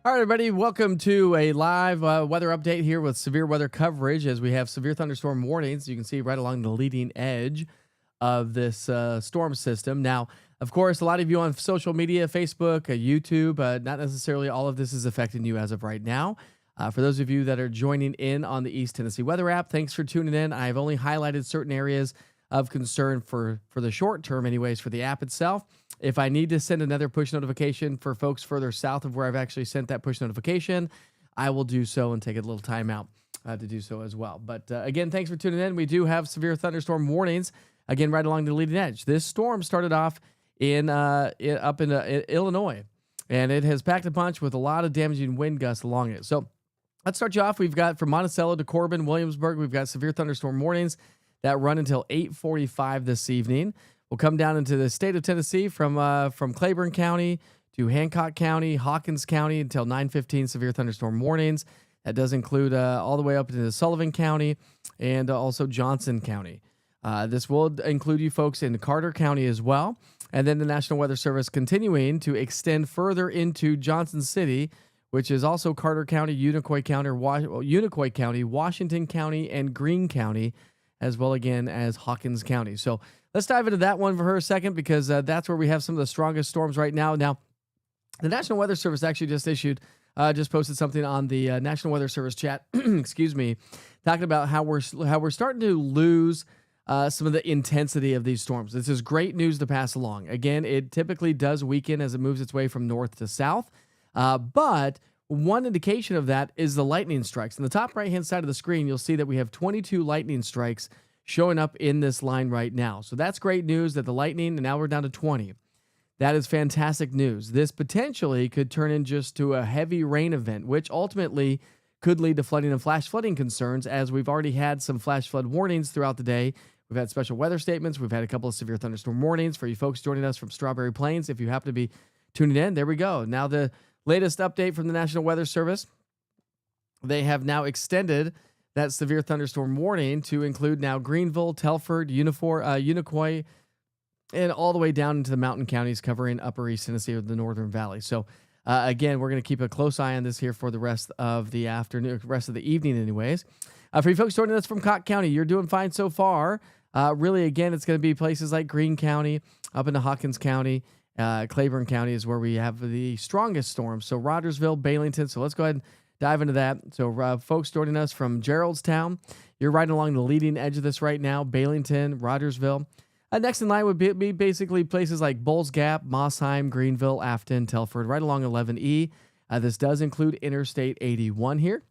All right, everybody, welcome to a live weather update here with severe weather coverage as we have severe thunderstorm warnings. You can see right along the leading edge of this storm system. Now, of course, a lot of you on social media, Facebook, YouTube, not necessarily all of this is affecting you as of right now. For those of you that are joining in on the East Tennessee Weather app, thanks for tuning in. I've only highlighted certain areas of concern for the short term anyways for the app itself. If I need to send another push notification for folks further south of where I've actually sent that push notification, I will do so and take a little time out to do so as well. But again, thanks for tuning in. We do have severe thunderstorm warnings, again, right along the leading edge. This storm started off up in Illinois, and it has packed a punch with a lot of damaging wind gusts along it. So let's start you off. We've got from Monticello to Corbin, Williamsburg, we've got severe thunderstorm warnings that run until 8:45 this evening. We'll come down into the state of Tennessee from Claiborne County to Hancock County, Hawkins County until 9:15 severe thunderstorm warnings. That does include all the way up into Sullivan County and also Johnson County. This will include you folks in Carter County as well. And then the National Weather Service continuing to extend further into Johnson City, which is also Carter County, Unicoi County, Washington County, and Greene County, as well again as Hawkins County. So let's dive into that one for a second because that's where we have some of the strongest storms right now. Now, the National Weather Service actually just posted something on the National Weather Service chat, excuse me, talking about how we're starting to lose some of the intensity of these storms. This is great news to pass along. Again, it typically does weaken as it moves its way from north to south, but one indication of that is the lightning strikes. In the top right-hand side of the screen, you'll see that we have 22 lightning strikes showing up in this line right now. So that's great news that the lightning, and now we're down to 20. That is fantastic news. This potentially could turn in just to a heavy rain event, which ultimately could lead to flooding and flash flooding concerns, as we've already had some flash flood warnings throughout the day. We've had special weather statements. We've had a couple of severe thunderstorm warnings for you folks joining us from Strawberry Plains. If you happen to be tuning in, there we go. Now the latest update from the National Weather Service, they have now extended that severe thunderstorm warning to include now Greenville, Telford, Unicoi, and all the way down into the mountain counties covering upper East Tennessee or the Northern Valley. So again, we're going to keep a close eye on this here for the rest of the afternoon, rest of the evening anyways. For you folks joining us from Cotton County, you're doing fine so far. Really, again, it's going to be places like Greene County, up into Hawkins County, Claiborne County is where we have the strongest storms. So Rogersville, Baileyton. So let's go ahead and dive into that. So folks joining us from Geraldstown, you're right along the leading edge of this right now. Baileyton, Rogersville. Next in line would be basically places like Bulls Gap, Mossheim, Greenville, Afton, Telford, right along 11E. This does include Interstate 81 here.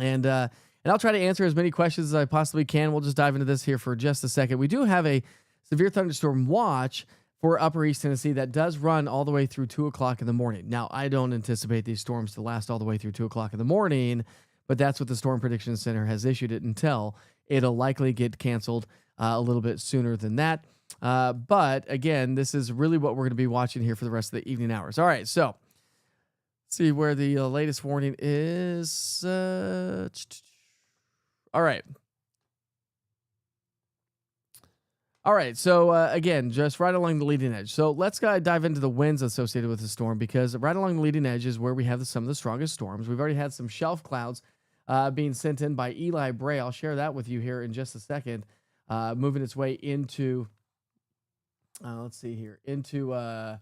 And I'll try to answer as many questions as I possibly can. We'll just dive into this here for just a second. We do have a severe thunderstorm watch for upper East Tennessee that does run all the way through 2 o'clock in the morning. Now, I don't anticipate these storms to last all the way through 2 o'clock in the morning, but that's what the Storm Prediction Center has issued it until. It'll likely get canceled a little bit sooner than that. But again, this is really what we're going to be watching here for the rest of the evening hours. All right, so let's see where the latest warning is. All right. All right, so again, just right along the leading edge. So let's dive into the winds associated with the storm, because right along the leading edge is where we have some of the strongest storms. We've already had some shelf clouds being sent in by Eli Bray. I'll share that with you here in just a second, moving its way into, let's see here, into the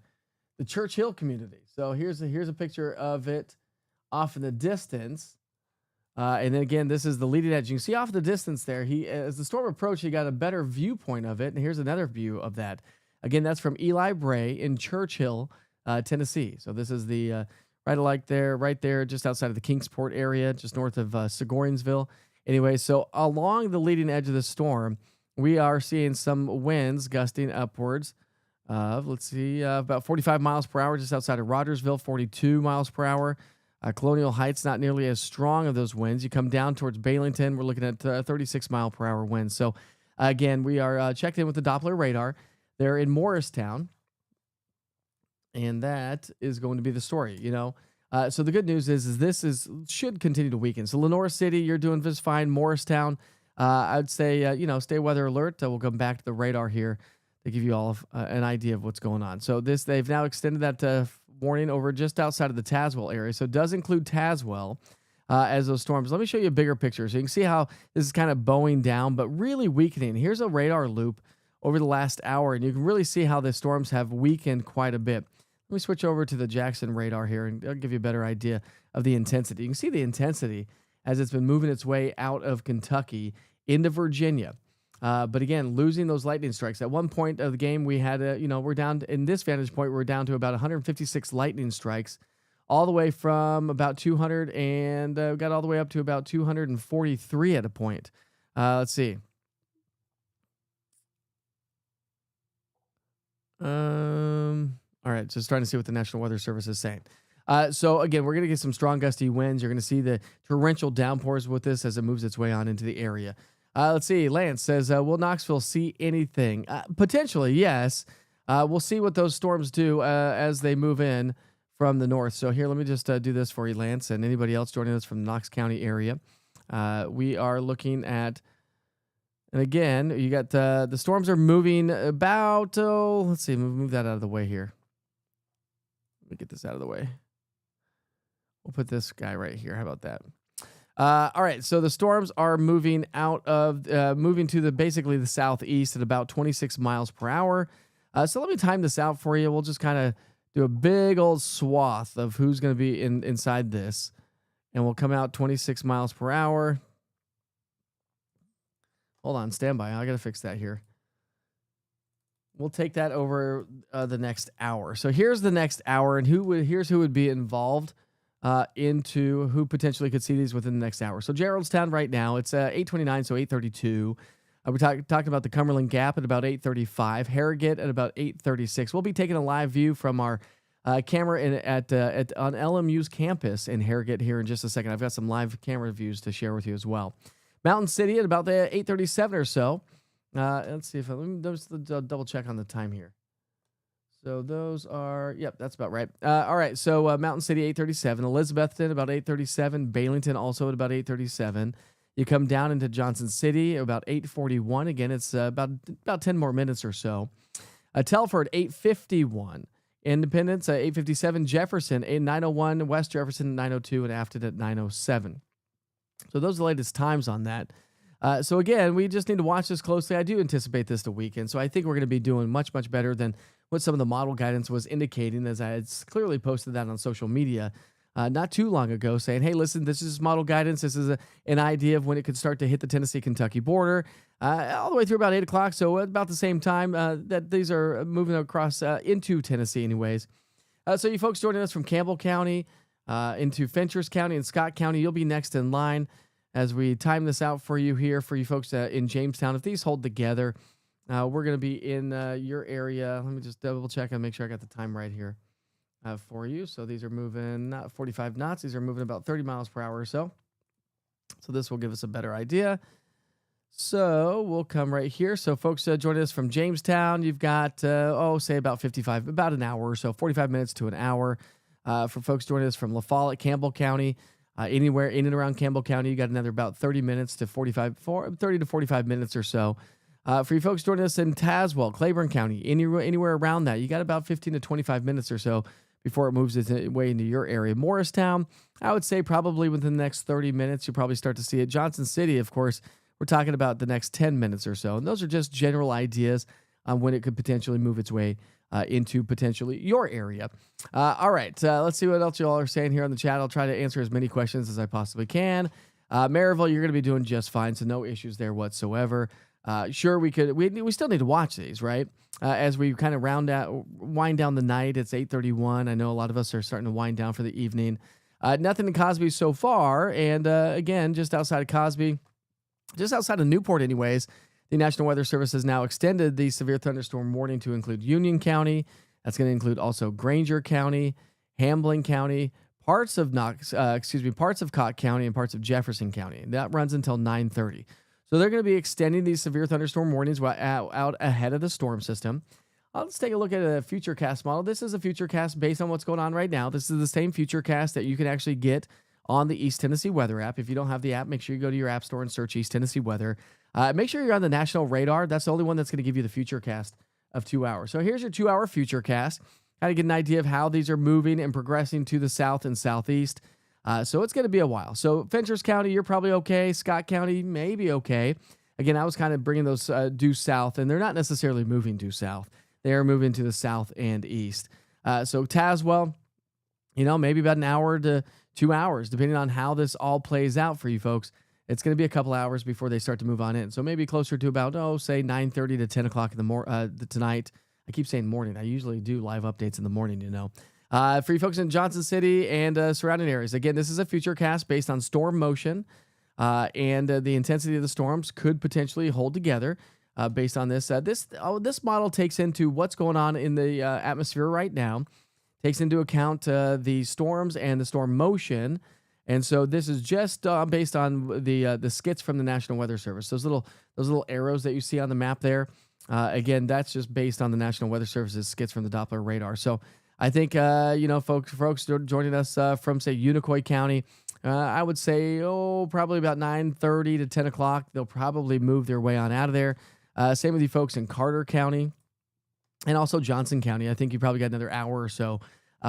Churchill community. So here's a picture of it off in the distance. And then again, this is the leading edge. You can see off in the distance there, as the storm approached, he got a better viewpoint of it. And here's another view of that. Again, that's from Eli Bray in Churchill, Tennessee. So this is the right there, just outside of the Kingsport area, just north of Sigorinsville. Anyway, so along the leading edge of the storm, we are seeing some winds gusting upwards of, let's see, about 45 miles per hour just outside of Rogersville, 42 miles per hour. Colonial Heights, not nearly as strong of those winds. You come down towards Baileyton, we're looking at 36 mile per hour winds. So, again, we are checked in with the Doppler radar. They're in Morristown, and that is going to be the story, you know. So the good news is this should continue to weaken. So Lenore City, you're doing just fine. Morristown, I'd say, stay weather alert. We'll come back to the radar here to give you all an idea of what's going on. So they've now extended that warning over just outside of the Tazewell area. So it does include Tazewell as those storms. Let me show you a bigger picture so you can see how this is kind of bowing down, but really weakening. Here's a radar loop over the last hour, and you can really see how the storms have weakened quite a bit. Let me switch over to the Jackson radar here, and I'll give you a better idea of the intensity. You can see the intensity as it's been moving its way out of Kentucky into Virginia. But again, losing those lightning strikes. At one point of the game, we had, we're down in this vantage point, we're down to about 156 lightning strikes, all the way from about 200 and got all the way up to about 243 at a point. Let's see. All right, just trying to see what the National Weather Service is saying. So again, we're going to get some strong gusty winds. You're going to see the torrential downpours with this as it moves its way on into the area. Let's see. Lance says, will Knoxville see anything? Potentially, yes. We'll see what those storms do as they move in from the north. So here, let me just do this for you, Lance, and anybody else joining us from the Knox County area. We are looking at, and again, you got the storms are moving about, let's see, move that out of the way here. Let me get this out of the way. We'll put this guy right here. How about that? All right, so the storms are moving moving to basically the southeast at about 26 miles per hour. So let me time this out for you. We'll just kind of do a big old swath of who's going to be inside this, and we'll come out 26 miles per hour. Hold on, stand by. I got to fix that here. We'll take that over the next hour. So here's the next hour, and here's who would be involved into who potentially could see these within the next hour. So Geraldstown right now, it's 8:29, so 8:32. We're talking about the Cumberland Gap at about 8:35, Harrogate at about 8:36. We'll be taking a live view from our camera on LMU's campus in Harrogate here in just a second. I've got some live camera views to share with you as well. Mountain City at about the 8:37 or so. Let's see if let me just double check on the time here. So those are, yep, that's about right. All right, so Mountain City, 8:37. Elizabethton, about 8:37. Baileyton, also at about 8:37. You come down into Johnson City, about 8:41. Again, it's about 10 more minutes or so. Telford, 8:51. Independence, 8:57. Jefferson, 9:01. West Jefferson, 9:02. And Afton at 9:07. So those are the latest times on that. So again, we just need to watch this closely. I do anticipate this to weaken, so I think we're going to be doing much, much better than what some of the model guidance was indicating, as I had clearly posted that on social media not too long ago, saying, hey, listen, this is model guidance. This is an idea of when it could start to hit the Tennessee-Kentucky border, all the way through about 8 o'clock, so about the same time that these are moving across into Tennessee anyways. So you folks joining us from Campbell County into Fenchurch County and Scott County, you'll be next in line as we time this out for you here, for you folks in Jamestown. If these hold together, we're going to be in your area. Let me just double check and make sure I got the time right here for you. So these are moving not 45 knots. These are moving about 30 miles per hour or so. So this will give us a better idea. So we'll come right here. So folks joining us from Jamestown, you've got, say about about an hour or so, 45 minutes to an hour. For folks joining us from La Follette, Campbell County, anywhere in and around Campbell County, you got another about 30 to 45 minutes or so. For you folks joining us in Tazewell, Claiborne County, anywhere around that, you got about 15 to 25 minutes or so before it moves its way into your area. Morristown, I would say probably within the next 30 minutes, you'll probably start to see it. Johnson City, of course, we're talking about the next 10 minutes or so. And those are just general ideas on when it could potentially move its way into potentially your area. All right, let's see what else you all are saying here on the chat. I'll try to answer as many questions as I possibly can. Maryville, you're going to be doing just fine, so no issues there whatsoever. Sure, we still need to watch these, right? as we kind of wind down the night. It's 8:31. I know a lot of us are starting to wind down for the evening. Nothing in Cosby so far. And again, just outside of Cosby, just outside of Newport anyways, the National Weather Service has now extended the severe thunderstorm warning to include Union County. That's going to include also Granger County, Hamblen County, parts of Cott County, and parts of Jefferson County. That runs until 9:30. So they're going to be extending these severe thunderstorm warnings out ahead of the storm system. Let's take a look at a futurecast model. This is a futurecast based on what's going on right now. This is the same futurecast that you can actually get on the East Tennessee Weather app. If you don't have the app, make sure you go to your app store and search East Tennessee Weather. Make sure you're on the National Radar. That's the only one that's going to give you the futurecast of 2 hours. So here's your 2-hour futurecast. Kind of get an idea of how these are moving and progressing to the south and southeast. So it's going to be a while. So Fenchurch County, you're probably okay. Scott County, maybe okay. Again, I was kind of bringing those due south, and they're not necessarily moving due south. They are moving to the south and east. So Tazewell, maybe about an hour to 2 hours, depending on how this all plays out for you folks. It's going to be a couple hours before they start to move on in. So maybe closer to about, say 9:30 to 10 o'clock in the tonight. I keep saying morning. I usually do live updates in the morning, For you folks in Johnson City and surrounding areas. Again, this is a futurecast based on storm motion, and the intensity of the storms could potentially hold together based on this. This model takes into what's going on in the atmosphere right now, takes into account the storms and the storm motion. And so this is just based on the skits from the National Weather Service. Those little arrows that you see on the map there. Again, that's just based on the National Weather Service's skits from the Doppler radar. So I think folks joining us from say Unicoi County, I would say probably about 9:30 to 10 o'clock. They'll probably move their way on out of there. Same with you folks in Carter County and also Johnson County. I think you probably got another hour or so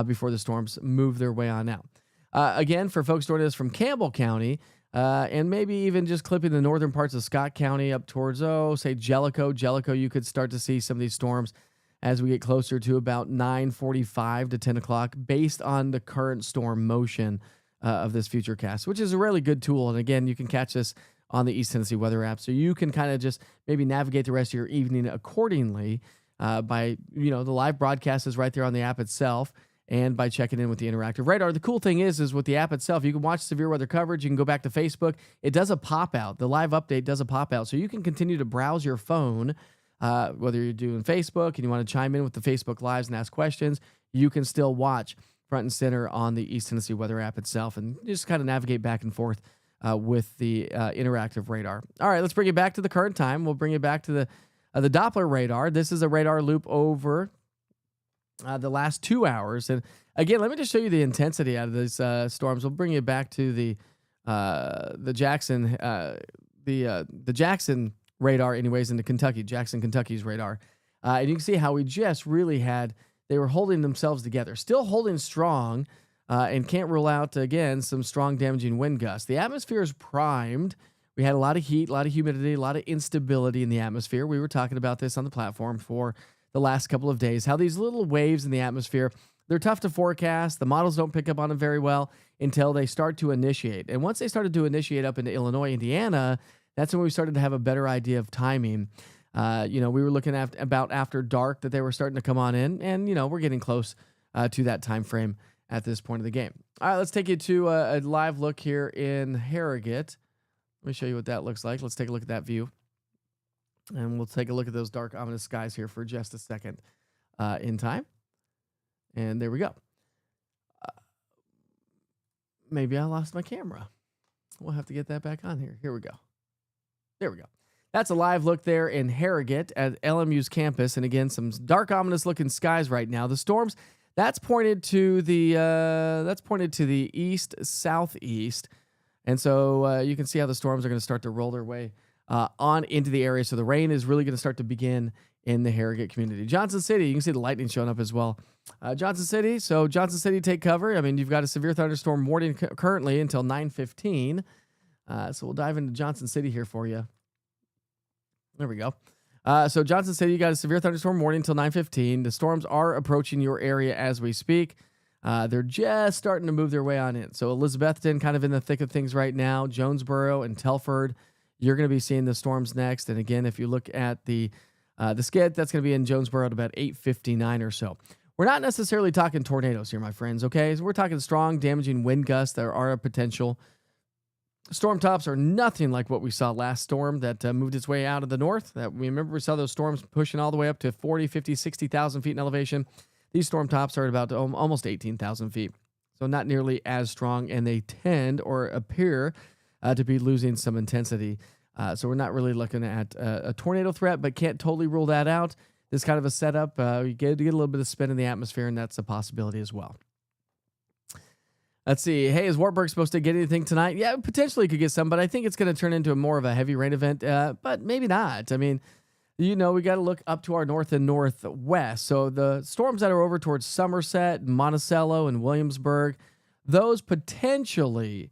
before the storms move their way on out. Again, for folks joining us from Campbell County, and maybe even just clipping the northern parts of Scott County up towards, say Jellicoe. Jellicoe, you could start to see some of these storms as we get closer to about 9:45 to 10 o'clock based on the current storm motion of this futurecast, which is a really good tool. And again, you can catch this on the East Tennessee Weather app. So you can kind of just maybe navigate the rest of your evening accordingly by, the live broadcast is right there on the app itself. And by checking in with the interactive radar. The cool thing is with the app itself, you can watch severe weather coverage. You can go back to Facebook. It does a pop out. The live update does a pop out. So you can continue to browse your phone, whether you're doing Facebook and you want to chime in with the Facebook Lives and ask questions, you can still watch front and center on the East Tennessee Weather app itself and just kind of navigate back and forth with the interactive radar. All right, let's bring it back to the current time. We'll bring it back to the Doppler radar. This is a radar loop over the last 2 hours. And again, let me just show you the intensity out of these storms. We'll bring you back to the Jackson, the Jackson radar anyways into Kentucky, Jackson, Kentucky's radar. And you can see how we just really they were holding themselves together, still holding strong, and can't rule out, again, some strong damaging wind gusts. The atmosphere is primed. We had a lot of heat, a lot of humidity, a lot of instability in the atmosphere. We were talking about this on the platform for the last couple of days, how these little waves in the atmosphere, they're tough to forecast. The models don't pick up on them very well until they start to initiate. And once they started to initiate up into Illinois, Indiana, that's when we started to have a better idea of timing. We were looking at about after dark that they were starting to come on in, and, we're getting close to that time frame at this point of the game. All right, let's take you to a live look here in Harrogate. Let me show you what that looks like. Let's take a look at that view. And we'll take a look at those dark, ominous skies here for just a second in time. And there we go. Maybe I lost my camera. We'll have to get that back on here. Here we go. There we go. That's a live look there in Harrogate at LMU's campus. And again, some dark, ominous looking skies right now. The storms, that's pointed to the east, southeast. And so you can see how the storms are going to start to roll their way on into the area. So the rain is really going to start to begin in the Harrogate community. Johnson City, you can see the lightning showing up as well. Johnson City, take cover. I mean, you've got a severe thunderstorm warning currently until 9:15. So we'll dive into Johnson City here for you. There we go. So Johnson City, you got a severe thunderstorm warning until 9:15. The storms are approaching your area as we speak. They're just starting to move their way on in. So Elizabethton kind of in the thick of things right now. Jonesboro and Telford, you're going to be seeing the storms next. And again, if you look at the The skid, that's going to be in Jonesboro at about 8:59 or so. We're not necessarily talking tornadoes here, my friends, okay? So we're talking strong, damaging wind gusts. There are a potential. Storm tops are nothing like what we saw last storm that moved its way out of the north. That we remember we saw those storms pushing all the way up to 40, 50, 60,000 feet in elevation. These storm tops are at about almost 18,000 feet. So not nearly as strong, and they tend or appear to be losing some intensity. So we're not really looking at a tornado threat, but can't totally rule that out. This kind of a setup, you get a little bit of spin in the atmosphere, and that's a possibility as well. Let's see. Hey, is Wartburg supposed to get anything tonight? Yeah, potentially could get some, but I think it's going to turn into more of a heavy rain event, but maybe not. I mean, we got to look up to our north and northwest. So the storms that are over towards Somerset, Monticello, and Williamsburg, those potentially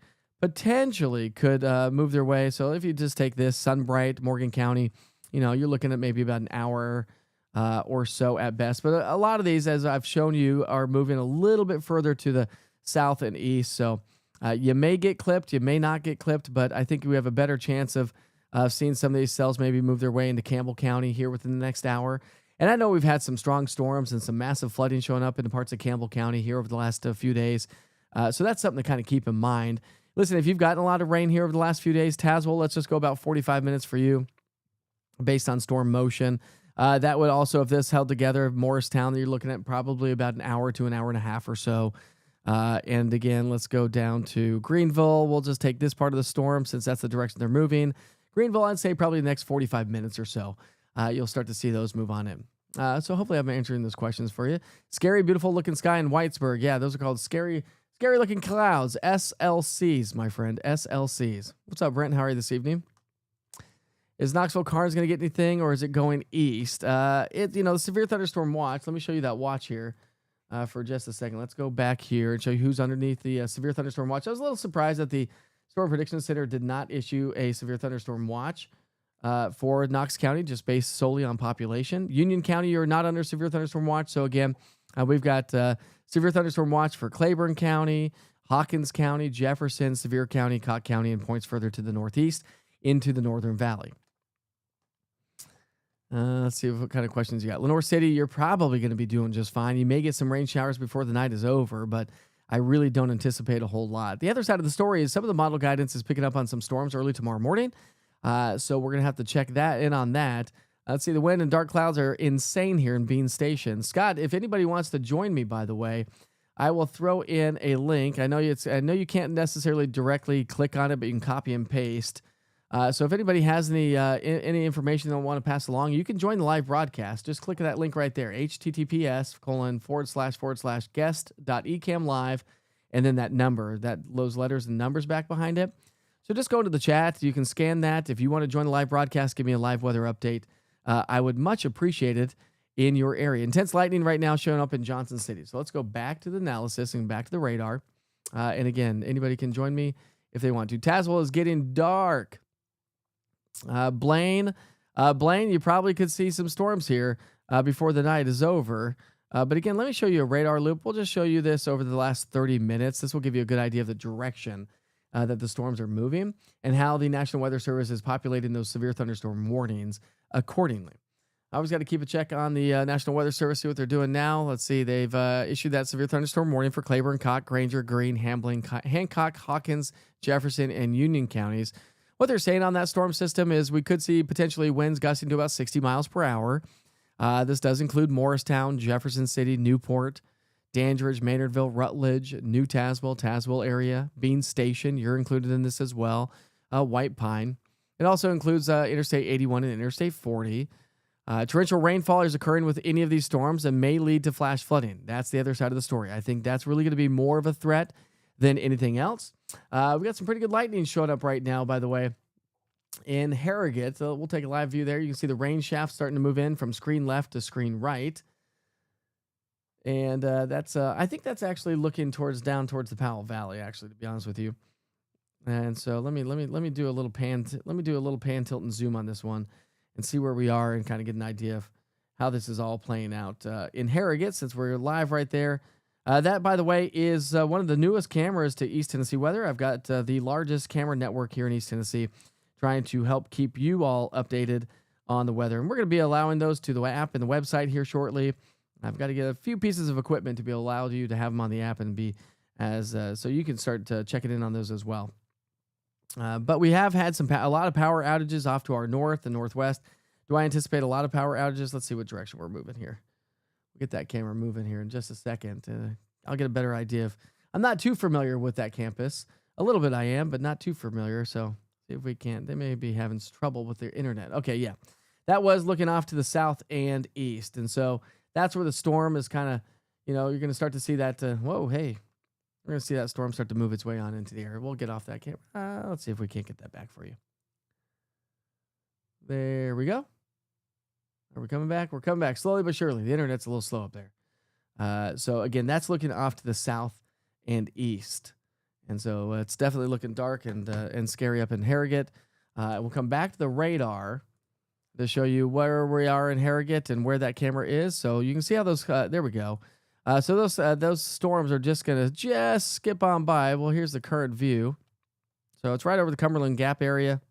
could move their way. So if you just take this, Sunbright, Morgan County, you're looking at maybe about an hour or so at best. But a lot of these, as I've shown you, are moving a little bit further to the south and east. So you may get clipped, you may not get clipped, but I think we have a better chance of seeing some of these cells maybe move their way into Campbell County here within the next hour. And I know we've had some strong storms and some massive flooding showing up in parts of Campbell County here over the last few days. So that's something to kind of keep in mind. Listen, if you've gotten a lot of rain here over the last few days, Tazewell, let's just go about 45 minutes for you based on storm motion. That would also, if this held together, Morristown, you're looking at probably about an hour to an hour and a half or so. And again, let's go down to Greenville. We'll just take this part of the storm since that's the direction they're moving. Greenville, I'd say probably the next 45 minutes or so. You'll start to see those move on in. So hopefully I'm answering those questions for you. Scary, beautiful looking sky in Whitesburg. Yeah, those are called scary looking clouds. SLCs, my friend. SLCs. What's up, Brent? How are you this evening? Is Knoxville Carnes going to get anything, or is it going east? The severe thunderstorm watch. Let me show you that watch here. For just a second. Let's go back here and show you who's underneath the severe thunderstorm watch. I was a little surprised that the Storm Prediction Center did not issue a severe thunderstorm watch for Knox County, just based solely on population. Union County, you're not under severe thunderstorm watch. So again, we've got severe thunderstorm watch for Claiborne County, Hawkins County, Jefferson, Sevier County, Cott County, and points further to the northeast into the Northern Valley. Let's see what kind of questions you got. Lenore City, you're probably going to be doing just fine. You may get some rain showers before the night is over, but I really don't anticipate a whole lot. The other side of the story is some of the model guidance is picking up on some storms early tomorrow morning. So we're going to have to check that in on that. Let's see, the wind and dark clouds are insane here in Bean Station. Scott, if anybody wants to join me, by the way, I will throw in a link. I know you can't necessarily directly click on it, but you can copy and paste. So if anybody has any information they want to pass along, you can join the live broadcast. Just click that link right there, https://guest.ecamlive, and then that number, those letters and numbers back behind it. So just go to the chat. You can scan that. If you want to join the live broadcast, give me a live weather update. I would much appreciate it in your area. Intense lightning right now showing up in Johnson City. So let's go back to the analysis and back to the radar. And again, anybody can join me if they want to. Tazewell is getting dark. Blaine, you probably could see some storms here before the night is over. But again, let me show you a radar loop. We'll just show you this over the last 30 minutes. This will give you a good idea of the direction that the storms are moving and how the National Weather Service is populating those severe thunderstorm warnings accordingly. I always got to keep a check on the National Weather Service, see what they're doing now. Let's see. They've issued that severe thunderstorm warning for Claiborne, Cott, Granger, Greene, Hamblen, Hancock, Hawkins, Jefferson, and Union counties. What they're saying on that storm system is we could see potentially winds gusting to about 60 miles per hour. This does include Morristown, Jefferson City, Newport, Dandridge, Maynardville, Rutledge, New Tazewell area, Bean Station. You're included in this as well. White Pine. It also includes Interstate 81 and Interstate 40. Torrential rainfall is occurring with any of these storms and may lead to flash flooding. That's the other side of the story. I think that's really going to be more of a threat than anything else. We got some pretty good lightning showing up right now, by the way, in Harrogate. So we'll take a live view there. You can see the rain shaft starting to move in from screen left to screen right. And that's I think that's actually looking down towards the Powell Valley, actually, to be honest with you. And so let me do a little pan tilt and zoom on this one and see where we are and kind of get an idea of how this is all playing out in Harrogate, since we're live right there. That, by the way, is one of the newest cameras to East Tennessee Weather. I've got the largest camera network here in East Tennessee, trying to help keep you all updated on the weather. And we're going to be allowing those to the app and the website here shortly. I've got to get a few pieces of equipment to be allowed you to have them on the app and be as so you can start checking in on those as well. But we have had a lot of power outages off to our north and northwest. Do I anticipate a lot of power outages? Let's see what direction we're moving here. We'll get that camera moving here in just a second. I'll get a better idea of. I'm not too familiar with that campus. A little bit I am, but not too familiar. So see if we can. They may be having trouble with their internet. Okay, yeah. That was looking off to the south and east. And so that's where the storm is kind of, you're going to start to see that. Whoa, hey. We're going to see that storm start to move its way on into the air. We'll get off that camera. Let's see if we can't get that back for you. There we go. Are we coming back? We're coming back slowly but surely. The internet's a little slow up there. So again, that's looking off to the south and east. And so it's definitely looking dark and scary up in Harrogate. We'll come back to the radar to show you where we are in Harrogate and where that camera is. So you can see how those, there we go. So those storms are just going to skip on by. Well, here's the current view. So it's right over the Cumberland Gap area,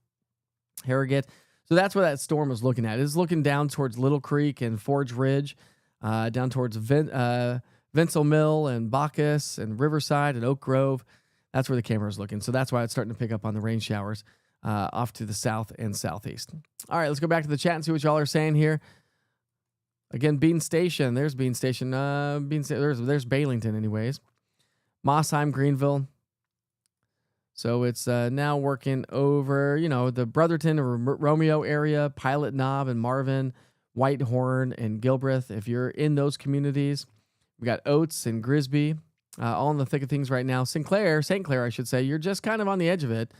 Harrogate. So that's where that storm is looking at. It's looking down towards Little Creek and Forge Ridge, down towards Vincel Mill and Bacchus and Riverside and Oak Grove. That's where the camera is looking. So that's why it's starting to pick up on the rain showers off to the south and southeast. All right, let's go back to the chat and see what y'all are saying here. Again, Bean Station. There's Bean Station. There's Bailington, anyways. Mossheim, Greenville. So it's now working over, the Brotherton or Romeo area, Pilot Knob and Marvin, Whitehorn and Gilbreth. If you're in those communities, we got Oates and Grisby, all in the thick of things right now. St. Clair, I should say, you're just kind of on the edge of it.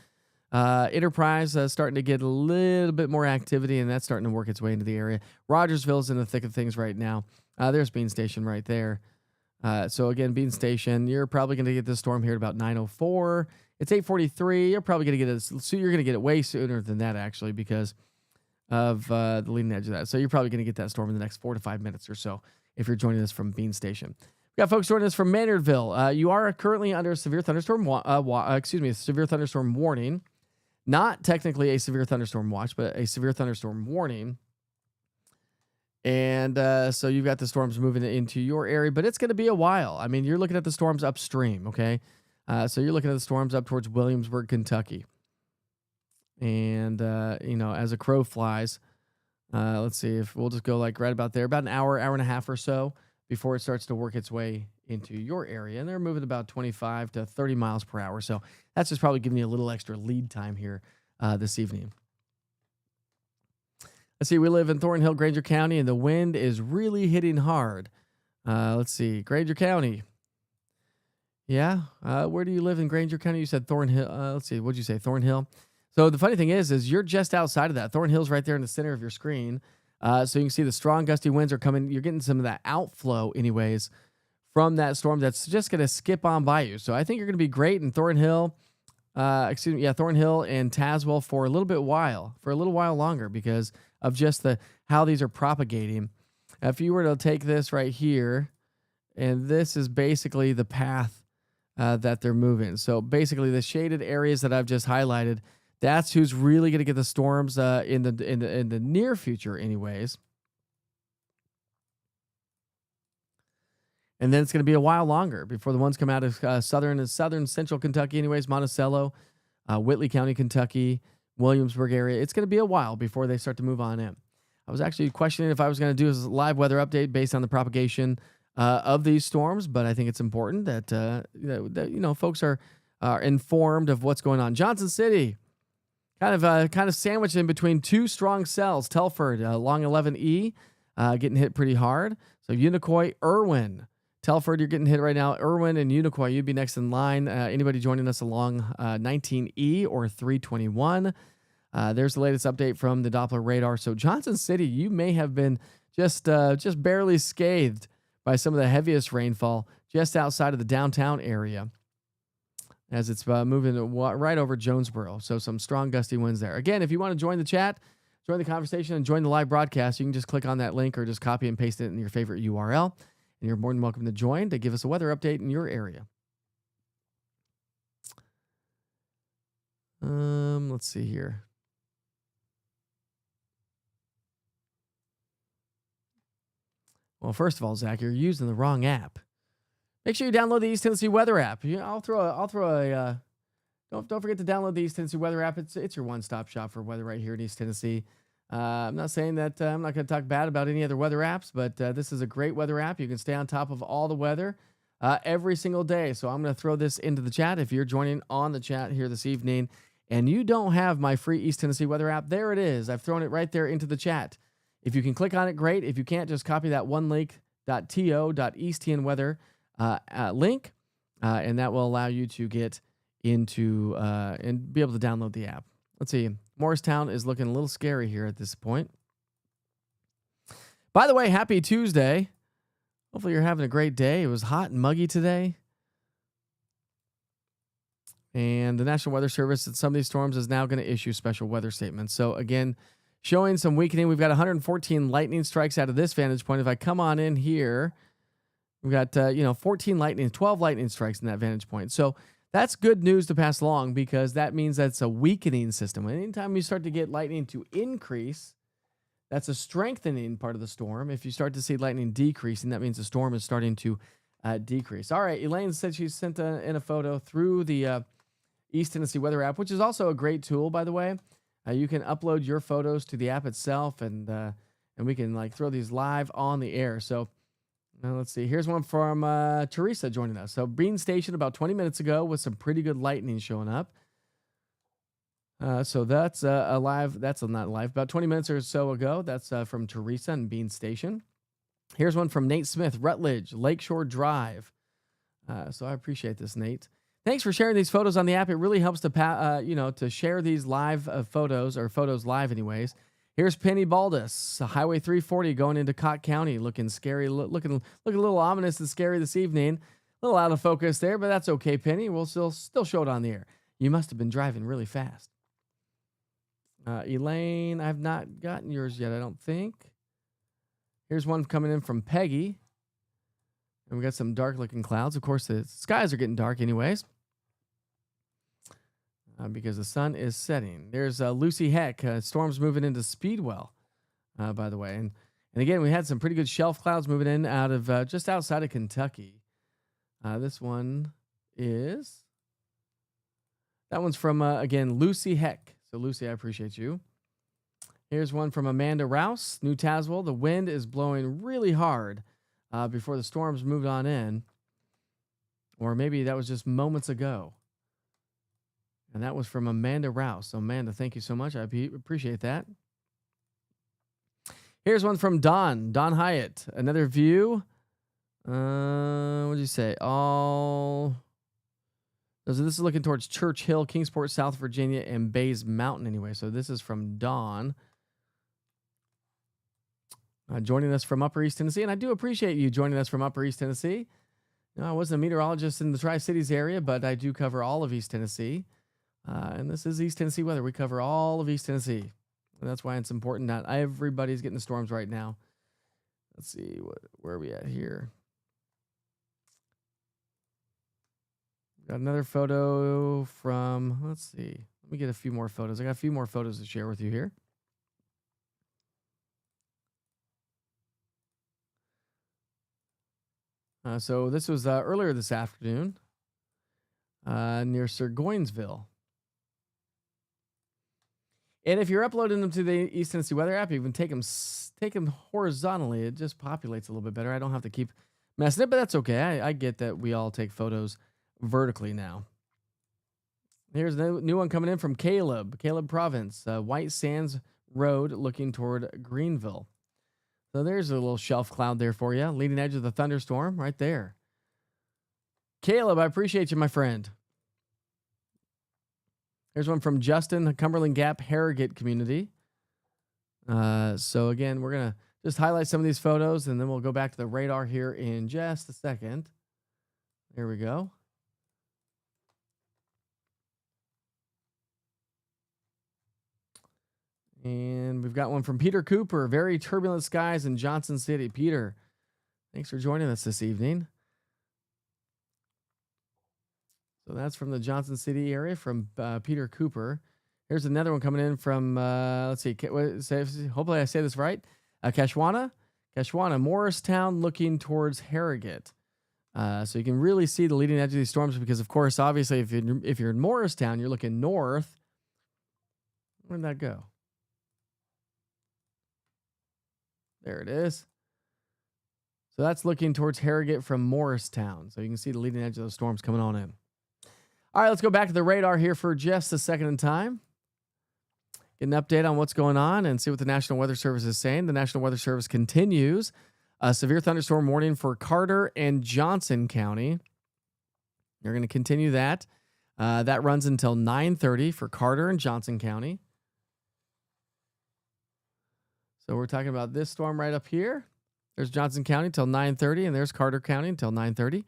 Enterprise starting to get a little bit more activity, and that's starting to work its way into the area. Rogersville's in the thick of things right now. There's Bean Station right there. So again, Bean Station, you're probably going to get this storm here at about 9:04. It's 8:43. You're probably going to get it. So you're going to get it way sooner than that, actually, because of the leading edge of that. So you're probably going to get that storm in the next 4 to 5 minutes or so if you're joining us from Bean Station. We got folks joining us from Maynardville. You are currently under a severe thunderstorm. Severe thunderstorm warning. Not technically a severe thunderstorm watch, but a severe thunderstorm warning. And so you've got the storms moving into your area, but it's going to be a while. I mean, you're looking at the storms upstream, okay? So you're looking at the storms up towards Williamsburg, Kentucky. And, as a crow flies, let's see if we'll just go like right about there, about an hour and a half or so before it starts to work its way into your area. And they're moving about 25 to 30 miles per hour. So that's just probably giving you a little extra lead time here this evening. Let's see. We live in Thornhill, Granger County, and the wind is really hitting hard. Let's see. Granger County. Yeah. Where do you live in Granger County? You said Thornhill. Let's see. What'd you say? Thornhill. So the funny thing is you're just outside of that. Thornhill's right there in the center of your screen. So you can see the strong gusty winds are coming. You're getting some of that outflow anyways from that storm that's just going to skip on by you. So I think you're going to be great in Thornhill. Thornhill and Tazewell for a little while longer because of just how these are propagating. If you were to take this right here, and this is basically the path that they're moving. So basically the shaded areas that I've just highlighted, that's who's really going to get the storms in the near future anyways. And then it's going to be a while longer before the ones come out of southern central Kentucky anyways, Monticello, Whitley County, Kentucky, Williamsburg area. It's going to be a while before they start to move on in. I was actually questioning if I was going to do a live weather update based on the propagation of these storms, but I think it's important that folks are informed of what's going on. Johnson City, kind of sandwiched in between two strong cells. Telford, along 11E, getting hit pretty hard. So Unicoi, Irwin. Telford, you're getting hit right now. Irwin and Unicoi, you'd be next in line. Anybody joining us along 19E or 321. There's the latest update from the Doppler radar. So Johnson City, you may have been just barely scathed by some of the heaviest rainfall just outside of the downtown area as it's moving right over Jonesboro. So some strong gusty winds there. Again, if you want to join the chat, join the conversation, and join the live broadcast, you can just click on that link or just copy and paste it in your favorite URL. And you're more than welcome to join to give us a weather update in your area. Let's see here. Well, first of all, Zach, you're using the wrong app. Make sure you download the East Tennessee Weather app. Don't forget to download the East Tennessee Weather app. It's your one-stop shop for weather right here in East Tennessee. I'm not saying that I'm not going to talk bad about any other weather apps, but this is a great weather app. You can stay on top of all the weather every single day. So I'm going to throw this into the chat. If you're joining on the chat here this evening and you don't have my free East Tennessee Weather app, there it is. I've thrown it right there into the chat. If you can click on it, great. If you can't, just copy that one link.to.easttnweather link, and that will allow you to get into and be able to download the app. Let's see. Morristown is looking a little scary here at this point. By the way, happy Tuesday. Hopefully you're having a great day. It was hot and muggy today. And the National Weather Service at some of these storms is now going to issue special weather statements. So again, showing some weakening. We've got 114 lightning strikes out of this vantage point. If I come on in here, we've got 14 lightning, 12 lightning strikes in that vantage point. So that's good news to pass along because that means that's a weakening system. Anytime you start to get lightning to increase, that's a strengthening part of the storm. If you start to see lightning decreasing, that means the storm is starting to decrease. All right, Elaine said she sent in a photo through the East Tennessee Weather app, which is also a great tool, by the way. You can upload your photos to the app itself, and we can throw these live on the air. So let's see. Here's one from Teresa joining us. So Bean Station about 20 minutes ago with some pretty good lightning showing up. So that's a live. That's not live. About 20 minutes or so ago. That's from Teresa and Bean Station. Here's one from Nate Smith, Rutledge, Lakeshore Drive. So I appreciate this, Nate. Thanks for sharing these photos on the app. It really helps to share these live photos or photos live anyways. Here's Penny Baldus, Highway 340 going into Cott County, looking scary, looking a little ominous and scary this evening. A little out of focus there, but that's okay, Penny. We'll still show it on the air. You must have been driving really fast. Elaine, I've not gotten yours yet, I don't think. Here's one coming in from Peggy. And we got some dark-looking clouds. Of course, the skies are getting dark anyways because the sun is setting. There's Lucy Heck. Storm's moving into Speedwell, by the way. And again, we had some pretty good shelf clouds moving in out of just outside of Kentucky. This one is... That one's from, again, Lucy Heck. So, Lucy, I appreciate you. Here's one from Amanda Rouse, New Tazewell. The wind is blowing really hard before the storms moved on in. Or maybe that was just moments ago. And that was from Amanda Rouse. So, Amanda, thank you so much. I appreciate that. Here's one from Don Hyatt. Another view. What did you say? So this is looking towards Church Hill, Kingsport, South Virginia, and Bays Mountain anyway. So this is from Don. Joining us from Upper East Tennessee. And I do appreciate you joining us from Upper East Tennessee. I wasn't a meteorologist in the Tri-Cities area, but I do cover all of East Tennessee. And this is East Tennessee weather. We cover all of East Tennessee. And that's why it's important that everybody's getting the storms right now. Let's see, where are we at here? Got another photo from, let's see. Let me get a few more photos. I got a few more photos to share with you here. So this was earlier this afternoon near Burgensville. And if you're uploading them to the East Tennessee Weather app, you can take them horizontally. It just populates a little bit better. I don't have to keep messing it, but that's okay. I get that we all take photos vertically now. Here's a new one coming in from Caleb Province, White Sands Road looking toward Greenville. So there's a little shelf cloud there for you. Leading edge of the thunderstorm right there. Caleb, I appreciate you, my friend. Here's one from Justin, Cumberland Gap, Harrogate community. So again, we're going to just highlight some of these photos and then we'll go back to the radar here in just a second. There we go. And we've got one from Peter Cooper, very turbulent skies in Johnson City. Peter, thanks for joining us this evening. So that's from the Johnson City area from Peter Cooper. Here's another one coming in from, let's see, hopefully I say this right, Kashwana Kashwana, Morristown looking towards Harrogate. So you can really see the leading edge of these storms because, of course, obviously, if you're in Morristown, you're looking north. Where'd that go? There it is. So that's looking towards Harrogate from Morristown. So you can see the leading edge of those storms coming on in. All right, let's go back to the radar here for just a second in time. Get an update on what's going on and see what the National Weather Service is saying. The National Weather Service continues a severe thunderstorm warning for Carter and Johnson County. You're going to continue that. That runs until 9:30 for Carter and Johnson County. So we're talking about this storm right up here. There's Johnson County until 9:30, and there's Carter County until 9:30.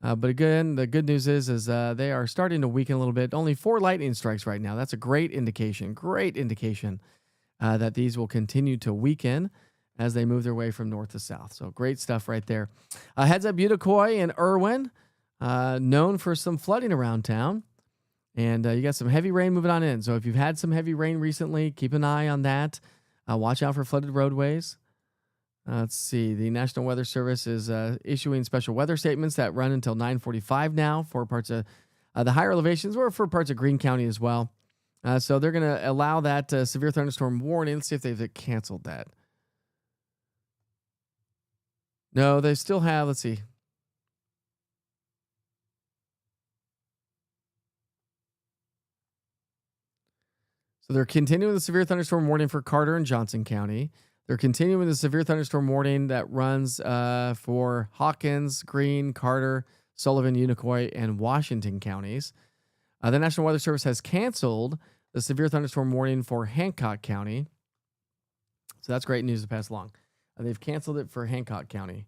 But again, the good news is they are starting to weaken a little bit. Only 4 lightning strikes right now. That's a great indication that these will continue to weaken as they move their way from north to south. So great stuff right there. Heads up, Unicoi and Irwin, known for some flooding around town. And you got some heavy rain moving on in. So if you've had some heavy rain recently, keep an eye on that. Watch out for flooded roadways. Let's see. The National Weather Service is issuing special weather statements that run until 9:45 now for parts of the higher elevations or for parts of Greene County as well. So they're going to allow that severe thunderstorm warning. Let's see if they've canceled that. No, they still have. Let's see. So they're continuing the severe thunderstorm warning for Carter and Johnson County. They're continuing the severe thunderstorm warning that runs for Hawkins, Greene, Carter, Sullivan, Unicoi, and Washington counties. The National Weather Service has canceled the severe thunderstorm warning for Hancock County. So that's great news to pass along. They've canceled it for Hancock County.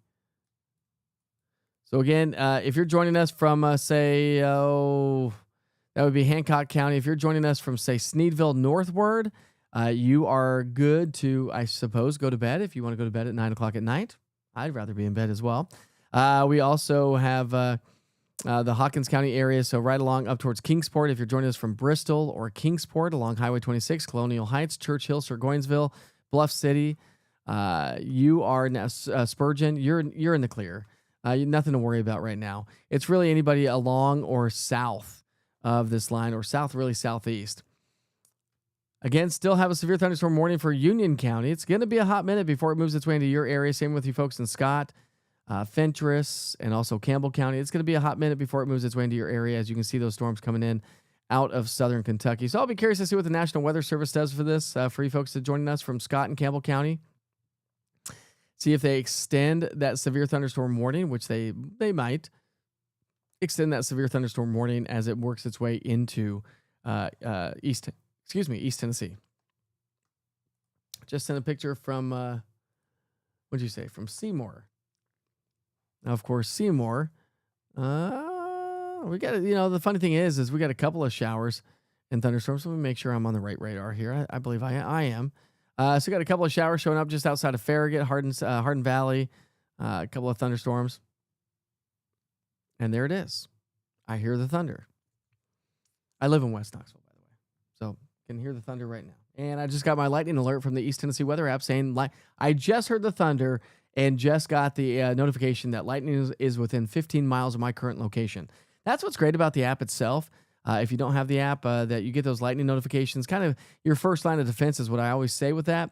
So again, if you're joining us from, that would be Hancock County. If you're joining us from, say, Sneedville northward, you are good to, I suppose, go to bed if you want to go to bed at 9 o'clock at night. I'd rather be in bed as well. We also have the Hawkins County area, so right along up towards Kingsport. If you're joining us from Bristol or Kingsport along Highway 26, Colonial Heights, Churchill, Burgoynesville, Bluff City, you are now Spurgeon. You're in the clear. Nothing to worry about right now. It's really anybody along or south of this line, or really southeast. Again, still have a severe thunderstorm warning for Union County. It's going to be a hot minute before it moves its way into your area. Same with you folks in Scott, Fentress, and also Campbell County. It's going to be a hot minute before it moves its way into your area, as you can see those storms coming in out of southern Kentucky. So I'll be curious to see what the National Weather Service does for this, for you folks that joining us from Scott and Campbell County. See if they extend that severe thunderstorm warning, which they might extend that severe thunderstorm warning as it works its way into East Tennessee. Just sent a picture from, what'd you say? From Seymour. Now, of course, Seymour, we got, the funny thing is we got a couple of showers and thunderstorms. So let me make sure I'm on the right radar here. I believe I am. So we got a couple of showers showing up just outside of Farragut, Hardin Valley, a couple of thunderstorms. And there it is. I hear the thunder. I live in West Knoxville, by the way, so can hear the thunder right now. And I just got my lightning alert from the East Tennessee Weather app saying, I just heard the thunder and just got the notification that lightning is within 15 miles of my current location. That's what's great about the app itself. If you don't have the app, that you get those lightning notifications. Kind of your first line of defense is what I always say with that.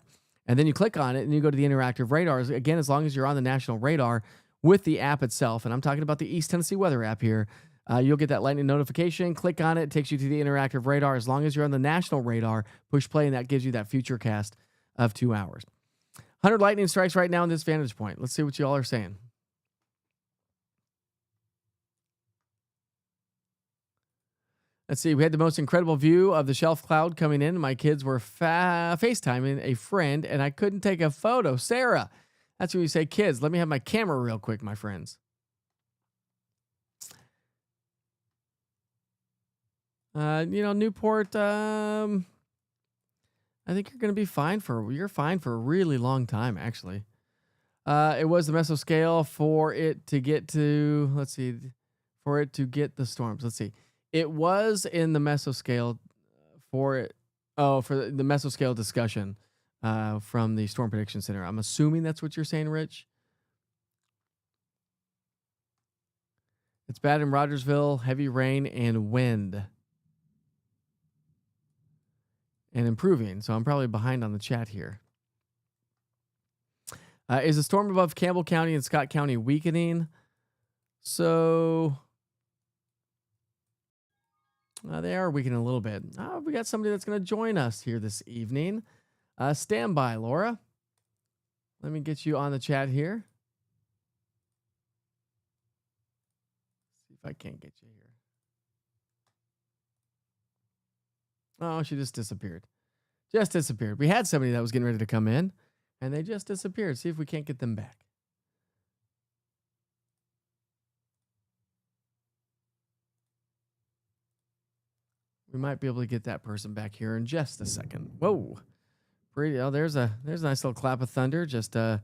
And then you click on it and you go to the interactive radars. Again, as long as you're on the national radar with the app itself, and I'm talking about the East Tennessee Weather app here, you'll get that lightning notification. Click on it. It takes you to the interactive radar. As long as you're on the national radar, push play, and that gives you that future cast of 2 hours. 100 lightning strikes right now in this vantage point. Let's see what you all are saying. Let's see. We had the most incredible view of the shelf cloud coming in. My kids were FaceTiming a friend, and I couldn't take a photo. Sarah, that's when you say, kids, let me have my camera real quick, my friends. Newport, I think you're going to be fine you're fine for a really long time, actually. It was the mesoscale for it to get to, for it to get the storms. Let's see. It was in the mesoscale for the mesoscale discussion from the Storm Prediction Center. I'm assuming that's what you're saying, Rich. It's bad in Rogersville, heavy rain and wind. And improving, so I'm probably behind on the chat here. Is the storm above Campbell County and Scott County weakening? So they are weakening a little bit. We got somebody that's going to join us here this evening. Stand by, Laura. Let me get you on the chat here. See if I can't get you here. Oh, she just disappeared. Just disappeared. We had somebody that was getting ready to come in, and they just disappeared. See if we can't get them back. We might be able to get that person back here in just a second. Whoa. Pretty. Oh, there's a nice little clap of thunder. Just so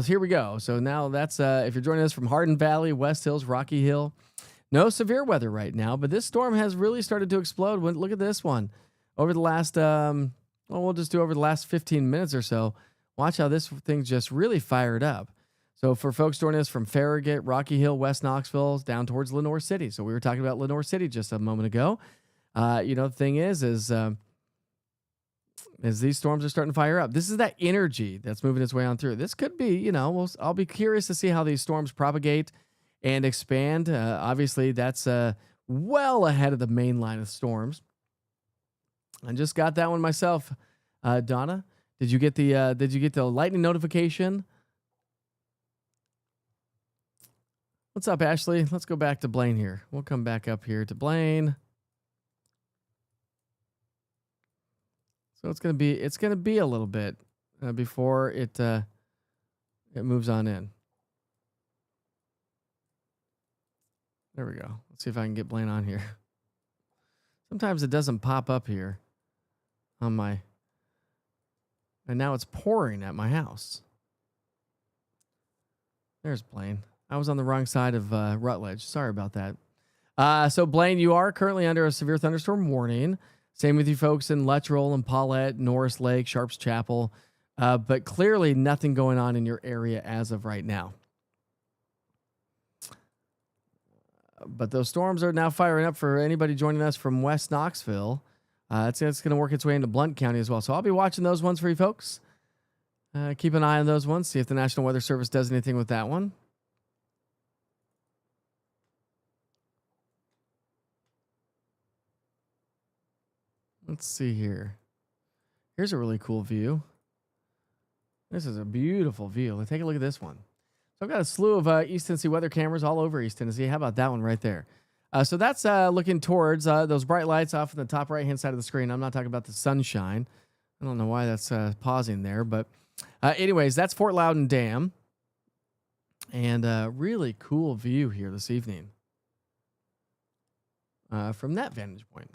here we go. So now that's if you're joining us from Hardin Valley, West Hills, Rocky Hill. No severe weather right now, but this storm has really started to explode. Look at this one. Over the last we'll just do over the last 15 minutes or so. Watch how this thing just really fired up. So for folks joining us from Farragut, Rocky Hill, West Knoxville, down towards Lenoir City. So we were talking about Lenoir City just a moment ago. The thing is these storms are starting to fire up. This is that energy that's moving its way on through. This could be, I'll be curious to see how these storms propagate and expand. Obviously, that's well ahead of the main line of storms. I just got that one myself. Donna, did you get the lightning notification? What's up, Ashley? Let's go back to Blaine here. We'll come back up here to Blaine. So it's gonna be a little bit before it moves on in. There we go. Let's see if I can get Blaine on here. Sometimes it doesn't pop up here on my, and now it's pouring at my house. There's Blaine. I was on the wrong side of Rutledge. Sorry about that. So Blaine, you are currently under a severe thunderstorm warning. Same with you folks in Luttrell and Paulette, Norris Lake, Sharps Chapel. But clearly nothing going on in your area as of right now. But those storms are now firing up for anybody joining us from West Knoxville. It's going to work its way into Blount County as well. So I'll be watching those ones for you folks. Keep an eye on those ones. See if the National Weather Service does anything with that one. Let's see here. Here's a really cool view. This is a beautiful view. Let's take a look at this one. So I've got a slew of East Tennessee weather cameras all over East Tennessee. How about that one right there? So that's looking towards those bright lights off in the top right-hand side of the screen. I'm not talking about the sunshine. I don't know why that's pausing there. But anyways, that's Fort Loudon Dam. And really cool view here this evening from that vantage point.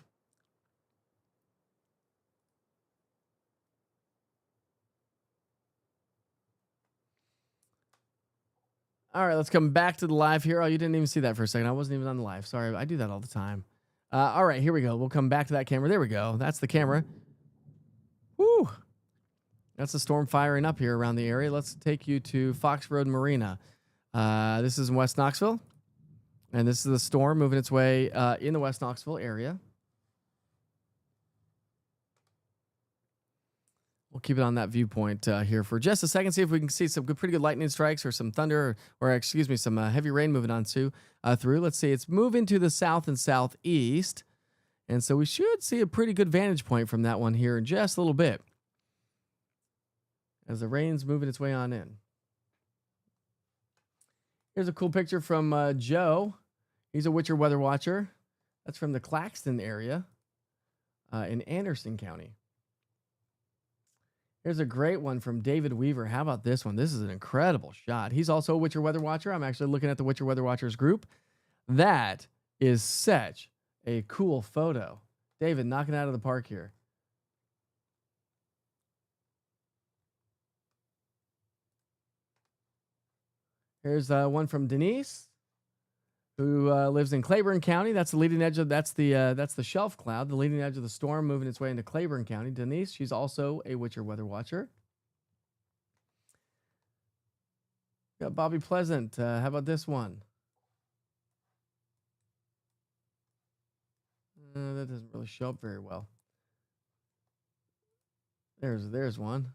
All right, let's come back to the live here. Oh, you didn't even see that for a second. I wasn't even on the live. Sorry, I do that all the time. All right, here we go. We'll come back to that camera. There we go. That's the camera. Woo! That's the storm firing up here around the area. Let's take you to Fox Road Marina. This is in West Knoxville. And this is the storm moving its way in the West Knoxville area. We'll keep it on that viewpoint here for just a second. See if we can see some pretty good lightning strikes or some thunder, or excuse me, some heavy rain moving on through. Let's see. It's moving to the south and southeast. And so we should see a pretty good vantage point from that one here in just a little bit, as the rain's moving its way on in. Here's a cool picture from Joe. He's a Witcher weather watcher. That's from the Claxton area in Anderson County. Here's a great one from David Weaver. How about this one? This is an incredible shot. He's also a Witcher weather watcher. I'm actually looking at the Witcher weather watchers group. That is such a cool photo. David, knocking it out of the park here. Here's one from Denise. who lives in Claiborne County. That's the leading edge of that's the shelf cloud, the leading edge of the storm moving its way into Claiborne County. Denise, she's also a Witcher weather watcher. Got Bobby Pleasant. How about this one? That doesn't really show up very well. There's one.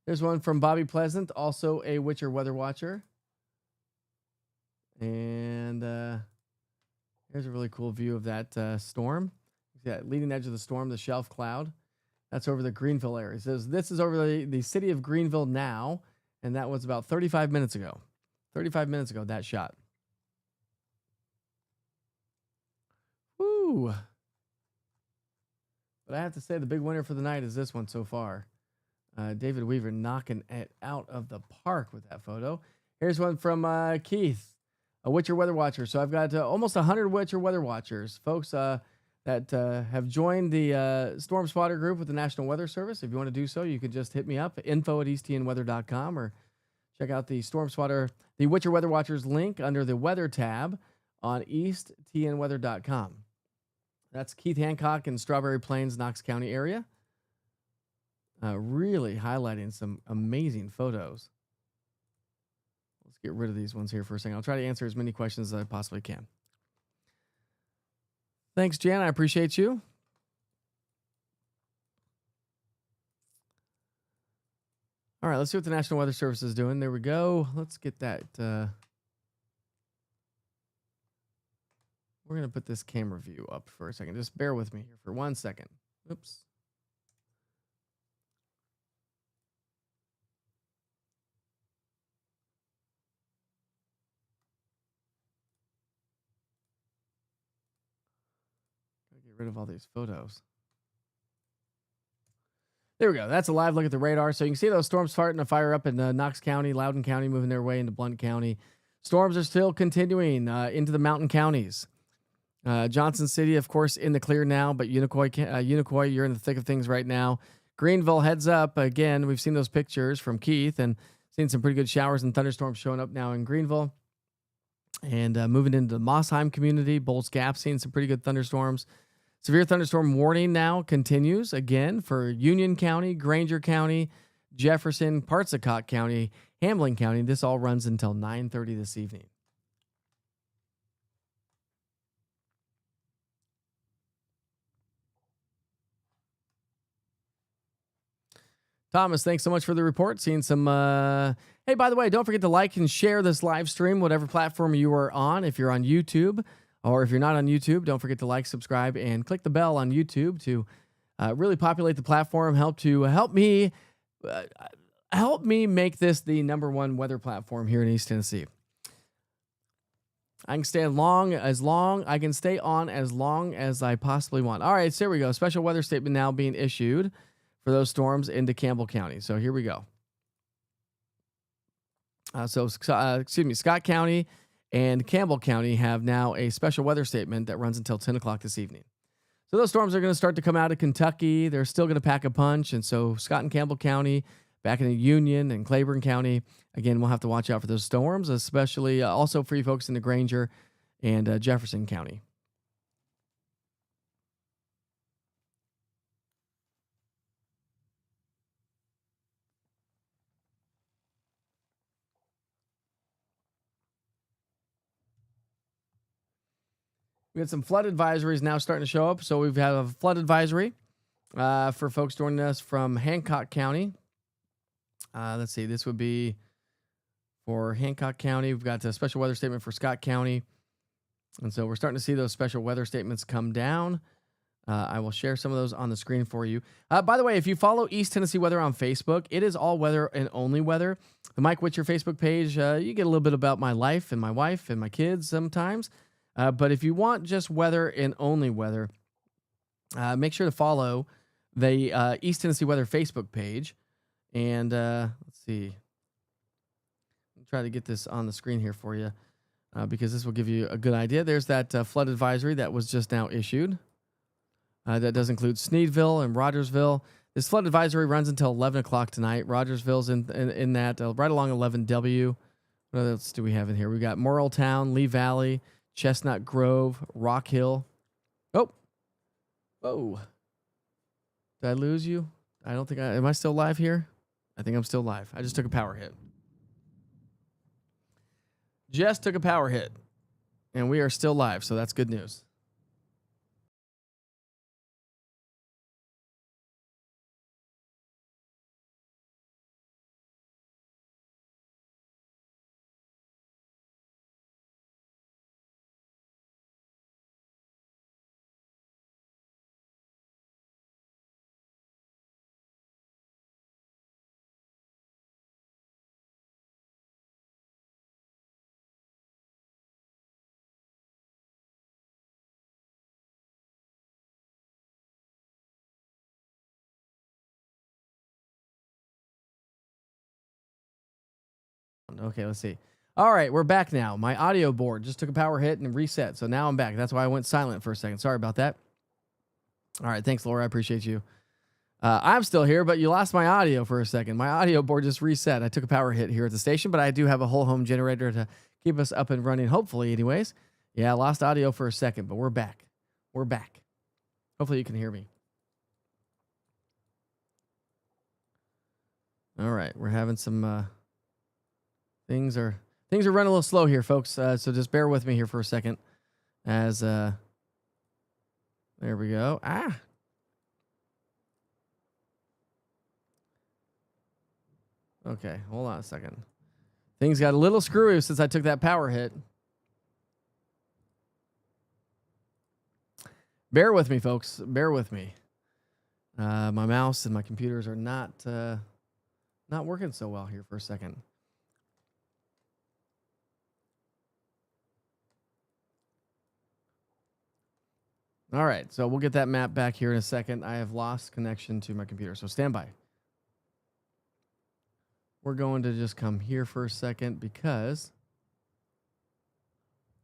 There's one from Bobby Pleasant, also a Witcher weather watcher. And here's a really cool view of that storm. Yeah, leading edge of the storm, the shelf cloud. That's over the Greenville area. It says this is over the city of Greenville now, and that was about 35 minutes ago. 35 minutes ago, that shot. Woo! But I have to say the big winner for the night is this one so far. David Weaver knocking it out of the park with that photo. Here's one from Keith, a Witcher weather watcher. So I've got almost 100 Witcher weather watchers, folks that have joined the Storm Spotter group with the National Weather Service. If you want to do so, you can just hit me up, info@easttnweather.com, or check out the Storm Spotter, the Witcher weather watchers link under the weather tab on easttnweather.com. That's Keith Hancock in Strawberry Plains, Knox County area. Really highlighting some amazing photos. Let's get rid of these ones here for a second. I'll try to answer as many questions as I possibly can. Thanks, Jan. I appreciate you. All right, let's see what the National Weather Service is doing. There we go. Let's get that. We're going to put this camera view up for a second. Just bear with me here for 1 second. Oops. Gotta get rid of all these photos. There we go. That's a live look at the radar. So you can see those storms starting to fire up in Knox County, Loudoun County, moving their way into Blount County. Storms are still continuing into the mountain counties. Johnson City, of course, in the clear now, but Unicoi, you're in the thick of things right now. Greenville, heads up. Again, we've seen those pictures from Keith and seen some pretty good showers and thunderstorms showing up now in Greenville. And moving into the Mossheim community, Bowles Gap, seeing some pretty good thunderstorms. Severe thunderstorm warning now continues again for Union County, Granger County, Jefferson, parts of Cott County, Hamlin County. This all runs until 9:30 this evening. Thomas, thanks so much for the report. Seeing some, hey, by the way, don't forget to like and share this live stream, whatever platform you are on. If you're on YouTube, or if you're not on YouTube, don't forget to like, subscribe, and click the bell on YouTube to really populate the platform, help me make this the #1 weather platform here in East Tennessee. I can stay I can stay on as long as I possibly want. All right, so here we go. Special weather statement now being issued for those storms into Campbell County. So here we go. Scott County and Campbell County have now a special weather statement that runs until 10 o'clock this evening. So those storms are going to start to come out of Kentucky. They're still going to pack a punch. And so Scott and Campbell County, back in the Union and Claiborne County, again, we'll have to watch out for those storms, especially also for you folks in the Granger and Jefferson County. We had some flood advisories now starting to show up. So we've had a flood advisory for folks joining us from Hancock County. Let's see. This would be for Hancock County. We've got a special weather statement for Scott County. And so we're starting to see those special weather statements come down. I will share some of those on the screen for you. By the way, if you follow East Tennessee Weather on Facebook, it is all weather and only weather. The Mike Witcher Facebook page, you get a little bit about my life and my wife and my kids sometimes. But if you want just weather and only weather, make sure to follow the East Tennessee Weather Facebook page. And let's see. I'll try to get this on the screen here for you because this will give you a good idea. There's that flood advisory that was just now issued. That does include Sneedville and Rogersville. This flood advisory runs until 11 o'clock tonight. Rogersville's in that right along 11W. What else do we have in here? We got Morrill Town, Lee Valley, Chestnut Grove, Rock Hill. Oh, whoa. Did I lose you? I don't think am I still live here? I think I'm still live. I just took a power hit. Just took a power hit. And we are still live, so that's good news. Okay, let's see. All right, we're back now. My audio board just took a power hit and reset, so now I'm back. That's why I went silent for a second. Sorry about that. All right, thanks, Laura. I appreciate you. I'm still here, but you lost my audio for a second. My audio board just reset. I took a power hit here at the station, but I do have a whole home generator to keep us up and running, hopefully, anyways. Yeah, I lost audio for a second, but we're back. We're back. Hopefully, you can hear me. All right, we're having some things are running a little slow here, folks. So just bear with me here for a second. As there we go. Okay, hold on a second. Things got a little screwy since I took that power hit. Bear with me, folks. Bear with me. My mouse and my computers are not working so well here for a second. All right, so we'll get that map back here in a second. I have lost connection to my computer, so stand by. We're going to just come here for a second because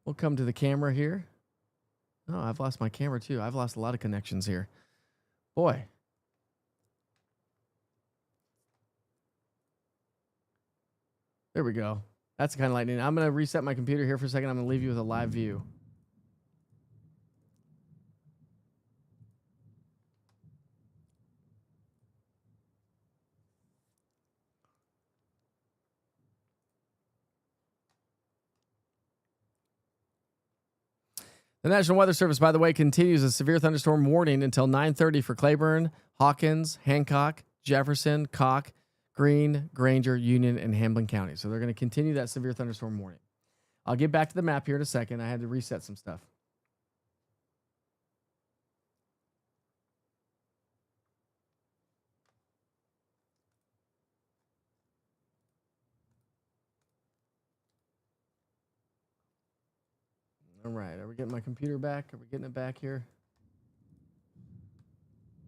we'll come to the camera here. Oh, I've lost my camera too. I've lost a lot of connections here. Boy. There we go. That's the kind of lightning. I'm going to reset my computer here for a second. I'm going to leave you with a live view. The National Weather Service, by the way, continues a severe thunderstorm warning until 9:30 for Claiborne, Hawkins, Hancock, Jefferson, Cocke, Greene, Granger, Union, and Hamblen County. So they're going to continue that severe thunderstorm warning. I'll get back to the map here in a second. I had to reset some stuff. All right. Are we getting my computer back? Are we getting it back here?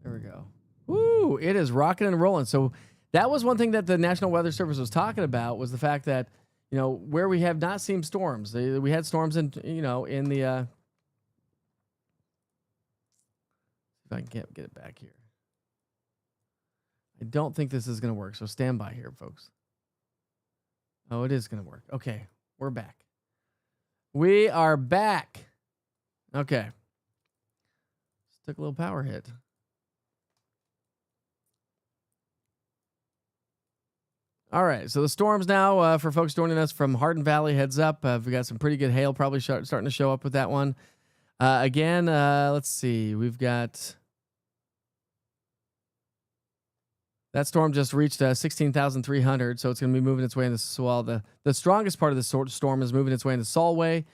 There we go. Woo! It is rocking and rolling. So that was one thing that the National Weather Service was talking about, was the fact that, you know, where we have not seen storms, we had storms in, you know, in the, if I can get it back here. I don't think this is going to work. So stand by here, folks. Oh, it is going to work. Okay. We're back. We are back. Okay. Just took a little power hit. All right, so the storms now, for folks joining us from Hardin Valley, heads up. We got some pretty good hail probably starting to show up with that one. Again, let's see. We've got... That storm just reached 16,300, so it's going to be moving its way into Swell. The strongest part of the storm is moving its way into Solway.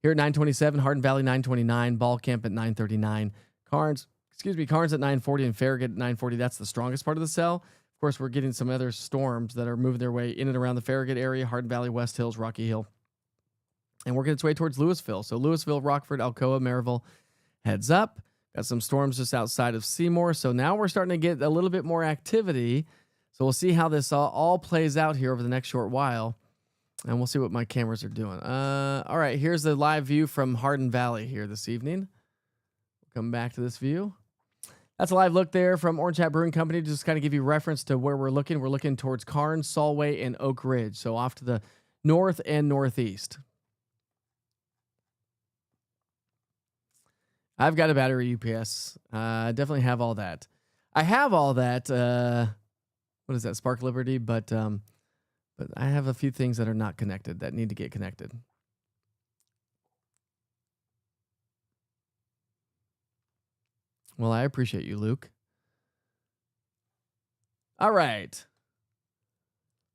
Here at 927, Hardin Valley 929, Ball Camp at 939, Carnes at 940, and Farragut at 940. That's the strongest part of the cell. Of course, we're getting some other storms that are moving their way in and around the Farragut area, Hardin Valley, West Hills, Rocky Hill, and working its way towards Louisville. So Louisville, Rockford, Alcoa, Maryville, heads up. Got some storms just outside of Seymour. So now we're starting to get a little bit more activity. So we'll see how this all plays out here over the next short while. And we'll see what my cameras are doing. All right, here's the live view from Hardin Valley here this evening. We'll come back to this view. That's a live look there from Orange Hat Brewing Company. Just kind of give you reference to where we're looking. We're looking towards Karnes, Solway, and Oak Ridge. So off to the north and northeast. I've got a battery UPS. I definitely have all that. I have all that. What is that? Spark Liberty, but I have a few things that are not connected that need to get connected. Well, I appreciate you, Luke. All right.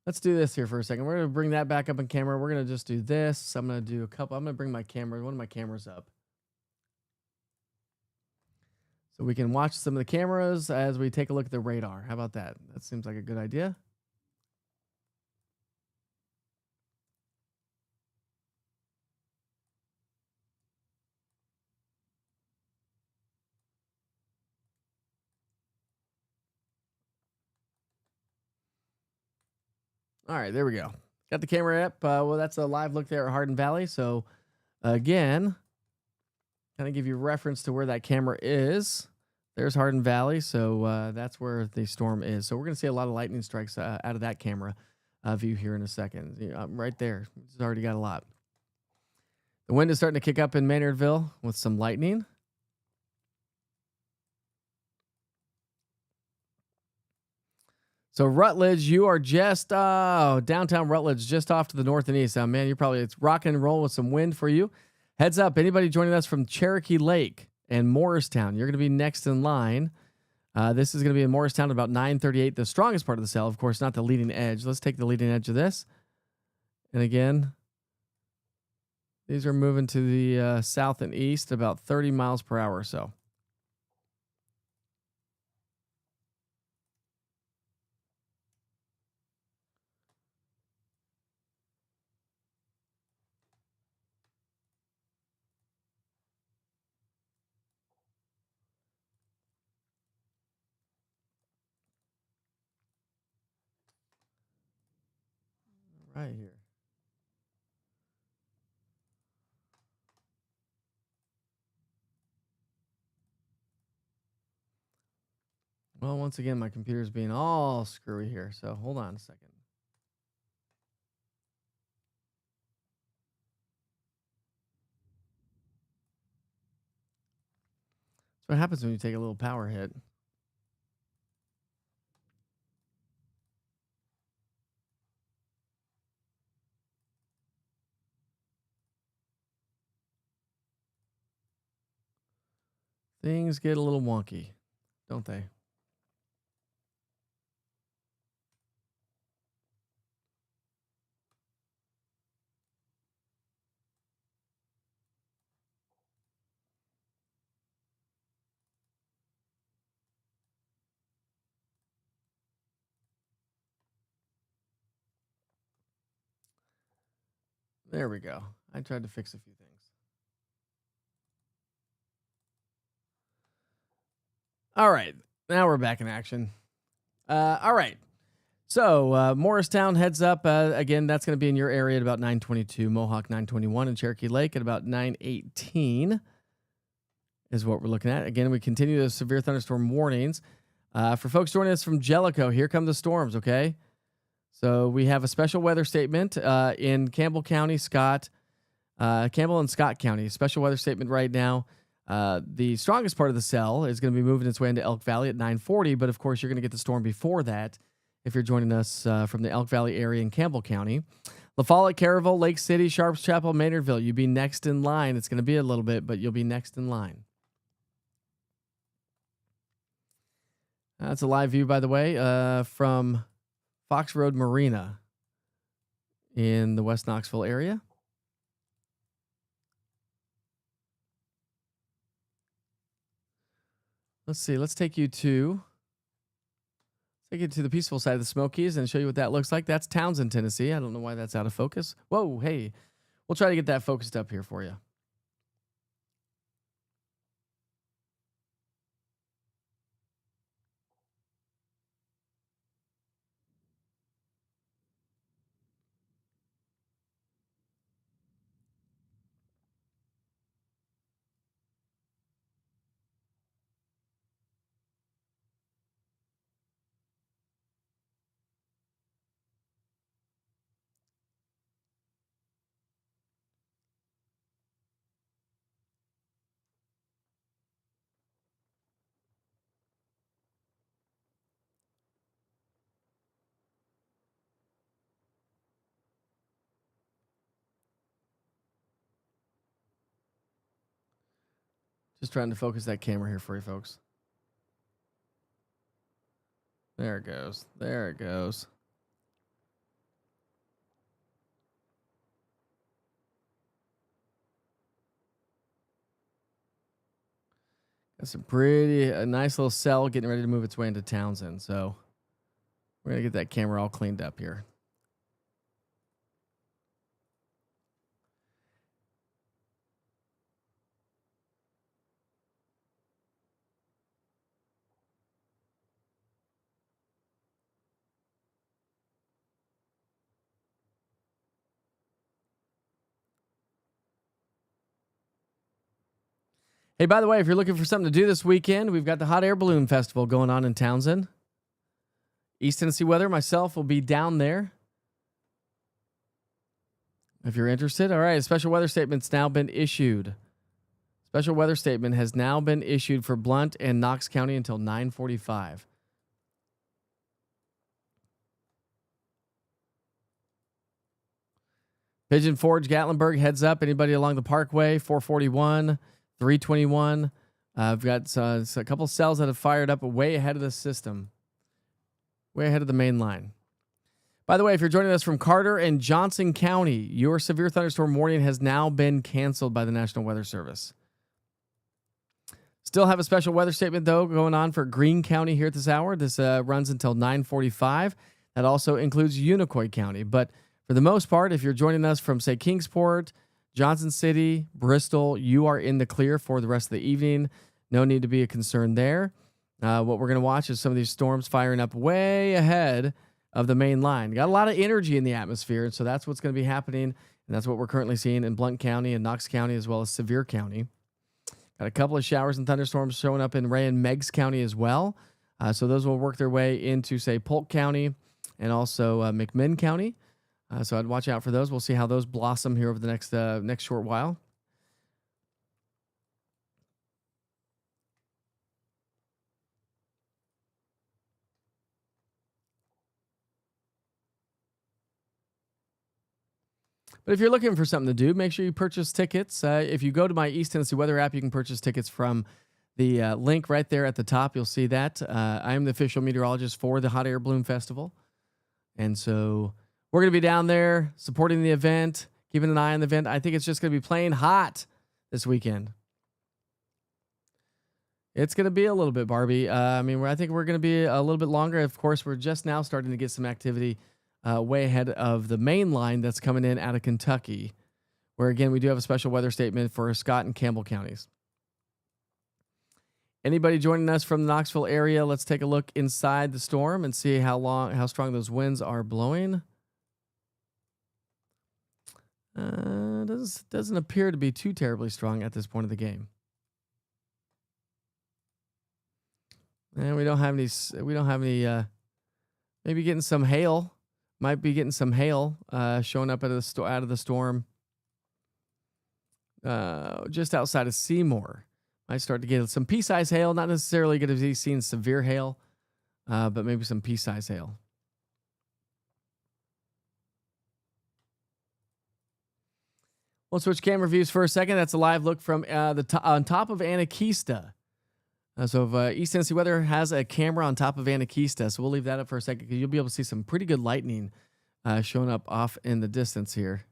Let's do this here for a second. We're going to bring that back up in camera. We're going to just do this. I'm going to do a couple. I'm going to bring my camera, one of my cameras up, so we can watch some of the cameras as we take a look at the radar. How about that? That seems like a good idea. All right, there we go. Got the camera up. Well, that's a live look there at Hardin Valley. So again, kind of give you reference to where that camera is. There's Hardin Valley. So that's where the storm is. So we're going to see a lot of lightning strikes out of that camera view here in a second. Right there. It's already got a lot. The wind is starting to kick up in Maynardville with some lightning. So Rutledge, you are just downtown Rutledge, just off to the north and east. Man, it's rocking and rolling with some wind for you. Heads up, anybody joining us from Cherokee Lake and Morristown, you're going to be next in line. This is going to be in Morristown at about 9:38, the strongest part of the cell, of course, not the leading edge. Let's take the leading edge of this. And again, these are moving to the south and east about 30 miles per hour or so. Right here. Well, once again, my computer's being all screwy here, so hold on a second. That's what happens when you take a little power hit. Things get a little wonky, don't they? There we go. I tried to fix a few things. All right. Now we're back in action. All right. So Morristown heads up. Again, that's going to be in your area at about 9:22. Mohawk 9:21, and Cherokee Lake at about 9:18 is what we're looking at. Again, we continue the severe thunderstorm warnings. For folks joining us from Jellicoe, here come the storms, okay? So we have a special weather statement in Campbell County, Campbell and Scott County. Special weather statement right now. The strongest part of the cell is going to be moving its way into Elk Valley at 9:40, but of course you're going to get the storm before that if you're joining us from the Elk Valley area in Campbell County. La Follette, Caryville, Lake City, Sharps Chapel, Maynardville. You'll be next in line. It's going to be a little bit, but you'll be next in line. That's a live view, by the way, from Fox Road Marina in the West Knoxville area. Let's see. Let's take you to the peaceful side of the Smokies and show you what that looks like. That's Townsend, Tennessee. I don't know why that's out of focus. Whoa, hey. We'll try to get that focused up here for you. Just trying to focus that camera here for you folks. There it goes. There it goes. That's a nice little cell getting ready to move its way into Townsend. So we're going to get that camera all cleaned up here. Hey, by the way, if you're looking for something to do this weekend, we've got the Hot Air Balloon Festival going on in Townsend. East Tennessee Weather, myself will be down there. If you're interested, all right, a special weather statement's now been issued. Special weather statement has now been issued for Blount and Knox County until 9:45. Pigeon Forge, Gatlinburg, heads up. Anybody along the Parkway, 441, 321. I've got a couple cells that have fired up way ahead of the system, way ahead of the main line. By the way, if you're joining us from Carter and Johnson County, your severe thunderstorm warning has now been canceled by the National Weather Service. Still have a special weather statement, though, going on for Greene County here at this hour. This runs until 9:45. That also includes Unicoi County. But for the most part, if you're joining us from, say, Kingsport, Johnson City, Bristol, you are in the clear for the rest of the evening. No need to be a concern there. What we're going to watch is some of these storms firing up way ahead of the main line. Got a lot of energy in the atmosphere, and so that's what's going to be happening, and that's what we're currently seeing in Blount County and Knox County as well as Sevier County. Got a couple of showers and thunderstorms showing up in Ray and Meigs County as well. So those will work their way into, say, Polk County and also McMinn County. So I'd watch out for those. We'll see how those blossom here over the next short while. But if you're looking for something to do, make sure you purchase tickets. If you go to my East Tennessee Weather app, you can purchase tickets from the link right there at the top. You'll see that. I am the official meteorologist for the Hot Air Balloon Festival. And so we're going to be down there supporting the event, keeping an eye on the event. I think it's just going to be plain hot this weekend. It's going to be a little bit, Barbie. I think we're going to be a little bit longer. Of course, we're just now starting to get some activity way ahead of the main line that's coming in out of Kentucky, where, again, we do have a special weather statement for Scott and Campbell counties. Anybody joining us from the Knoxville area, let's take a look inside the storm and see how strong those winds are blowing. Doesn't appear to be too terribly strong at this point of the game. And we don't have any, maybe getting some hail. Might be getting some hail showing up out of the storm just outside of Seymour. Might start to get some pea-size hail. Not necessarily going to be seeing severe hail, but maybe some pea-size hail. We'll switch camera views for a second. That's a live look from on top of Anakeesta. So East Tennessee Weather has a camera on top of Anakeesta, so we'll leave that up for a second because you'll be able to see some pretty good lightning showing up off in the distance here.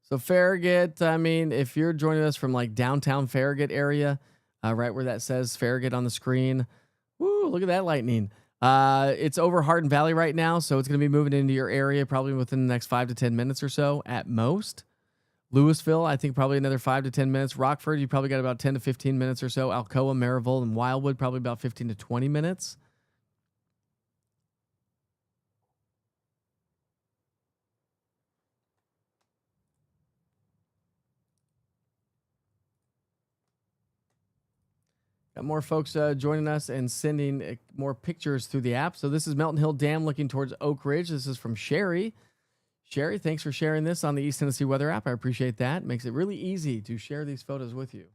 So Farragut, if you're joining us from like downtown Farragut area, right where that says Farragut on the screen, woo, look at that lightning. It's over Hardin Valley right now, so it's going to be moving into your area probably within the next 5 to 10 minutes or so at most. Louisville, I think probably another 5 to 10 minutes. Rockford, you probably got about 10 to 15 minutes or so. Alcoa, Maryville, and Wildwood, probably about 15 to 20 minutes. Got more folks joining us and sending more pictures through the app. So this is Melton Hill Dam looking towards Oak Ridge. This is from Sherry. Sherry, thanks for sharing this on the East Tennessee Weather app. I appreciate that. Makes it really easy to share these photos with you.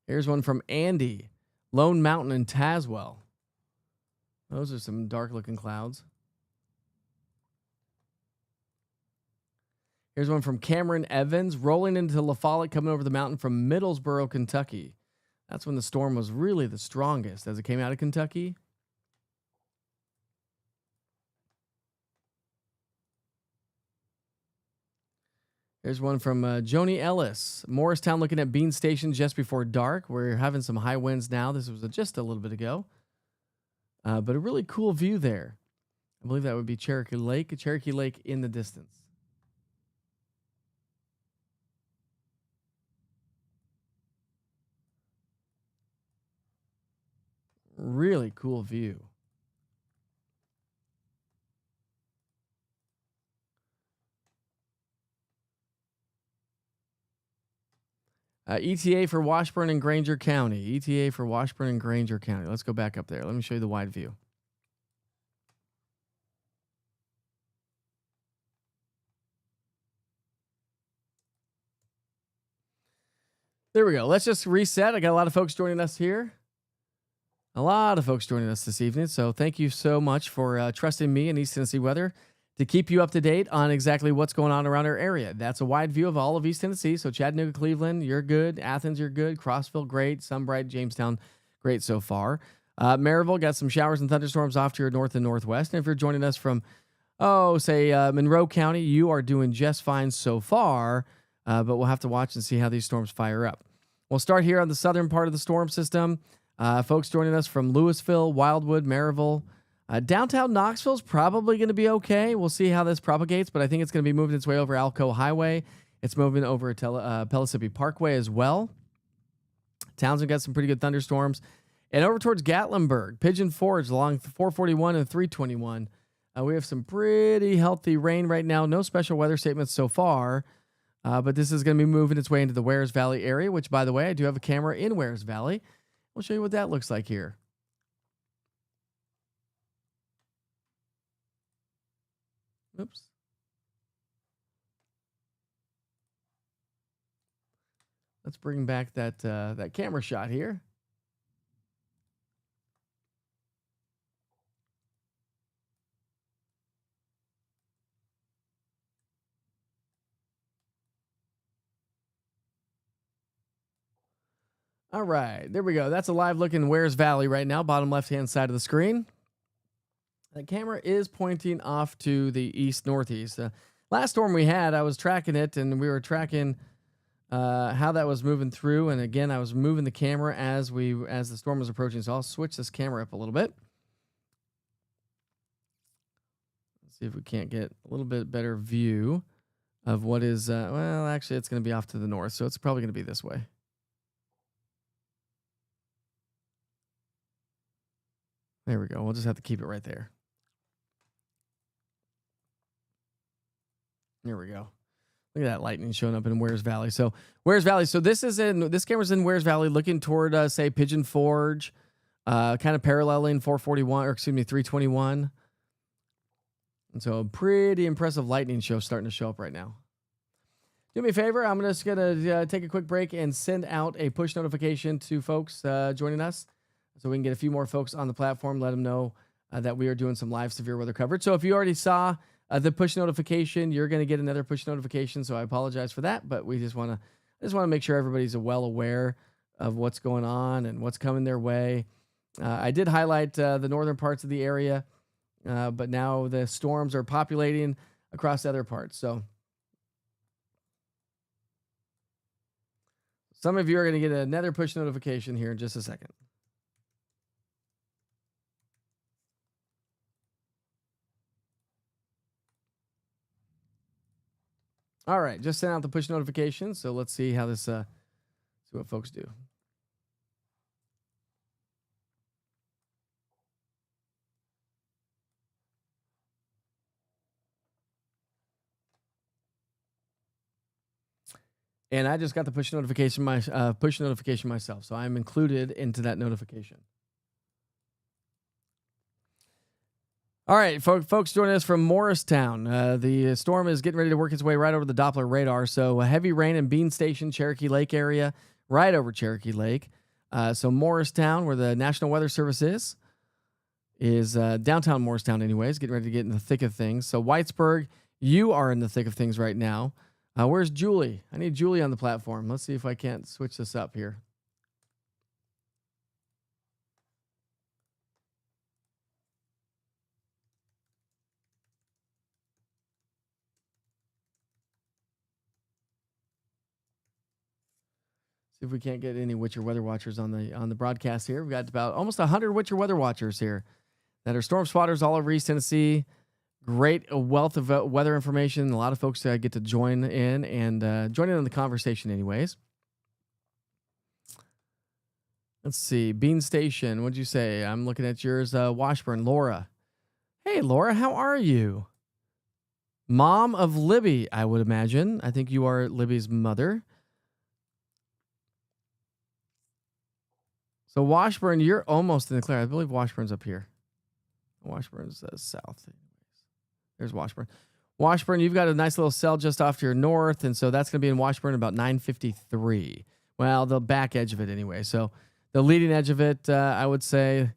Here's one from Andy. Lone Mountain and Tazewell. Those are some dark-looking clouds. Here's one from Cameron Evans. Rolling into La Follette, coming over the mountain from Middlesboro, Kentucky. That's when the storm was really the strongest as it came out of Kentucky. Here's one from Joni Ellis. Morristown looking at Bean Station just before dark. We're having some high winds now. This was just a little bit ago. But a really cool view there. I believe that would be Cherokee Lake in the distance. Really cool view. ETA for Washburn and Granger County. ETA for Washburn and Granger County. Let's go back up there. Let me show you the wide view. There we go. Let's just reset. I got a lot of folks joining us here. A lot of folks joining us this evening. So thank you so much for trusting me and East Tennessee weather to keep you up to date on exactly what's going on around our area. That's a wide view of all of East Tennessee. So Chattanooga, Cleveland, you're good. Athens, you're good. Crossville, great. Sunbright, Jamestown, great so far. Maryville, got some showers and thunderstorms off to your north and northwest. And if you're joining us from, say Monroe County, you are doing just fine so far. But we'll have to watch and see how these storms fire up. We'll start here on the southern part of the storm system. Folks joining us from Louisville, Wildwood, Maryville. Downtown Knoxville is probably going to be okay. We'll see how this propagates, but I think it's going to be moving its way over Alco Highway. It's moving over Pellissippi Parkway as well. Townsend got some pretty good thunderstorms. And over towards Gatlinburg, Pigeon Forge along 441 and 321. We have some pretty healthy rain right now. No special weather statements so far, but this is going to be moving its way into the Wares Valley area, which, by the way, I do have a camera in Wares Valley. We'll show you what that looks like here. Oops. Let's bring back that camera shot here. All right, there we go. That's a live look in Wares Valley right now, bottom left-hand side of the screen. The camera is pointing off to the east-northeast. Last storm we had, I was tracking it, and we were tracking how that was moving through. And again, I was moving the camera as the storm was approaching. So I'll switch this camera up a little bit. Let's see if we can't get a little bit better view of what is, well, actually, it's going to be off to the north, so it's probably going to be this way. There we go. We'll just have to keep it right there. There we go. Look at that lightning showing up in Wares Valley. So Wares Valley. So this camera's in Wares Valley, looking toward say Pigeon Forge, kind of paralleling 321. And so a pretty impressive lightning show starting to show up right now. Do me a favor. I'm just gonna take a quick break and send out a push notification to folks joining us, so we can get a few more folks on the platform. Let them know that we are doing some live severe weather coverage. So if you already saw the push notification, you're going to get another push notification. So I apologize for that, but we just want to make sure everybody's well aware of what's going on and what's coming their way. I did highlight the northern parts of the area, but now the storms are populating across other parts. So some of you are going to get another push notification here in just a second. All right, just sent out the push notification. So let's see how this, see what folks do. And I just got the push notification myself, so I'm included into that notification. All right, folks joining us from Morristown. The storm is getting ready to work its way right over the Doppler radar. So heavy rain in Bean Station, Cherokee Lake area. right over Cherokee Lake. So Morristown, where the National Weather Service is downtown Morristown anyways, getting ready to get in the thick of things. So Whitesburg, you are in the thick of things right now. Where's Julie? I need Julie on the platform. Let's see if I can't switch this up here. See if we can't get any Witcher Weather Watchers on the broadcast here. We've got about almost 100 Witcher Weather Watchers here that are storm spotters all over East Tennessee. Great wealth of weather information. A lot of folks get to join in and join in on the conversation anyways. Let's see. Bean Station, what'd you say? I'm looking at yours. Washburn, Laura. Hey, Laura, how are you? Mom of Libby, I would imagine. I think you are Libby's mother. So Washburn, you're almost in the clear. I believe Washburn's up here. Washburn's south. There's Washburn. Washburn, you've got a nice little cell just off to your north, and so that's going to be in Washburn about 9:53. Well, the back edge of it anyway. So the leading edge of it, I would say,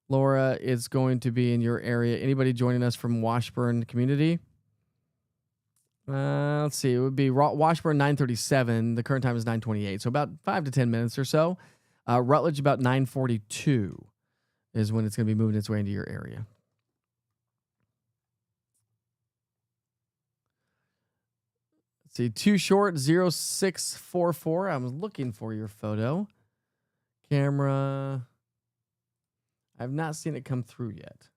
Laura, is going to be in your area. Anybody joining us from Washburn community? Let's see. It would be Washburn 9:37. The current time is 9:28, so about 5 to 10 minutes or so. Rutledge about 9:42 is when it's going to be moving its way into your area. Let's see, Too Short 0644. I was looking for your photo. Camera. I've not seen it come through yet.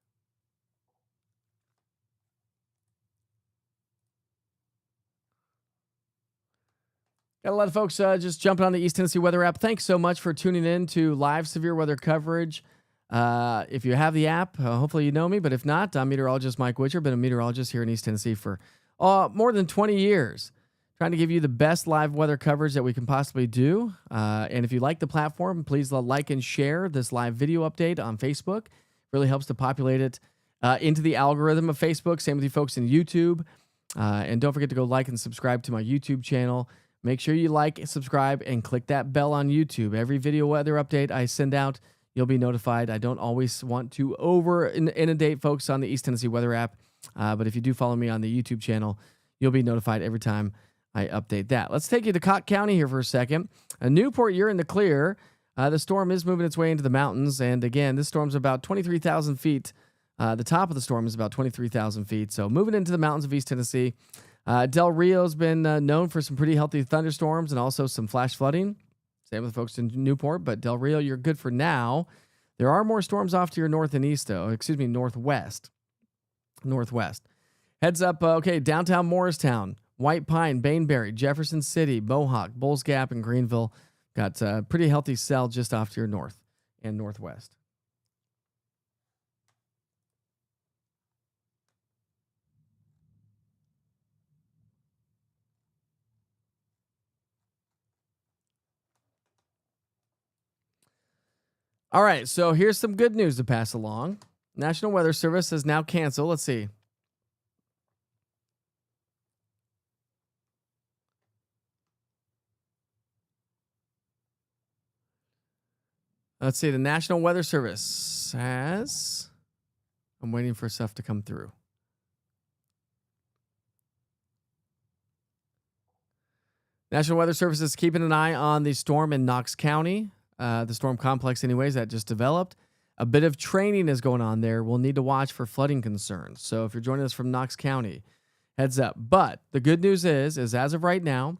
Got a lot of folks just jumping on the East Tennessee Weather app. Thanks so much for tuning in to live severe weather coverage. If you have the app, hopefully you know me, but if not, I'm meteorologist Mike Witcher. Been a meteorologist here in East Tennessee for more than 20 years, trying to give you the best live weather coverage that we can possibly do. And if you like the platform, please like and share this live video update on Facebook. Really helps to populate it into the algorithm of Facebook. Same with you folks in YouTube. And don't forget to go like and subscribe to my YouTube channel. Make sure you like, subscribe, and click that bell on YouTube. Every video weather update I send out, you'll be notified. I don't always want to inundate folks on the East Tennessee Weather app, but if you do follow me on the YouTube channel, you'll be notified every time I update that. Let's take you to Cott County here for a second. Newport, you're in the clear. The storm is moving its way into the mountains, and again, this storm's about 23,000 feet. The top of the storm is about 23,000 feet, so moving into the mountains of East Tennessee. Del Rio's been known for some pretty healthy thunderstorms and also some flash flooding. Same with folks in Newport, but Del Rio, you're good for now. There are more storms off to your north and east, though. Northwest. Heads up, okay, downtown Morristown, White Pine, Bainbury, Jefferson City, Mohawk, Bulls Gap, and Greenville. Got a pretty healthy cell just off to your north and northwest. All right, so here's some good news to pass along. National Weather Service has now canceled. Let's see. The National Weather Service has... I'm waiting for stuff to come through. National Weather Service is keeping an eye on the storm in Knox County. The storm complex anyways, that just developed. A bit of training is going on there. We'll need to watch for flooding concerns. So if you're joining us from Knox County, heads up. But the good news is as of right now,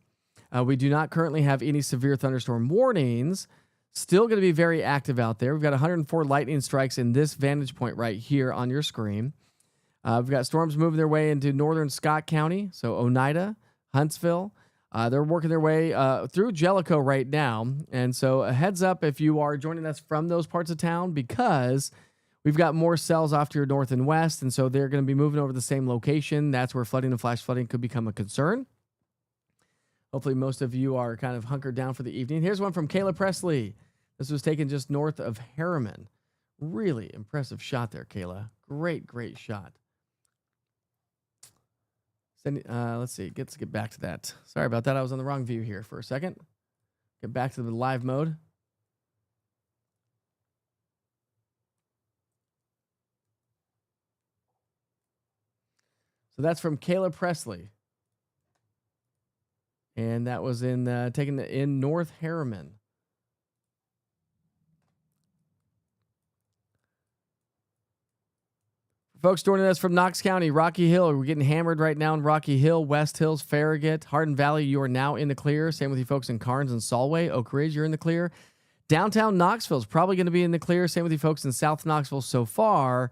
we do not currently have any severe thunderstorm warnings. Still going to be very active out there. We've got 104 lightning strikes in this vantage point right here on your screen. We've got storms moving their way into northern Scott County, so Oneida, Huntsville. They're working their way through Jellicoe right now. And so a heads up if you are joining us from those parts of town, because we've got more cells off to your north and west. And so they're going to be moving over the same location. That's where flooding and flash flooding could become a concern. Hopefully most of you are kind of hunkered down for the evening. Here's one from Kayla Presley. This was taken just north of Harriman. Really impressive shot there, Kayla. Great shot. Let's see. Let's get back to that. Sorry about that. I was on the wrong view here for a second. Get back to the live mode. So that's from Kayla Presley. And that was taken in North Harriman. Folks joining us from Knox County, Rocky Hill. We're getting hammered right now in Rocky Hill, West Hills, Farragut, Hardin Valley. You are now in the clear. Same with you folks in Carnes and Solway. Oak Ridge, you're in the clear. Downtown Knoxville is probably going to be in the clear. Same with you folks in South Knoxville so far.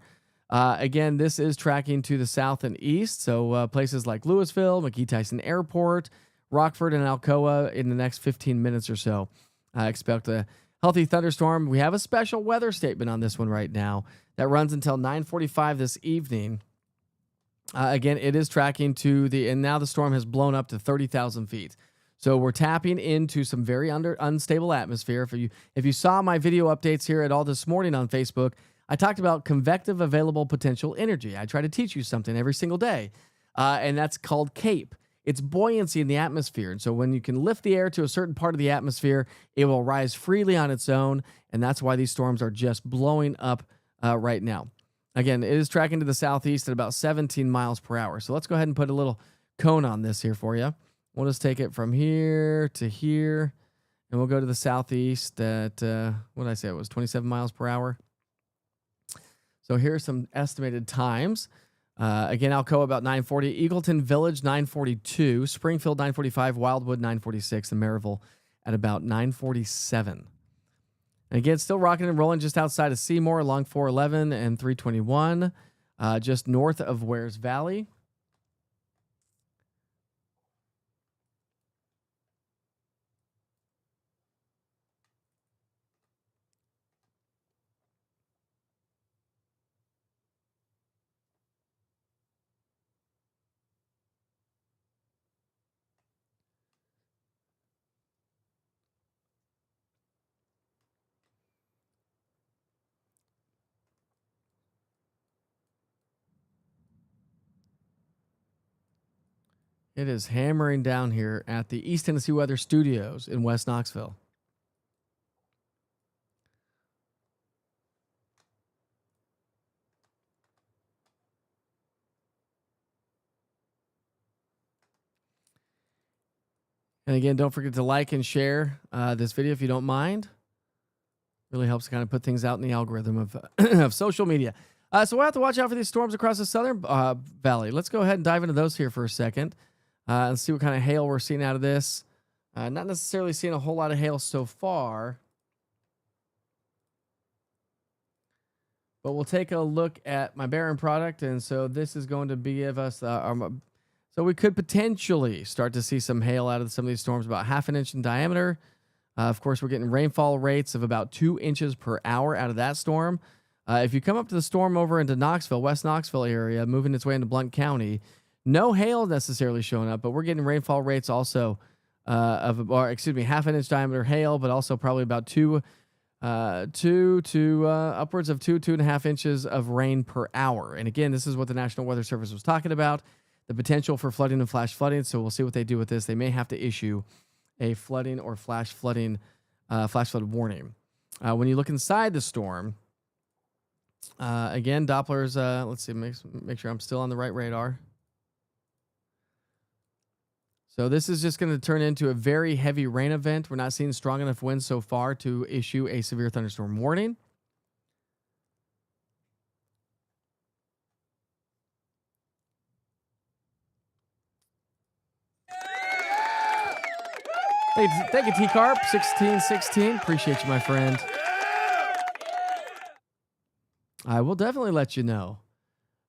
Again, this is tracking to the south and east. So places like Louisville, McGee Tyson Airport, Rockford, and Alcoa in the next 15 minutes or so. I expect a healthy thunderstorm. We have a special weather statement on this one right now that runs until 9:45 this evening. Again, it is tracking to and now the storm has blown up to 30,000 feet. So we're tapping into some very unstable atmosphere. If you saw my video updates here at all this morning on Facebook, I talked about convective available potential energy. I try to teach you something every single day, and that's called CAPE. It's buoyancy in the atmosphere. And so when you can lift the air to a certain part of the atmosphere, it will rise freely on its own, and that's why these storms are just blowing up right now. Again, it is tracking to the southeast at about 17 miles per hour. So let's go ahead and put a little cone on this here for you. We'll just take it from here to here, and we'll go to the southeast at, what did I say? It was 27 miles per hour. So here's some estimated times. Again, Alcoa about 9:40, Eagleton Village 9:42, Springfield 9:45, Wildwood 9:46, and Maryville at about 9:47. And again, still rocking and rolling just outside of Seymour along 411 and 321, just north of Wares Valley. It is hammering down here at the East Tennessee Weather Studios in West Knoxville. And again, don't forget to like and share this video if you don't mind. Really helps kind of put things out in the algorithm of, of social media. So we'll have to watch out for these storms across the southern valley. Let's go ahead and dive into those here for a second and see what kind of hail we're seeing out of this. Not necessarily seeing a whole lot of hail so far, but we'll take a look at my Barron product. And so this is going to give us, so we could potentially start to see some hail out of some of these storms, about 1/2 inch in diameter. Of course, we're getting rainfall rates of about 2 inches per hour out of that storm. If you come up to the storm over into Knoxville, West Knoxville area, moving its way into Blount County, no hail necessarily showing up, but we're getting rainfall rates also of, or excuse me, 1/2 inch diameter hail, but also probably about two to upwards of 2.5 inches of rain per hour. And again, this is what the National Weather Service was talking about, the potential for flooding and flash flooding. So we'll see what they do with this. They may have to issue a flooding or flash flood warning. When you look inside the storm, again, Doppler's, let's see, make sure I'm still on the right radar. So this is just going to turn into a very heavy rain event. We're not seeing strong enough winds so far to issue a severe thunderstorm warning. Thank you, T-Carp, 1616. Appreciate you, my friend. I will definitely let you know.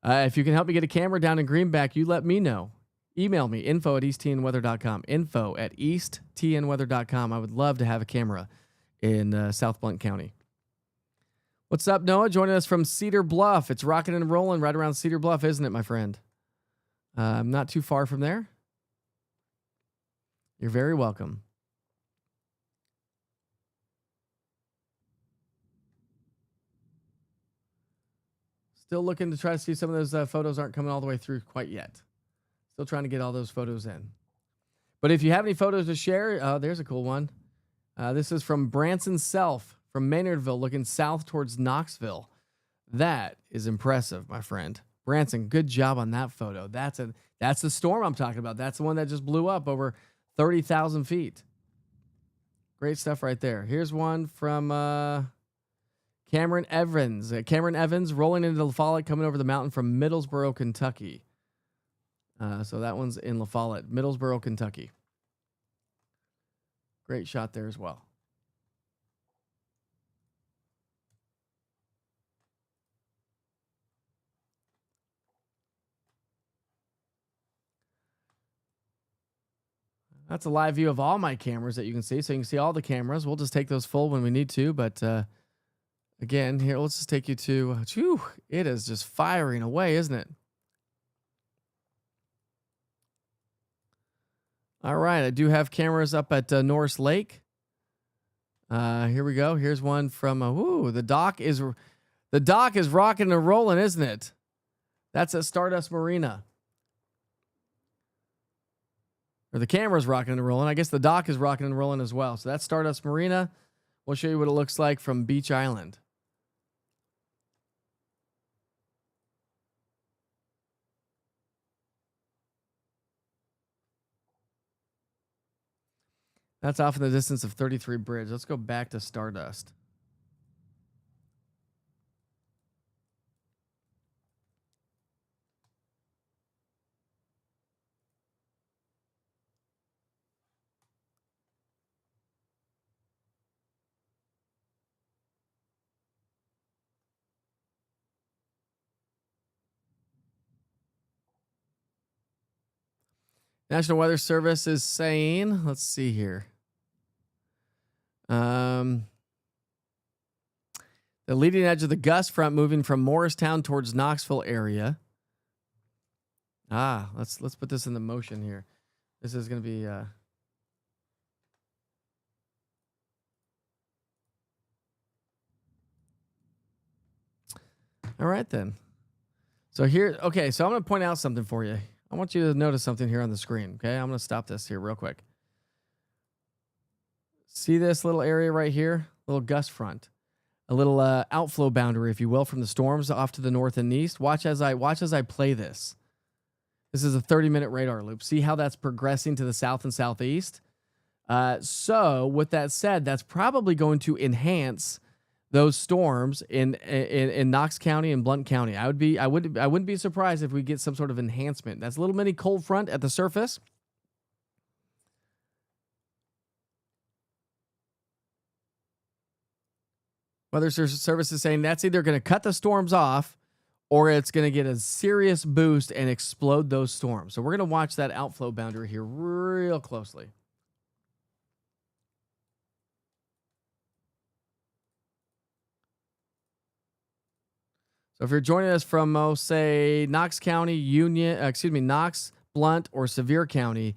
If you can help me get a camera down in Greenback, you let me know. Email me, info@easttnweather.com. Info@easttnweather.com. I would love to have a camera in South Blount County. What's up, Noah? Joining us from Cedar Bluff. It's rocking and rolling right around Cedar Bluff, isn't it, my friend? I'm not too far from there. You're very welcome. Still looking to try to see some of those photos aren't coming all the way through quite yet. Still trying to get all those photos in. But if you have any photos to share, there's a cool one. This is from Branson Self from Maynardville, looking south towards Knoxville. That is impressive, my friend. Branson, good job on that photo. That's the storm I'm talking about. That's the one that just blew up over 30,000 feet. Great stuff right there. Here's one from Cameron Evans. Cameron Evans rolling into La Follette, coming over the mountain from Middlesboro, Kentucky. So that one's in La Follette, Middlesboro, Kentucky. Great shot there as well. That's a live view of all my cameras that you can see. So you can see all the cameras. We'll just take those full when we need to. But again, here, let's just take you to, it is just firing away, isn't it? All right, I do have cameras up at Norris Lake. Here we go. Here's one from the dock is rocking and rolling, isn't it? That's at Stardust Marina. Or the camera's rocking and rolling. I guess the dock is rocking and rolling as well. So that's Stardust Marina. We'll show you what it looks like from Beach Island. That's off in the distance of 33 Bridge. Let's go back to Stardust. National Weather Service is saying, let's see here. The leading edge of the gust front moving from Morristown towards Knoxville area. Let's put this in the motion here. This is going to be all right then. So here, okay, so I'm going to point out something for you. I want you to notice something here on the screen, okay? I'm going to stop this here real quick. See this little area right here? Little gust front. A little outflow boundary, if you will, from the storms off to the north and east. Watch as I play this. This is a 30-minute radar loop. See how that's progressing to the south and southeast? So with that said, that's probably going to enhance those storms in Knox County and Blount County. I wouldn't be surprised if we get some sort of enhancement. That's a little mini cold front at the surface. Weather Service is saying that's either going to cut the storms off or it's going to get a serious boost and explode those storms. So we're going to watch that outflow boundary here real closely. So if you're joining us from, say, Knox County, Knox, Blount, or Sevier County,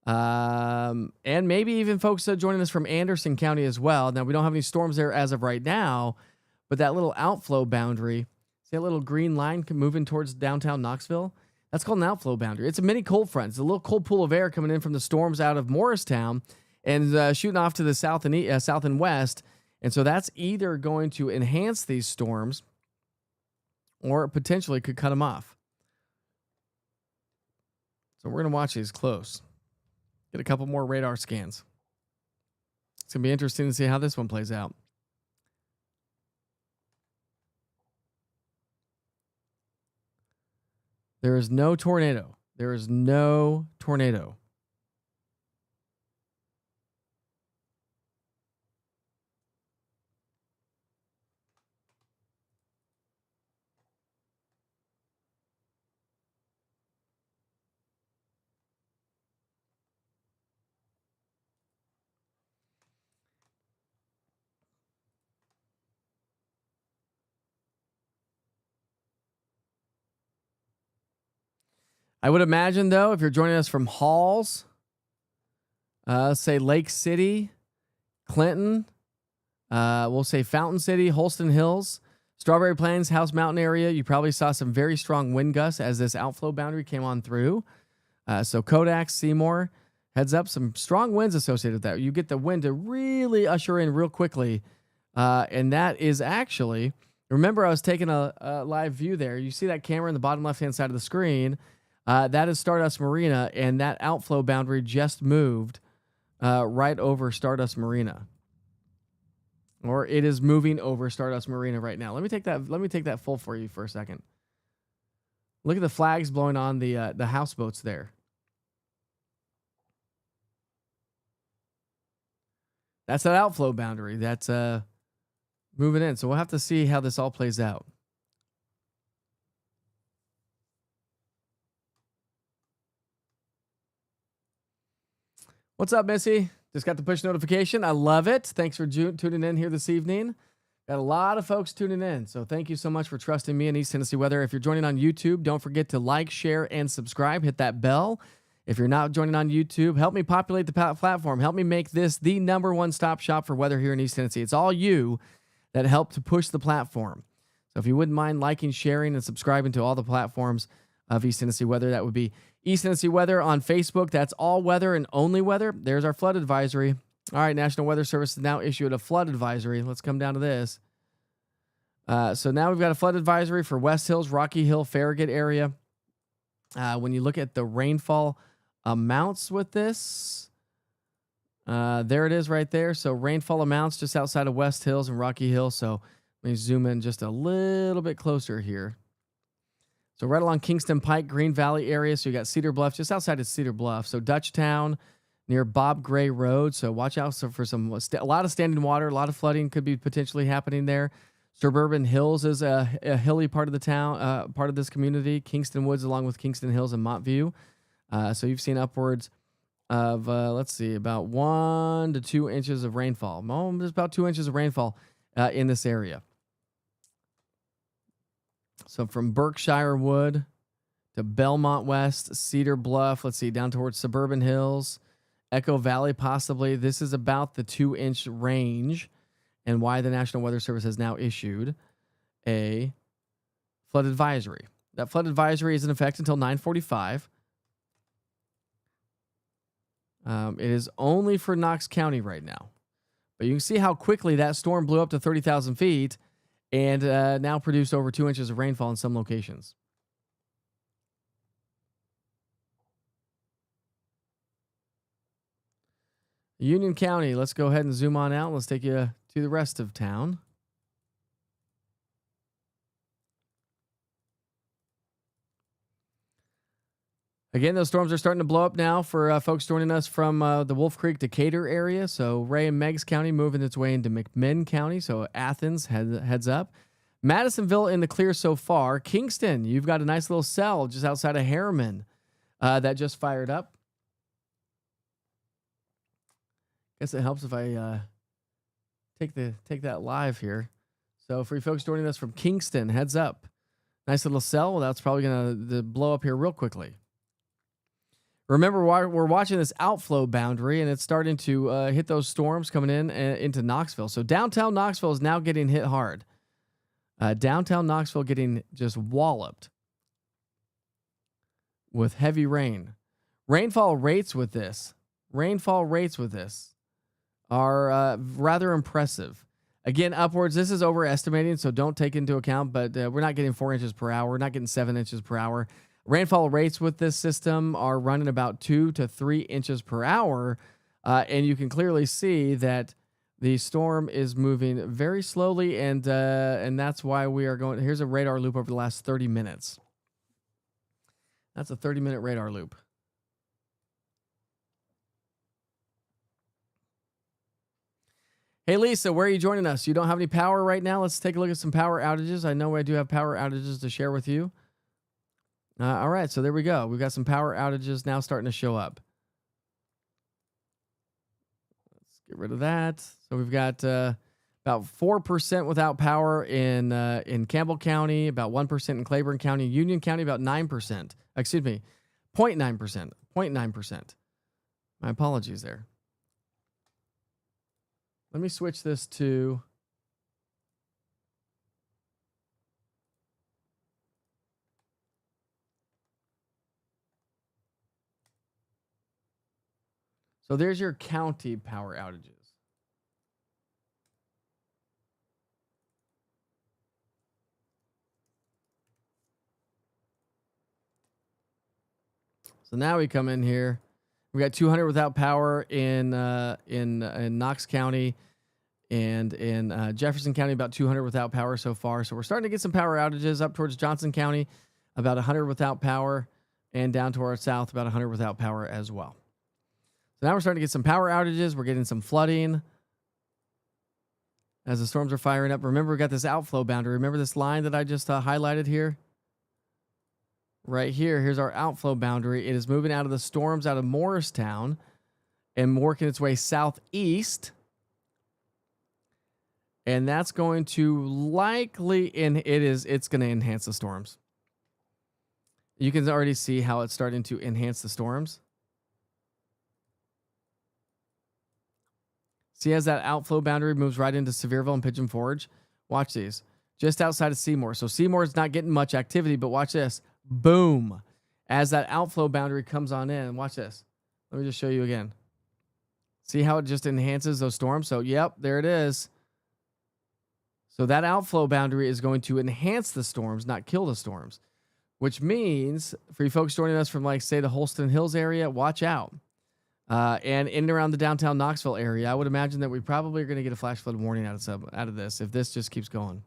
and maybe even folks joining us from Anderson County as well. Now, we don't have any storms there as of right now, but that little outflow boundary, see that little green line moving towards downtown Knoxville? That's called an outflow boundary. It's a mini cold front. It's a little cold pool of air coming in from the storms out of Morristown and shooting off to the south and west. And so that's either going to enhance these storms or potentially could cut them off. So we're going to watch these close. Get a couple more radar scans. It's going to be interesting to see how this one plays out. There is no tornado. There is no tornado. I would imagine, though, if you're joining us from Halls, say Lake City, Clinton, we'll say Fountain City, Holston Hills, Strawberry Plains, House Mountain area, you probably saw some very strong wind gusts as this outflow boundary came on through. So Kodak, Seymour Heads up, some strong winds associated with that. You get the wind to really usher in real quickly. And that is actually, remember I was taking a live view there. You see that camera in the bottom left-hand side of the screen. That is Stardust Marina, and that outflow boundary just moved right over Stardust Marina. Or it is moving over Stardust Marina right now. Let me take that full for you for a second. Look at the flags blowing on the houseboats there. That's that outflow boundary that's moving in. So we'll have to see how this all plays out. What's up, Missy? Just got the push notification. I love it. Thanks for tuning in here this evening. Got a lot of folks tuning in. So thank you so much for trusting me in East Tennessee Weather. If you're joining on YouTube, don't forget to like, share, and subscribe. Hit that bell. If you're not joining on YouTube, help me populate the platform. Help me make this the number one stop shop for weather here in East Tennessee. It's all you that help to push the platform. So if you wouldn't mind liking, sharing, and subscribing to all the platforms of East Tennessee Weather, that would be East Tennessee Weather on Facebook. That's all weather and only weather. There's our flood advisory. All right, National Weather Service has now issued a flood advisory. Let's come down to this. So now we've got a flood advisory for West Hills, Rocky Hill, Farragut area. When you look at the rainfall amounts with this, there it is right there. So rainfall amounts just outside of West Hills and Rocky Hill. So let me zoom in just a little bit closer here. So right along Kingston Pike, Green Valley area. So you got Cedar Bluff, just outside of Cedar Bluff. So Dutchtown near Bob Gray Road. So watch out for a lot of standing water, a lot of flooding could be potentially happening there. Suburban Hills is a hilly part of the town, part of this community. Kingston Woods, along with Kingston Hills and Montview. So you've seen upwards of, let's see, about 1 to 2 inches of rainfall. There's about 2 inches of rainfall in this area. So from Berkshire Wood to Belmont West, Cedar Bluff, let's see, down towards Suburban Hills, Echo Valley possibly. This is about the 2-inch range, and why the National Weather Service has now issued a flood advisory. That flood advisory is in effect until 9:45. It is only for Knox County right now. But you can see how quickly that storm blew up to 30,000 feet and now produced over 2 inches of rainfall in some locations. Union County, let's go ahead and zoom on out. Let's take you to the rest of town. Again, those storms are starting to blow up now for folks joining us from the Wolf Creek, Decatur area. So Ray and Meigs County moving its way into McMinn County. So Athens heads up. Madisonville in the clear so far. Kingston, you've got a nice little cell just outside of Harriman that just fired up. Guess it helps if I take that live here. So for you folks joining us from Kingston, heads up. Nice little cell. Well, that's probably going to blow up here real quickly. Remember, we're watching this outflow boundary, and it's starting to hit those storms coming in into Knoxville. So downtown Knoxville is now getting hit hard. Downtown Knoxville getting just walloped with heavy rain. Rainfall rates with this are rather impressive. Again, upwards. This is overestimating, so don't take into account. But we're not getting 4 inches per hour. We're not getting 7 inches per hour. Rainfall rates with this system are running about 2 to 3 inches per hour, and you can clearly see that the storm is moving very slowly, and that's why we are going. Here's a radar loop over the last 30 minutes. That's a 30-minute radar loop. Hey, Lisa, where are you joining us? You don't have any power right now? Let's take a look at some power outages. I know I do have power outages to share with you. All right, so there we go. We've got some power outages now starting to show up. Let's get rid of that. So we've got about 4% without power in Campbell County, about 1% in Claiborne County, Union County, about 9%. Excuse me, 0.9%. 0.9%. My apologies there. Let me switch this to... So there's your county power outages. So now we come in here. We got 200 without power in Knox County, and in Jefferson County about 200 without power so far. So we're starting to get some power outages up towards Johnson County, about 100 without power, and down to our south about 100 without power as well. So now we're starting to get some power outages. We're getting some flooding as the storms are firing up. Remember, we got this outflow boundary. Remember this line that I just highlighted here? Right here, here's our outflow boundary. It is moving out of the storms out of Morristown and working its way southeast. And that's going to likely, it's going to enhance the storms. You can already see how it's starting to enhance the storms. See, as that outflow boundary moves right into Sevierville and Pigeon Forge. Watch these. Just outside of Seymour. So Seymour is not getting much activity, but watch this. Boom. As that outflow boundary comes on in. Watch this. Let me just show you again. See how it just enhances those storms? So, yep, there it is. So that outflow boundary is going to enhance the storms, not kill the storms. Which means, for you folks joining us from, like, say, the Holston Hills area, watch out. And in and around the downtown Knoxville area, I would imagine that we probably are going to get a flash flood warning out of this if this just keeps going.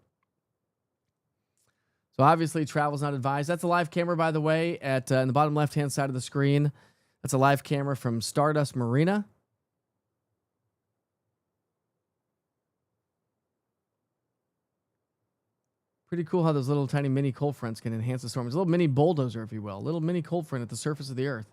So obviously, travel's not advised. That's a live camera, by the way, at in the bottom left-hand side of the screen. That's a live camera from Stardust Marina. Pretty cool how those little tiny mini cold fronts can enhance the storm. It's a little mini bulldozer, if you will. A little mini cold front at the surface of the earth.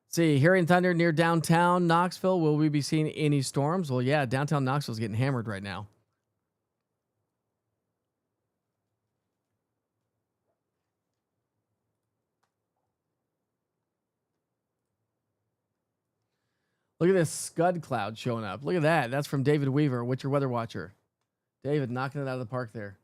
See, hearing thunder near downtown Knoxville. Will we be seeing any storms? Well, yeah, downtown Knoxville's getting hammered right now. Look at this scud cloud showing up. Look at that. That's from David Weaver, What's Your Weather Watcher. David knocking it out of the park there.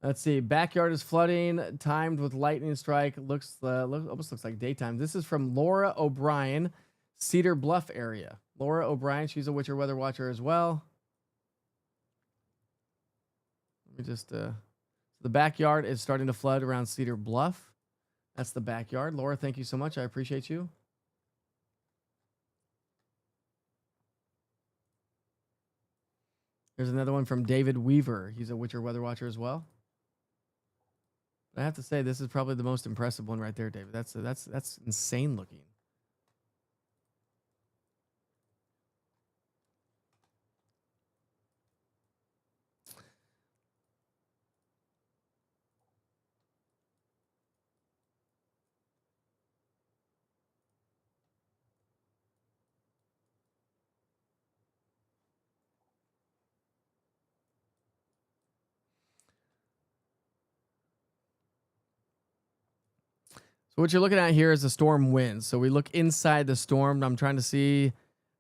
Let's see. Backyard is flooding, timed with lightning strike. Almost looks like daytime. This is from Laura O'Brien, Cedar Bluff area. Laura O'Brien, she's a What's Your Weather Watcher as well. Let me just, the backyard is starting to flood around Cedar Bluff. That's the backyard. Laura, thank you so much. I appreciate you. There's another one from David Weaver. He's a What's Your Weather Watcher as well. I have to say, this is probably the most impressive one right there, David. That's insane looking. So what you're looking at here is the storm winds. So we look inside the storm. I'm trying to see,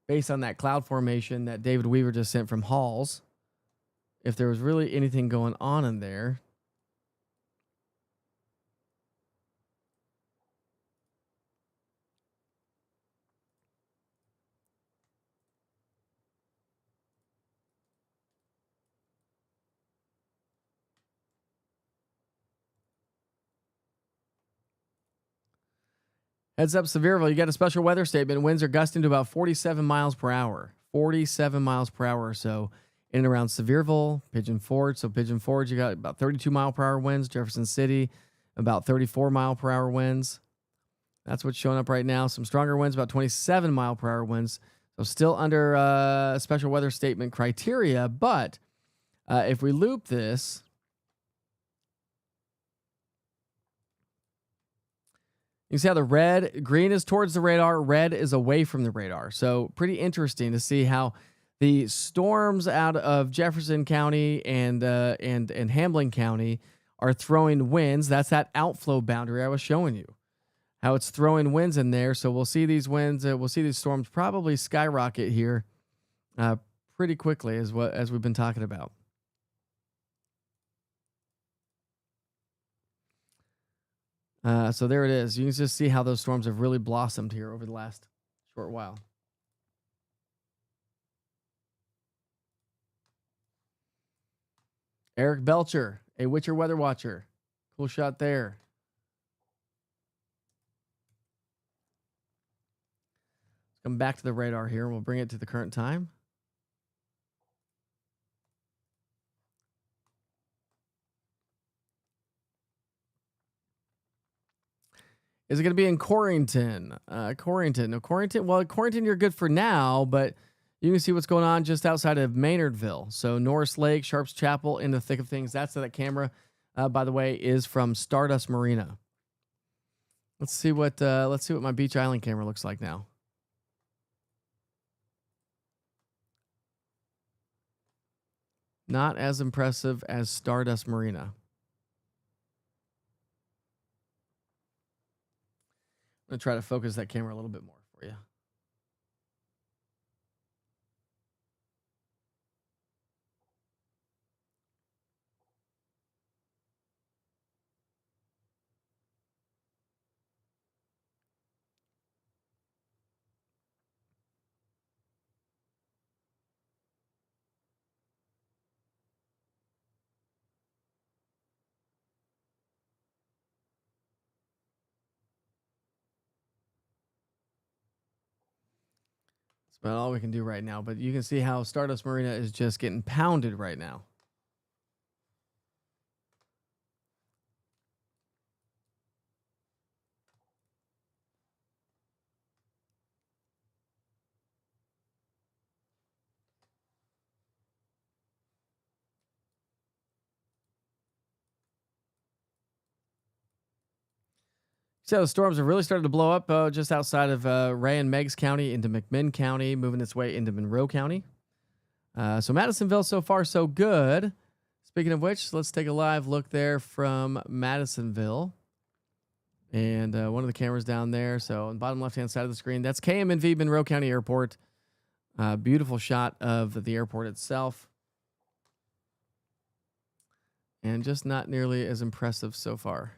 based on that cloud formation that David Weaver just sent from Halls, if there was really anything going on in there. Heads up, Sevierville, you got a special weather statement. Winds are gusting to about 47 miles per hour. 47 miles per hour or so in and around Sevierville, Pigeon Forge. So Pigeon Forge, you got about 32 mile per hour winds. Jefferson City, about 34 mile per hour winds. That's what's showing up right now. Some stronger winds, about 27 mile per hour winds. So still under special weather statement criteria. But if we loop this, you see how the green is towards the radar, red is away from the radar. So pretty interesting to see how the storms out of Jefferson County and Hamblen County are throwing winds. That's that outflow boundary I was showing you. how it's throwing winds in there. So we'll see these winds, we'll see these storms probably skyrocket here uh, pretty quickly, as we've been talking about. So there it is. You can just see how those storms have really blossomed here over the last short while. Eric Belcher, a Witcher weather watcher. Cool shot there. Let's come back to the radar here. We'll bring it to the current time. Is it going to be in Corrington? Corrington. No, Corrington. Well, Corrington, you're good for now, but you can see what's going on just outside of Maynardville. So Norris Lake, Sharps Chapel, in the thick of things. That's that camera, by the way, is from Stardust Marina. Let's see what my Beach Island camera looks like now. Not as impressive as Stardust Marina. I'm going to try to focus that camera a little bit more for you. That's about all we can do right now, but you can see how Stardust Marina is just getting pounded right now. So the storms have really started to blow up just outside of Ray and Meigs County into McMinn County, moving its way into Monroe County. So Madisonville, so far, so good. Speaking of which, let's take a live look there from Madisonville. And one of the cameras down there. So on the bottom left-hand side of the screen, that's KMNV Monroe County Airport. Beautiful shot of the airport itself. And just not nearly as impressive so far.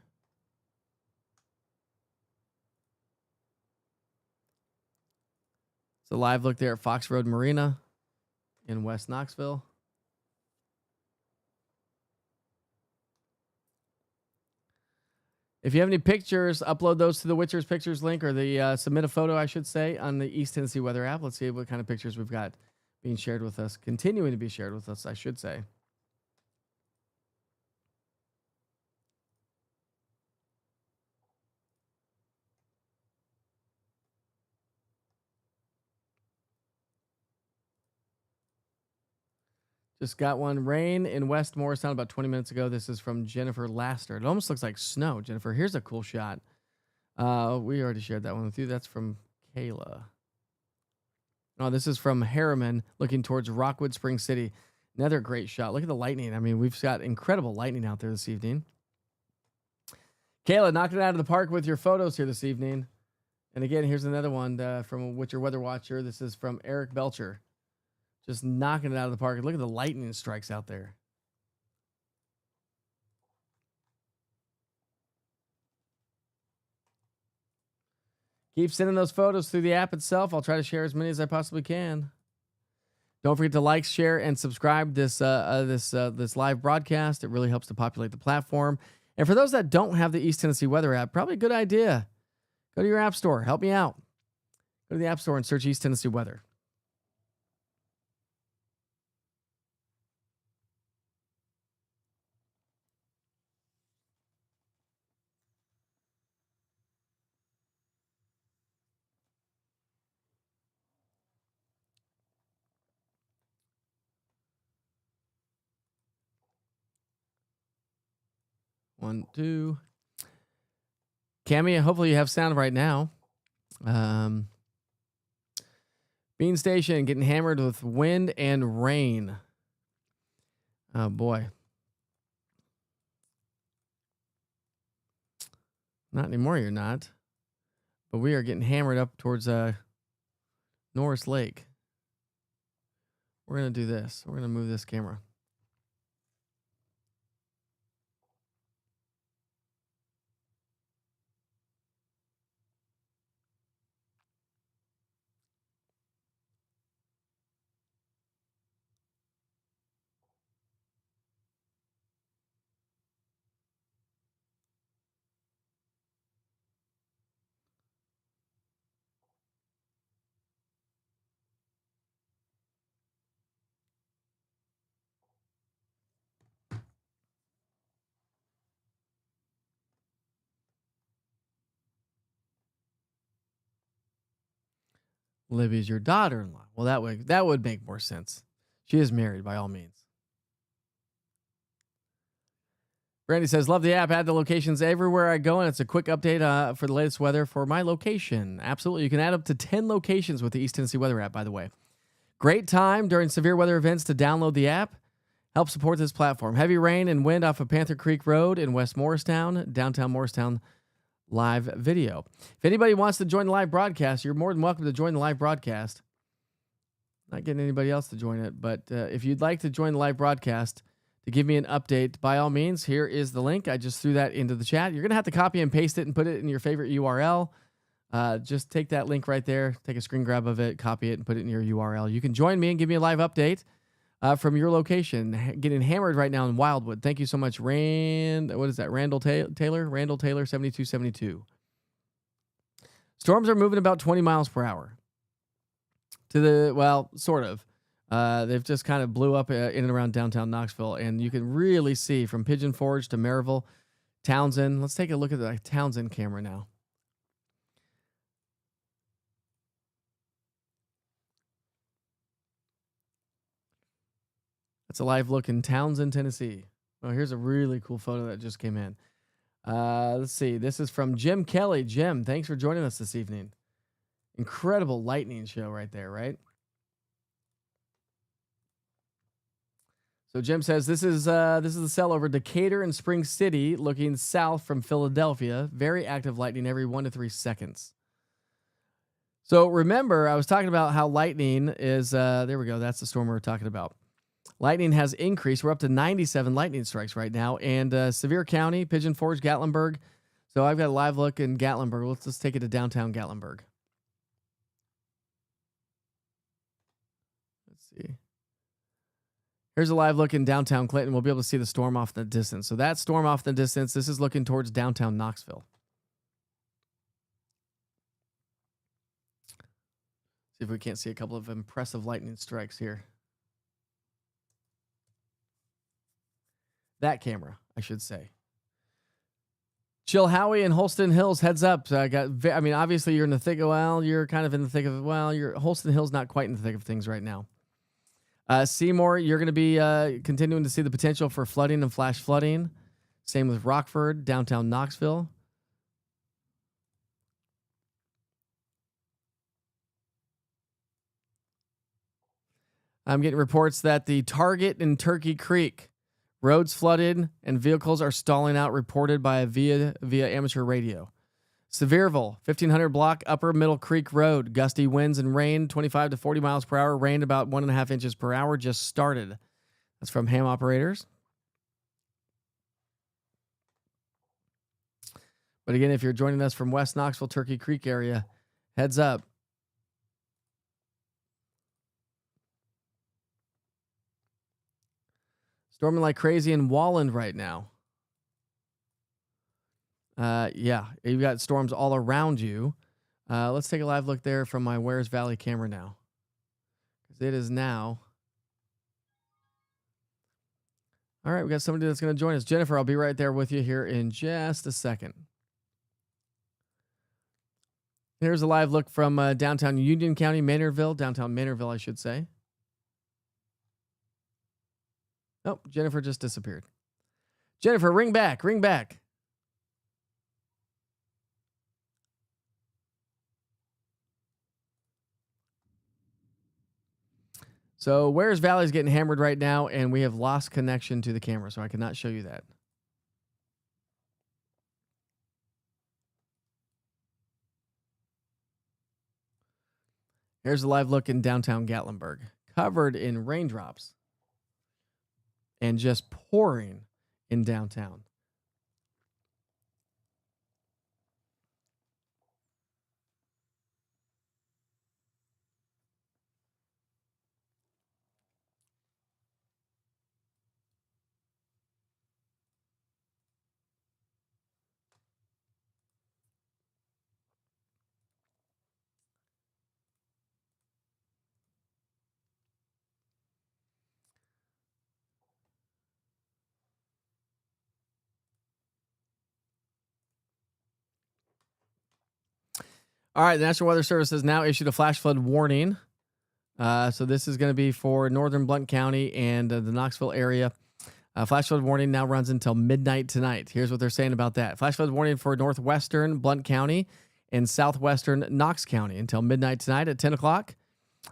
It's a live look there at Fox Road Marina in West Knoxville. If you have any pictures, upload those to the Witcher's Pictures link, or the submit a photo, I should say, on the East Tennessee Weather app. Let's see what kind of pictures we've got being shared with us, continuing to be shared with us, I should say. Just got one. Rain in West Morristown about 20 minutes ago. This is from Jennifer Laster. It almost looks like snow, Jennifer. Here's a cool shot. We already shared that one with you. That's from Kayla. Oh, this is from Harriman looking towards Rockwood Spring City. Another great shot. Look at the lightning. I mean, we've got incredible lightning out there this evening. Kayla, knocked it out of the park with your photos here this evening. And again, here's another one from Witcher Weather Watcher. This is from Eric Belcher. Just knocking it out of the park. Look at the lightning strikes out there. Keep sending those photos through the app itself. I'll try to share as many as I possibly can. Don't forget to like, share, and subscribe this live broadcast. It really helps to populate the platform. And for those that don't have the East Tennessee Weather app, probably a good idea. Go to your app store. Help me out. Go to the app store and search East Tennessee Weather. One, two. Cammy, hopefully you have sound right now. Bean Station getting hammered with wind and rain. Oh, boy. Not anymore, you're not. But we are getting hammered up towards Norris Lake. We're going to do this. We're going to move this camera. Libby's your daughter-in-law. Well, that would make more sense. She is married by all means. Brandy says, love the app. Add the locations everywhere I go, and it's a quick update for the latest weather for my location. Absolutely. You can add up to 10 locations with the East Tennessee Weather app, by the way. Great time during severe weather events to download the app. Help support this platform. Heavy rain and wind off of Panther Creek Road in West Morristown, downtown Morristown, live video. If anybody wants to join the live broadcast, you're more than welcome to join the live broadcast. Not getting anybody else to join it, but if you'd like to join the live broadcast to give me an update, by all means, here is the link. I just threw that into the chat. You're going to have to copy and paste it and put it in your favorite URL. Just take that link right there, take a screen grab of it, copy it, and put it in your URL. You can join me and give me a live update from your location. Getting hammered right now in Wildwood. Thank you so much, What is that? Randall Taylor? Randall Taylor, 7272. Storms are moving about 20 miles per hour. Sort of. They've just kind of blew up in and around downtown Knoxville, and you can really see from Pigeon Forge to Maryville, Townsend. Let's take a look at the Townsend camera now. That's a live look in Townsend, Tennessee. Oh, here's a really cool photo that just came in. Let's see. This is from Jim Kelly. Jim, thanks for joining us this evening. Incredible lightning show right there, right? So Jim says this is the cell over Decatur and Spring City, looking south from Philadelphia. Very active lightning every 1 to 3 seconds. So remember, I was talking about how lightning is. There we go. That's the storm we were talking about. Lightning has increased. We're up to 97 lightning strikes right now, and Sevier County, Pigeon Forge, Gatlinburg. So I've got a live look in Gatlinburg. Let's just take it to downtown Gatlinburg. Let's see. Here's a live look in downtown Clinton. We'll be able to see the storm off in the distance. So that storm off in the distance, this is looking towards downtown Knoxville. See if we can't see a couple of impressive lightning strikes here. That camera, I should say. Chilhowie and Holston Hills, heads up. Obviously you're in the thick of, you're kind of in the thick of, Holston Hills not quite in the thick of things right now. Seymour, you're going to be continuing to see the potential for flooding and flash flooding. Same with Rockford, downtown Knoxville. I'm getting reports that the Target in Turkey Creek, roads flooded and vehicles are stalling out, reported by via amateur radio. Sevierville, 1500 block Upper Middle Creek Road. Gusty winds and rain, 25 to 40 miles per hour. Rain about 1.5 inches per hour. Just started. That's from Ham Operators. But again, if you're joining us from West Knoxville, Turkey Creek area, heads up. Storming like crazy in Walland right now. You've got storms all around you. Let's take a live look there from my Wares Valley camera now. Because it is now. All right, we got somebody that's going to join us. Jennifer, I'll be right there with you here in just a second. Here's a live look from downtown Union County, downtown Manorville, I should say. Oh, Jennifer just disappeared. Jennifer, ring back. So Wares Valley is getting hammered right now, and we have lost connection to the camera, so I cannot show you that. Here's a live look in downtown Gatlinburg, covered in raindrops and just pouring in downtown. All right, the National Weather Service has now issued a flash flood warning. So this is going to be for northern Blount County and the Knoxville area. Flash flood warning now runs until midnight tonight. Here's what they're saying about that. Flash flood warning for northwestern Blount County and southwestern Knox County until midnight tonight at 10 o'clock.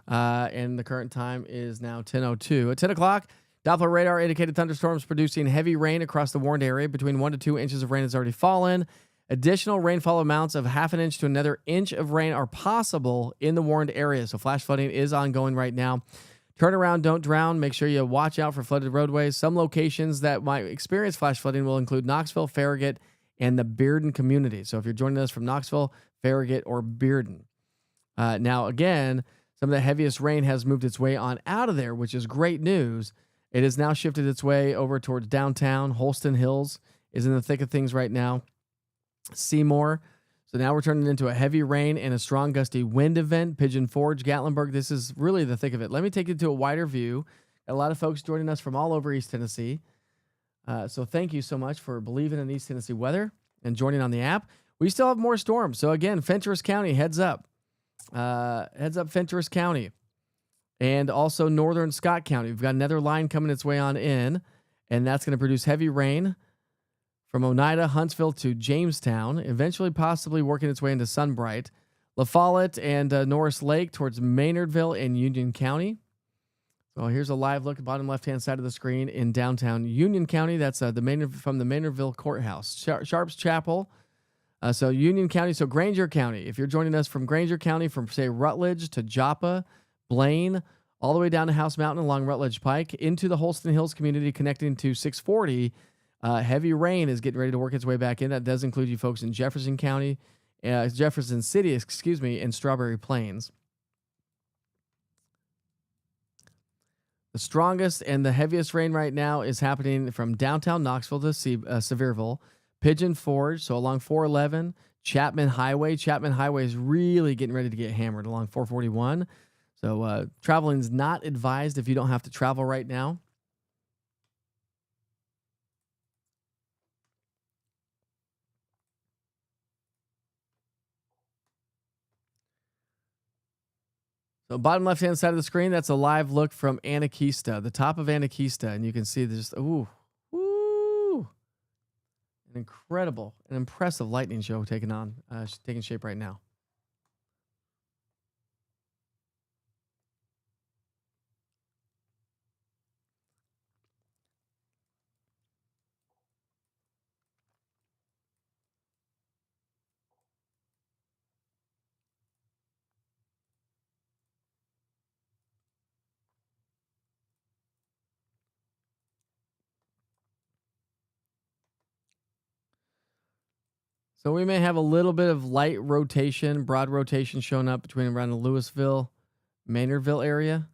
And the current time is now 10:02. At 10 o'clock, Doppler radar indicated thunderstorms producing heavy rain across the warned area. Between 1 to 2 inches of rain has already fallen. Additional rainfall amounts of half an inch to another inch of rain are possible in the warned area. So flash flooding is ongoing right now. Turn around, don't drown. Make sure you watch out for flooded roadways. Some locations that might experience flash flooding will include Knoxville, Farragut, and the Bearden community. So if you're joining us from Knoxville, Farragut, or Bearden. Now, again, some of the heaviest rain has moved its way on out of there, which is great news. It has now shifted its way over towards downtown. Holston Hills is in the thick of things right now. Seymour. So now we're turning into a heavy rain and a strong gusty wind event. Pigeon Forge, Gatlinburg. This is really the thick of it. Let me take you to a wider view. Got a lot of folks joining us from all over East Tennessee. So thank you so much for believing in East Tennessee weather and joining on the app. We still have more storms. So again, Fentress County, heads up. Heads up Fentress County. And also northern Scott County. We've got another line coming its way on in. And that's going to produce heavy rain from Oneida, Huntsville to Jamestown, eventually possibly working its way into Sunbright. La Follette and Norris Lake towards Maynardville and Union County. So here's a live look at the bottom left-hand side of the screen in downtown Union County. That's from the Maynardville Courthouse. Sharps Chapel. So Union County, so Granger County. If you're joining us from Granger County, from, say, Rutledge to Joppa, Blaine, all the way down to House Mountain along Rutledge Pike, into the Holston Hills community connecting to 640, heavy rain is getting ready to work its way back in. That does include you folks in Jefferson County, Jefferson City, and Strawberry Plains. The strongest and the heaviest rain right now is happening from downtown Knoxville to Sevierville, Pigeon Forge, so along 411, Chapman Highway. Chapman Highway is really getting ready to get hammered along 441. So traveling is not advised if you don't have to travel right now. So bottom left-hand side of the screen, that's a live look from Anakeesta, the top of Anakeesta. And you can see there's, an incredible, an impressive lightning show taking shape right now. So we may have a little bit of light rotation, broad rotation showing up between around the Louisville, Maynardville area.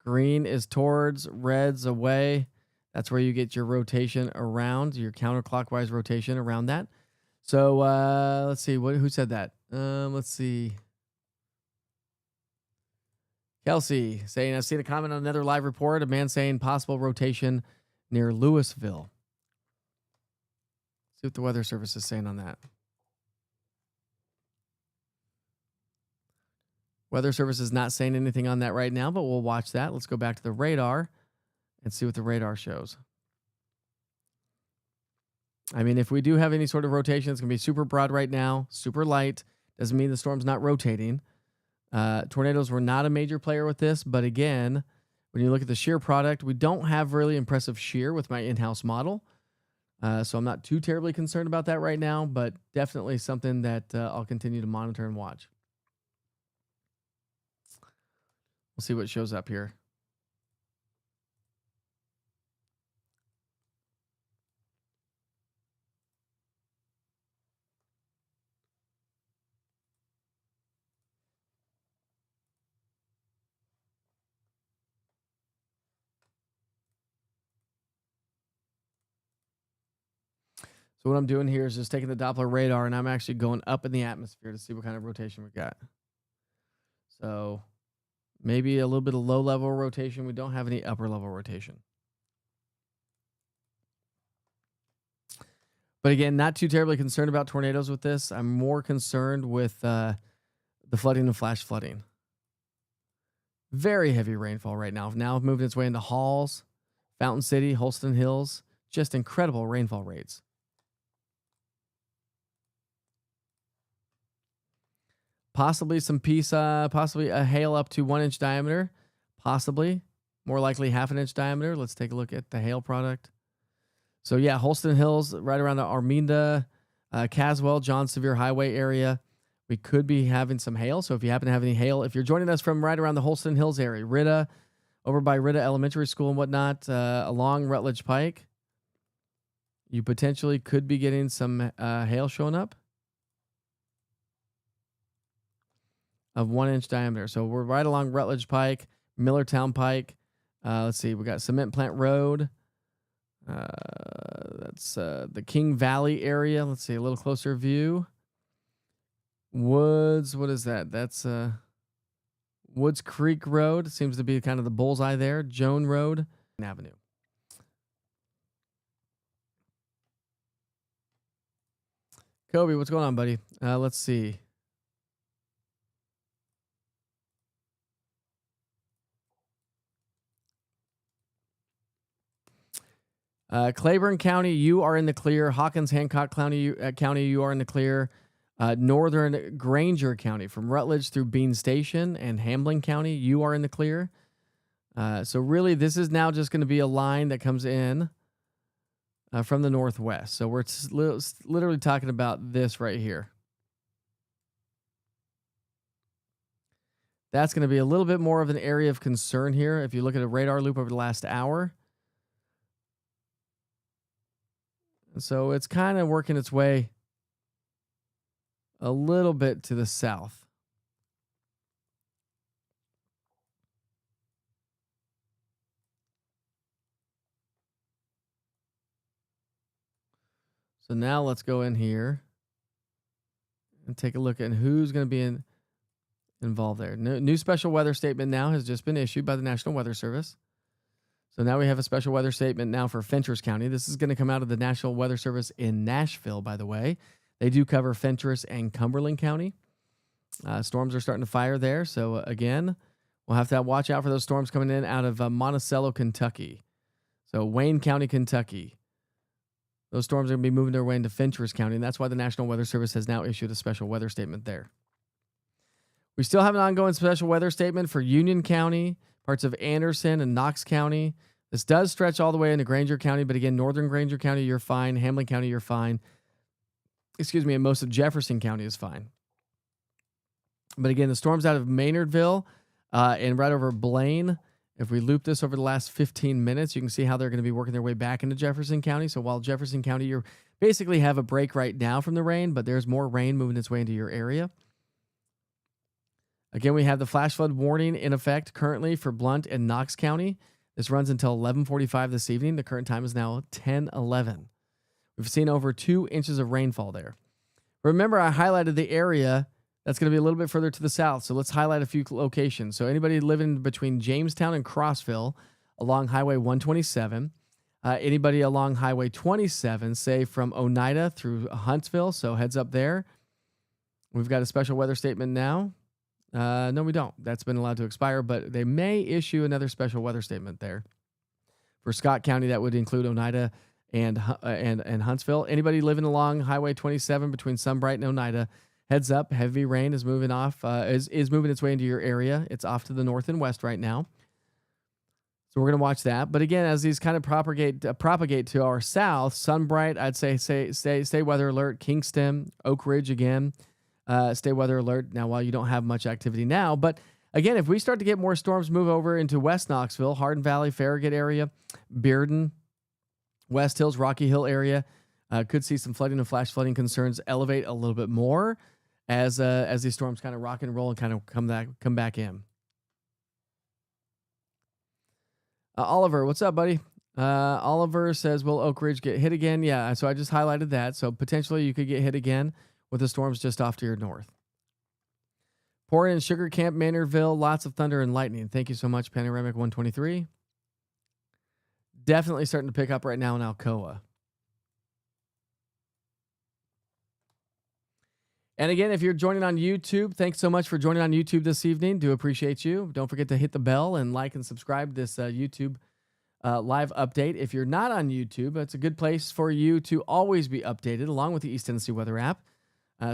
Green is towards, red's away. That's where you get your rotation around, your counterclockwise rotation around that. So let's see, who said that? Let's see. Kelsey saying, I've seen a comment on another live report, a man saying possible rotation near Louisville. See what the Weather Service is saying on that. Weather Service is not saying anything on that right now, but we'll watch that. Let's go back to the radar and see what the radar shows. I mean, if we do have any sort of rotation, it's going to be super broad right now, super light. Doesn't mean the storm's not rotating. Tornadoes were not a major player with this, but again, when you look at the shear product, we don't have really impressive shear with my in-house model. So I'm not too terribly concerned about that right now, but definitely something that I'll continue to monitor and watch. We'll see what shows up here. So what I'm doing here is just taking the Doppler radar and I'm actually going up in the atmosphere to see what kind of rotation we got. So maybe a little bit of low level rotation. We don't have any upper level rotation. But again, not too terribly concerned about tornadoes with this. I'm more concerned with the flooding and flash flooding. Very heavy rainfall right now. Now moving its way into Halls, Fountain City, Holston Hills. Just incredible rainfall rates. Possibly some possibly a hail up to 1 inch diameter. Possibly. More likely 1/2 inch diameter. Let's take a look at the hail product. So yeah, Holston Hills, right around the Arminda, Caswell, John Sevier Highway area. We could be having some hail. So if you happen to have any hail, if you're joining us from right around the Holston Hills area, Ritta, over by Ritta Elementary School and whatnot, along Rutledge Pike, you potentially could be getting some hail showing up of 1 inch diameter. So we're right along Rutledge Pike, Millertown Pike. Let's see, we got Cement Plant Road. That's the King Valley area. Let's see, a little closer view. Woods, what is that? That's Woods Creek Road. Seems to be kind of the bullseye there. Joan Road Avenue. Kobe, what's going on, buddy? Let's see. Claiborne County, you are in the clear. Hawkins, Hancock County, you are in the clear. Northern Granger County, from Rutledge through Bean Station and Hambling County, you are in the clear. So really, this is now just going to be a line that comes in from the northwest. So we're literally talking about this right here. That's going to be a little bit more of an area of concern here. If you look at a radar loop over the last hour. So it's kind of working its way a little bit to the south. So now let's go in here and take a look at who's going to be involved there. New special weather statement now has just been issued by the National Weather Service. So now we have a special weather statement now for Fentress County. This is going to come out of the National Weather Service in Nashville, by the way. They do cover Fentress and Cumberland County. Storms are starting to fire there. So again, we'll have to watch out for those storms coming in out of Monticello, Kentucky. So Wayne County, Kentucky. Those storms are going to be moving their way into Fentress County, and that's why the National Weather Service has now issued a special weather statement there. We still have an ongoing special weather statement for Union County, parts of Anderson and Knox County. This does stretch all the way into Granger County, but again, Northern Granger County, you're fine. Hambling County, you're fine. Excuse me, and most of Jefferson County is fine. But again, the storms out of Maynardville and right over Blaine, if we loop this over the last 15 minutes, you can see how they're going to be working their way back into Jefferson County. So while Jefferson County, you basically have a break right now from the rain, but there's more rain moving its way into your area. Again, we have the flash flood warning in effect currently for Blount and Knox County. This runs until 11:45 this evening. The current time is now 10:11. We've seen over 2 inches of rainfall there. Remember, I highlighted the area that's going to be a little bit further to the south. So let's highlight a few locations. So anybody living between Jamestown and Crossville along Highway 127, anybody along Highway 27, say from Oneida through Huntsville. So heads up there. We've got a special weather statement now. No, we don't. That's been allowed to expire, but they may issue another special weather statement there. For Scott County, that would include Oneida and Huntsville. Anybody living along Highway 27 between Sunbright and Oneida, heads up, heavy rain is moving off, is moving its way into your area. It's off to the north and west right now. So we're going to watch that. But again, as these kind of propagate to our south, Sunbright, I'd say stay weather alert. Kingston, Oak Ridge again. Stay weather alert now while you don't have much activity now. But again, if we start to get more storms move over into West Knoxville, Hardin Valley, Farragut area, Bearden, West Hills, Rocky Hill area, could see some flooding and flash flooding concerns elevate a little bit more as these storms kind of rock and roll and kind of come back in. Oliver, what's up, buddy? Oliver says, will Oak Ridge get hit again? Yeah, so I just highlighted that. So potentially you could get hit again with the storms just off to your north. Pouring in Sugar Camp, Maynardville, lots of thunder and lightning. Thank you so much, Panoramic 123. Definitely starting to pick up right now in Alcoa. And again, if you're joining on YouTube, thanks so much for joining on YouTube this evening. Do appreciate you. Don't forget to hit the bell and like and subscribe to this YouTube live update. If you're not on YouTube, it's a good place for you to always be updated along with the East Tennessee Weather app.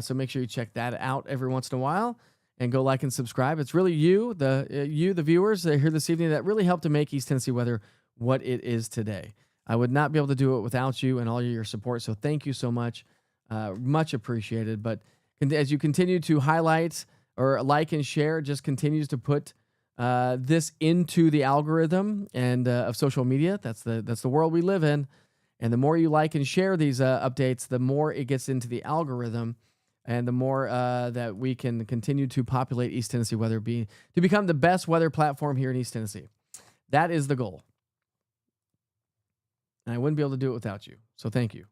So make sure you check that out every once in a while and go like and subscribe. It's really you, the viewers here this evening, that really help to make East Tennessee Weather what it is today. I would not be able to do it without you and all your support. So thank you so much. Much appreciated. But as you continue to highlight or like and share, it just continues to put this into the algorithm and of social media. That's the world we live in. And the more you like and share these updates, the more it gets into the algorithm, and the more that we can continue to populate East Tennessee Weather, to become the best weather platform here in East Tennessee. That is the goal. And I wouldn't be able to do it without you. So thank you.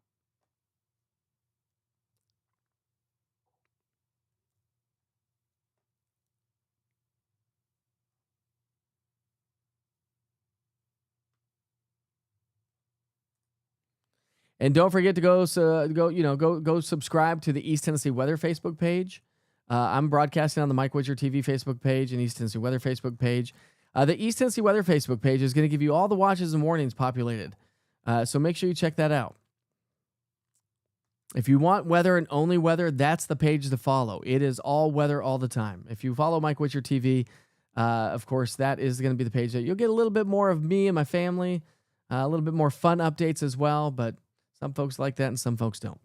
And don't forget to go subscribe to the East Tennessee Weather Facebook page. I'm broadcasting on the Mike Widger TV Facebook page and East Tennessee Weather Facebook page. The East Tennessee Weather Facebook page is going to give you all the watches and warnings populated. So make sure you check that out. If you want weather and only weather, that's the page to follow. It is all weather all the time. If you follow Mike Widger TV, of course, that is going to be the page that you'll get a little bit more of me and my family, a little bit more fun updates as well, but some folks like that and some folks don't.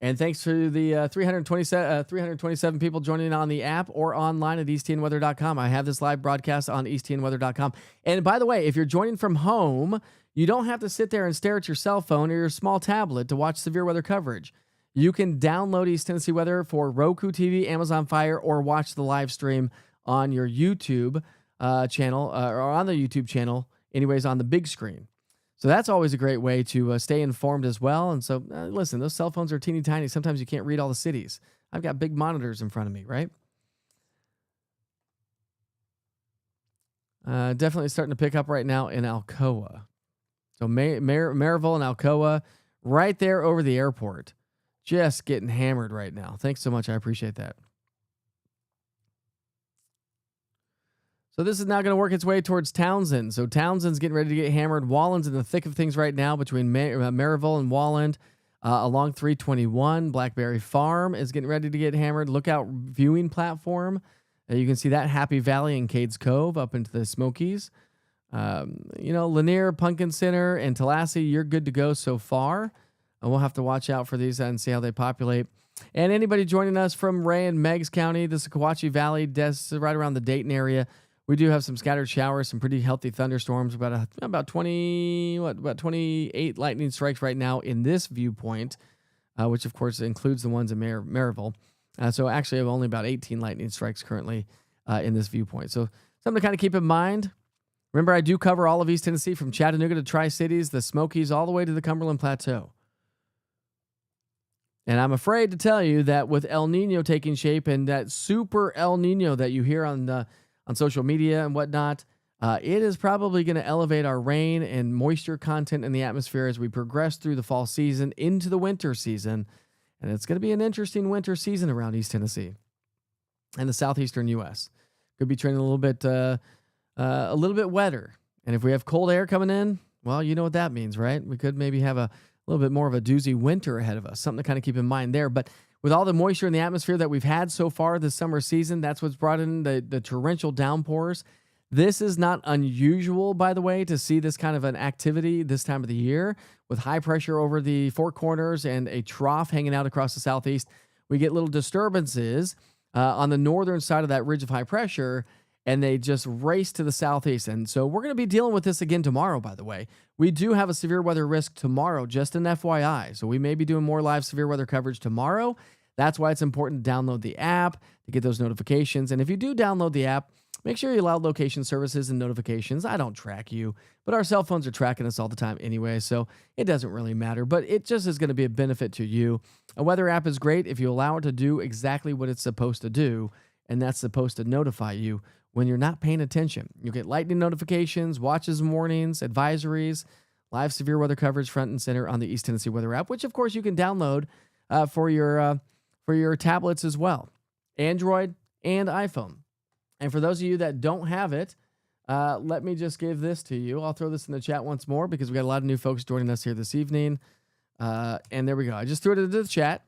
And thanks to the 327 people joining on the app or online at easttnweather.com. I have this live broadcast on easttnweather.com. And by the way, if you're joining from home, you don't have to sit there and stare at your cell phone or your small tablet to watch severe weather coverage. You can download East Tennessee Weather for Roku TV, Amazon Fire, or watch the live stream on your YouTube channel or on the YouTube channel, anyways, on the big screen. So that's always a great way to stay informed as well. And so, listen, those cell phones are teeny tiny. Sometimes you can't read all the cities. I've got big monitors in front of me, right? Definitely starting to pick up right now in Alcoa. So Maryville and Alcoa, right there over the airport. Just getting hammered right now. Thanks so much. I appreciate that. So this is now going to work its way towards Townsend. So Townsend's getting ready to get hammered. Wallen's in the thick of things right now between Maryville and Wallen. Along 321, Blackberry Farm is getting ready to get hammered. Lookout viewing platform. You can see that Happy Valley and Cades Cove up into the Smokies. Lanier, Pumpkin Center, and Tallahassee, you're good to go so far. And we'll have to watch out for these and see how they populate. And anybody joining us from Ray and Meigs County, the Sequatchie Valley, right around the Dayton area, we do have some scattered showers, some pretty healthy thunderstorms. About 28 lightning strikes right now in this viewpoint, which of course includes the ones in Maryville. So actually, I have only about 18 lightning strikes currently in this viewpoint. So something to kind of keep in mind. Remember, I do cover all of East Tennessee from Chattanooga to Tri-Cities, the Smokies, all the way to the Cumberland Plateau. And I'm afraid to tell you that with El Nino taking shape and that super El Nino that you hear on social media and whatnot, it is probably going to elevate our rain and moisture content in the atmosphere as we progress through the fall season into the winter season. And it's going to be an interesting winter season around East Tennessee and the southeastern U.S. Could be trending a little bit wetter. And if we have cold air coming in, well, you know what that means, right? We could maybe have a little bit more of a doozy winter ahead of us. Something to kind of keep in mind there. But with all the moisture in the atmosphere that we've had so far this summer season, that's what's brought in the torrential downpours. This is not unusual, by the way, to see this kind of an activity this time of the year with high pressure over the Four Corners and a trough hanging out across the southeast. we get little disturbances on the northern side of that ridge of high pressure, and they just race to the southeast. And so we're going to be dealing with this again tomorrow, by the way. We do have a severe weather risk tomorrow, just an FYI. So we may be doing more live severe weather coverage tomorrow. That's why it's important to download the app to get those notifications. And if you do download the app, make sure you allow location services and notifications. I don't track you, but our cell phones are tracking us all the time anyway, so it doesn't really matter. But it just is going to be a benefit to you. A weather app is great if you allow it to do exactly what it's supposed to do, and that's supposed to notify you when you're not paying attention. You get lightning notifications, watches and warnings, advisories, live severe weather coverage front and center on the East Tennessee Weather app, which of course you can download for your tablets as well, Android and iPhone. And for those of you that don't have it, let me just give this to you. I'll throw this in the chat once more because we got a lot of new folks joining us here this evening. And there we go. I just threw it into the chat.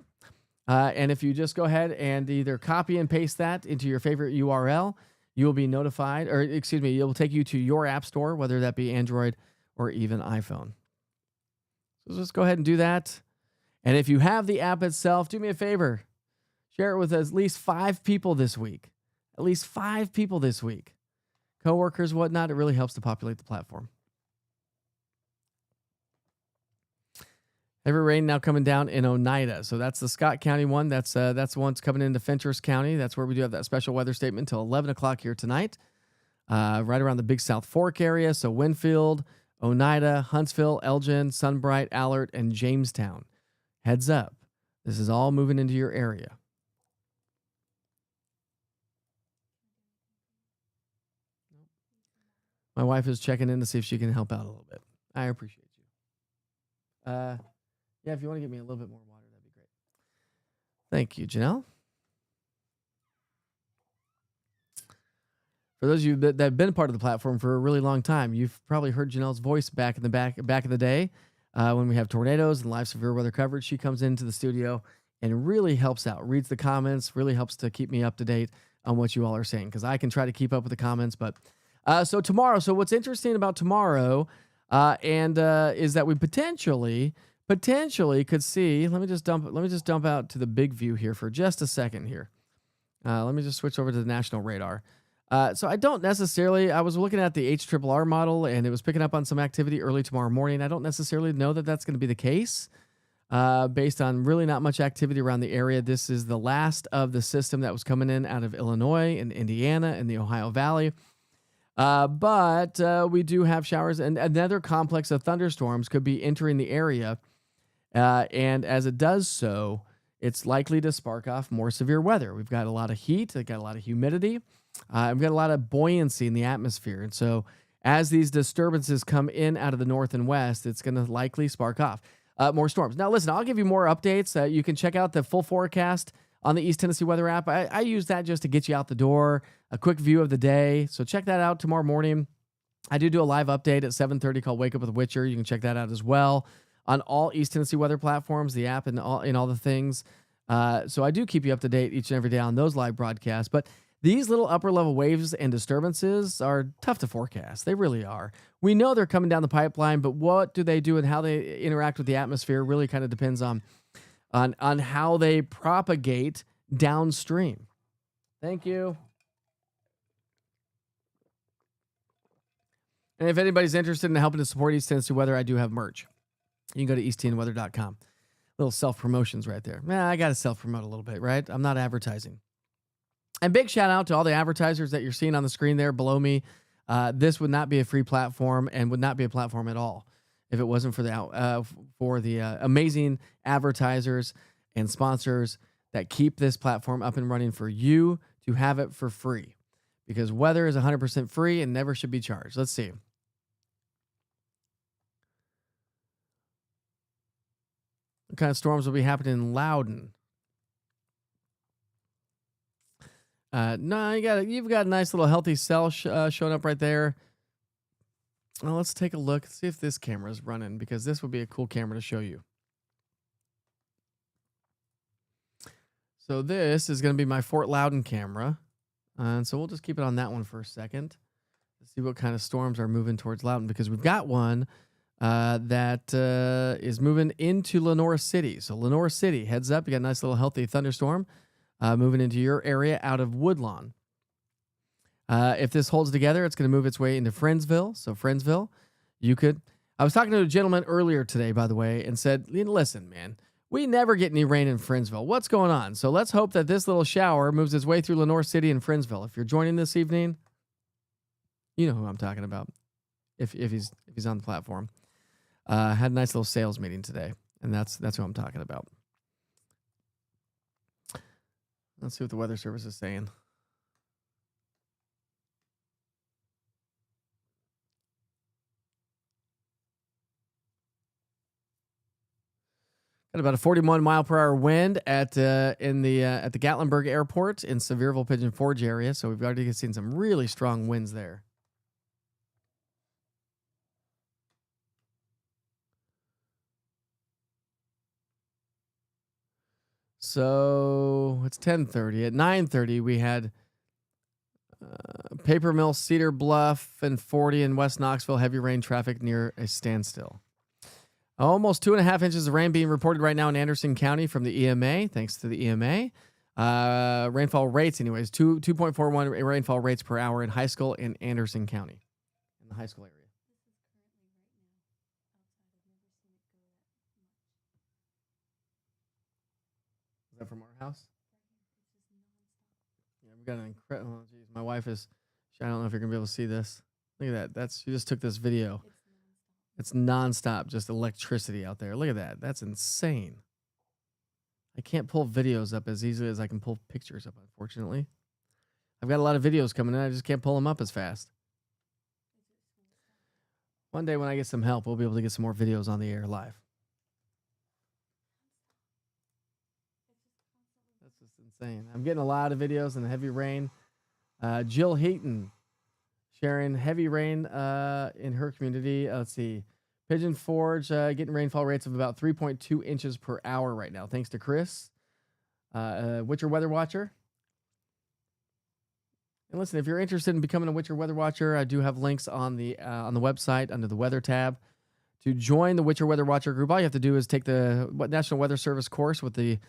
And if you just go ahead and either copy and paste that into your favorite URL, you will be notified, or excuse me, it will take you to your app store, whether that be Android or even iPhone. So just go ahead and do that. And if you have the app itself, do me a favor. Share it with at least 5 people this week. At least 5 people this week. Coworkers, whatnot. It really helps to populate the platform. Heavy rain now coming down in Oneida. So that's the Scott County one. That's the one that's coming into Fentress County. That's where we do have that special weather statement until 11 o'clock here tonight. Right around the Big South Fork area. So Winfield, Oneida, Huntsville, Elgin, Sunbright, Allert, and Jamestown. Heads up. This is all moving into your area. My wife is checking in to see if she can help out a little bit. I appreciate you. Yeah, if you want to give me a little bit more water, that'd be great. Thank you, Janelle. For those of you that have been part of the platform for a really long time, you've probably heard Janelle's voice back in the day when we have tornadoes and live severe weather coverage. She comes into the studio and really helps out, reads the comments, really helps to keep me up to date on what you all are saying, because I can try to keep up with the comments, but so tomorrow. So what's interesting about tomorrow, is that we potentially could see. Let me just dump out to the big view here for just a second here. Let me just switch over to the national radar. So I don't necessarily. I was looking at the HRRR model, and it was picking up on some activity early tomorrow morning. I don't necessarily know that that's going to be the case, based on really not much activity around the area. This is the last of the system that was coming in out of Illinois and Indiana and the Ohio Valley. But we do have showers, and another complex of thunderstorms could be entering the area. And as it does so, it's likely to spark off more severe weather. We've got a lot of heat, we've got a lot of humidity, we've got a lot of buoyancy in the atmosphere. And so as these disturbances come in out of the north and west, it's going to likely spark off more storms. Now, listen, I'll give you more updates. You can check out the full forecast on the East Tennessee Weather app. I use that just to get you out the door, a quick view of the day. So check that out tomorrow morning. I do a live update at 7:30 called Wake Up with Witcher. You can check that out as well on all East Tennessee Weather platforms, the app, and all the things. So I do keep you up to date each and every day on those live broadcasts. But these little upper level waves and disturbances are tough to forecast. They really are. We know they're coming down the pipeline, but what do they do and how they interact with the atmosphere really kind of depends on how they propagate downstream. Thank you. And if anybody's interested in helping to support East Tennessee Weather, I do have merch. You can go to easttnweather.com. Little self-promotions right there. I got to self-promote a little bit, right? I'm not advertising. And big shout out to all the advertisers that you're seeing on the screen there below me. This would not be a free platform and would not be a platform at all if it wasn't for the amazing advertisers and sponsors that keep this platform up and running for you to have it for free. Because weather is 100% free and never should be charged. Let's see. What kind of storms will be happening in Loudon? No, you've got a nice little healthy cell showing up right there. Well, let's take a look, see if this camera is running, because this would be a cool camera to show you. So this is going to be my Fort Loudon camera. And so we'll just keep it on that one for a second to see what kind of storms are moving towards Loudon, because we've got one that is moving into Lenore City. So Lenore City, heads up, you got a nice little healthy thunderstorm moving into your area out of Woodlawn. If this holds together, it's going to move its way into Friendsville. So Friendsville, you could. I was talking to a gentleman earlier today, by the way, and said, listen, man, we never get any rain in Friendsville. What's going on? So let's hope that this little shower moves its way through Lenore City and Friendsville. If you're joining this evening, you know who I'm talking about. If he's on the platform. Had a nice little sales meeting today, and that's who I'm talking about. Let's see what the Weather Service is saying. Got about a 41 mile per hour wind at the Gatlinburg Airport in Sevierville Pigeon Forge area. So we've already seen some really strong winds there. So it's 10:30. At 9:30, we had Paper Mill, Cedar Bluff, and 40 in West Knoxville. Heavy rain traffic near a standstill. Almost 2.5 inches of rain being reported right now in Anderson County from the EMA. Thanks to the EMA. Rainfall rates, anyways, 2.41 rainfall rates per hour in High School and Anderson County, in the High School area. Is that from our house? Yeah, we got an incredible. Oh, geez, my wife is. I don't know if you're gonna be able to see this. Look at that. She just took this video. It's nonstop, just electricity out there. Look at that. That's insane. I can't pull videos up as easily as I can pull pictures up, unfortunately. I've got a lot of videos coming in. I just can't pull them up as fast. One day when I get some help, we'll be able to get some more videos on the air live. That's just insane. I'm getting a lot of videos and heavy rain. Jill Heaton sharing heavy rain in her community. Let's see. Pigeon Forge getting rainfall rates of about 3.2 inches per hour right now. Thanks to Chris. Witcher Weather Watcher. And listen, if you're interested in becoming a Witcher Weather Watcher, I do have links on the website under the Weather tab. To join the Witcher Weather Watcher group, all you have to do is take the National Weather Service course with the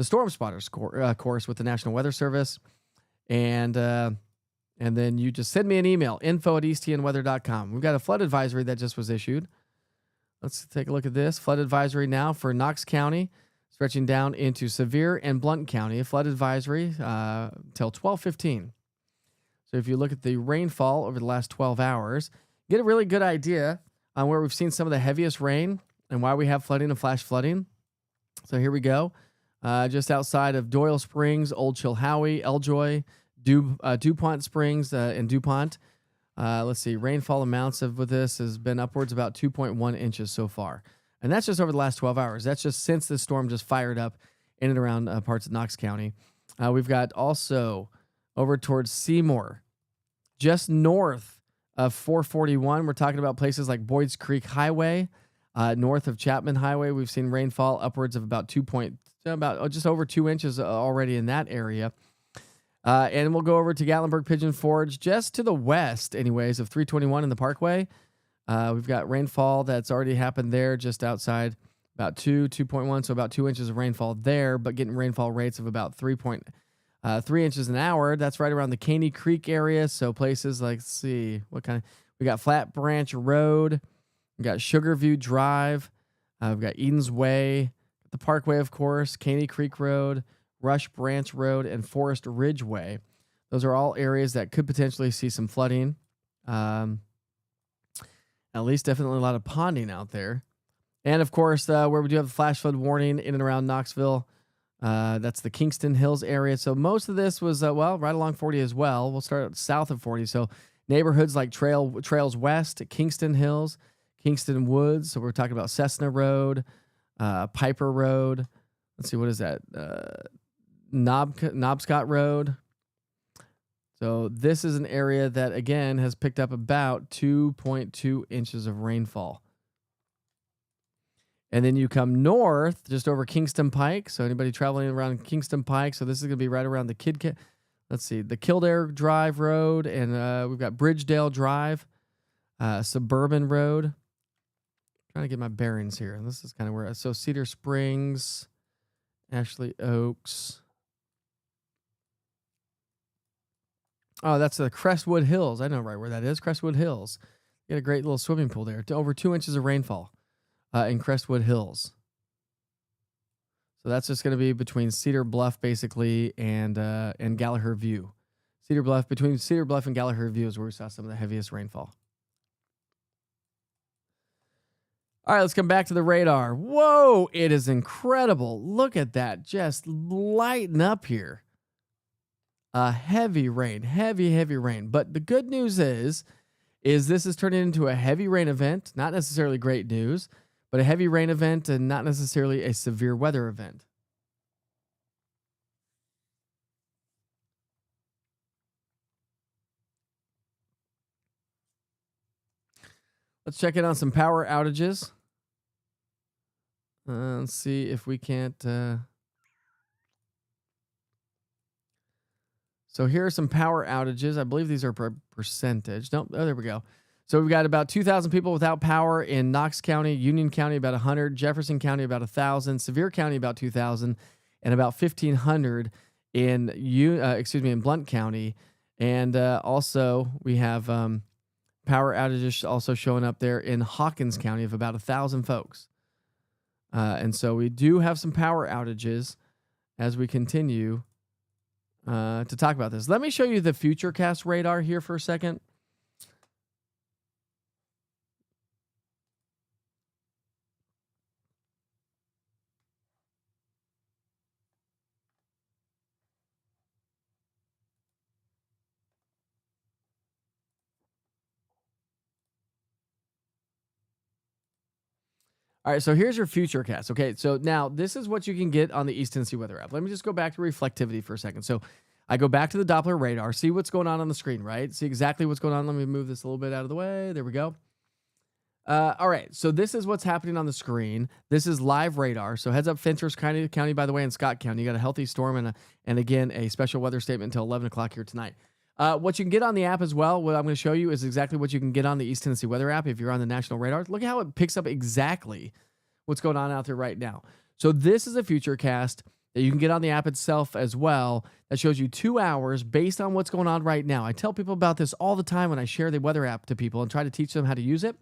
Storm Spotters course with the National Weather Service. And then you just send me an email, info@eastnweather.com. We've got a flood advisory that just was issued. Let's take a look at this. Flood advisory now for Knox County, stretching down into Sevier and Blount County. A flood advisory till 12:15. So if you look at the rainfall over the last 12 hours, get a really good idea on where we've seen some of the heaviest rain and why we have flooding and flash flooding. So here we go. Just outside of Doyle Springs, Old Chilhowie, Eljoy, DuPont Springs, and DuPont. Let's see. Rainfall amounts with this has been upwards about 2.1 inches so far. And that's just over the last 12 hours. That's just since the storm just fired up in and around parts of Knox County. We've got also over towards Seymour, just north of 441. We're talking about places like Boyd's Creek Highway, north of Chapman Highway. We've seen rainfall upwards of about just over 2 inches already in that area. And we'll go over to Gatlinburg Pigeon Forge, just to the west, anyways, of 321 in the Parkway. We've got rainfall that's already happened there, just outside, about 2.1, so about 2 inches of rainfall there, but getting rainfall rates of about 3 inches an hour. That's right around the Caney Creek area. So places like, let's see, we got Flat Branch Road, we got Sugarview Drive, we've got Eden's Way, the Parkway, of course, Caney Creek Road, Rush Branch Road, and Forest Ridge Way. Those are all areas that could potentially see some flooding. At least definitely a lot of ponding out there. And of course, where we do have a flash flood warning in and around Knoxville, that's the Kingston Hills area. So most of this was, right along 40 as well. We'll start south of 40. So neighborhoods like Trails West, Kingston Hills, Kingston Woods. So we're talking about Cessna Road, Piper Road. Let's see, what is that? Knobscott Road. So this is an area that, again, has picked up about 2.2 inches of rainfall. And then you come north, just over Kingston Pike. So anybody traveling around Kingston Pike, so this is going to be right around the the Kildare Drive Road, and we've got Bridgedale Drive, Suburban Road. Trying to get my bearings here. This is kind of where. So Cedar Springs, Ashley Oaks. Oh, that's the Crestwood Hills. I know right where that is. Crestwood Hills. You got a great little swimming pool there. To over 2 inches of rainfall in Crestwood Hills. So that's just going to be between Cedar Bluff, basically, and Gallagher View. Cedar Bluff, between Cedar Bluff and Gallagher View is where we saw some of the heaviest rainfall. All right, let's come back to the radar. Whoa, it is incredible. Look at that. Just lighting up here. Heavy rain, heavy rain. But the good news is this is turning into a heavy rain event. Not necessarily great news, but a heavy rain event and not necessarily a severe weather event. Let's check in on some power outages. Let's see if we can't. So here are some power outages. I believe these are per percentage. Nope. Oh, there we go. So we've got about 2,000 people without power in Knox County, Union County about 100, Jefferson County about 1,000, Sevier County about 2,000, and about 1,500 in in Blount County. And also we have power outages also showing up there in Hawkins County of about 1,000 folks. And so we do have some power outages as we continue to talk about this. Let me show you the Futurecast radar here for a second. All right, so here's your Futurecast. Okay, so now this is what you can get on the East Tennessee Weather app. Let me just go back to reflectivity for a second. So I go back to the Doppler radar, see what's going on the screen, right? See exactly what's going on. Let me move this a little bit out of the way. There we go. All right, so this is what's happening on the screen. This is live radar. So heads up, Fentress County, by the way, and Scott County. You got a healthy storm and again, a special weather statement until 11 o'clock here tonight. What you can get on the app as well, what I'm going to show you is exactly what you can get on the East Tennessee Weather app if you're on the national radar. Look at how it picks up exactly what's going on out there right now. So this is a Futurecast that you can get on the app itself as well that shows you 2 hours based on what's going on right now. I tell people about this all the time when I share the weather app to people and try to teach them how to use it.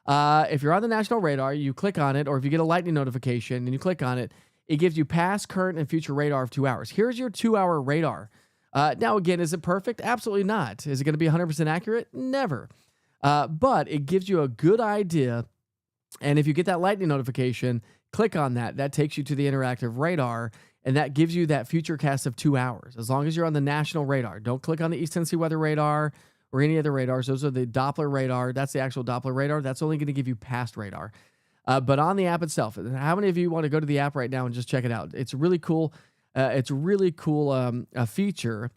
If you're on the national radar, you click on it, or if you get a lightning notification and you click on it, it gives you past, current, and future radar of 2 hours. Here's your 2-hour radar. Now, again, is it perfect? Absolutely not. Is it going to be 100% accurate? Never. But it gives you a good idea. And if you get that lightning notification, click on that. That takes you to the interactive radar, and that gives you that Futurecast of 2 hours, as long as you're on the national radar. Don't click on the East Tennessee Weather radar or any other radars. Those are the Doppler radar. That's the actual Doppler radar. That's only going to give you past radar. But on the app itself, how many of you want to go to the app right now and just check it out? It's really cool. It's a really cool feature.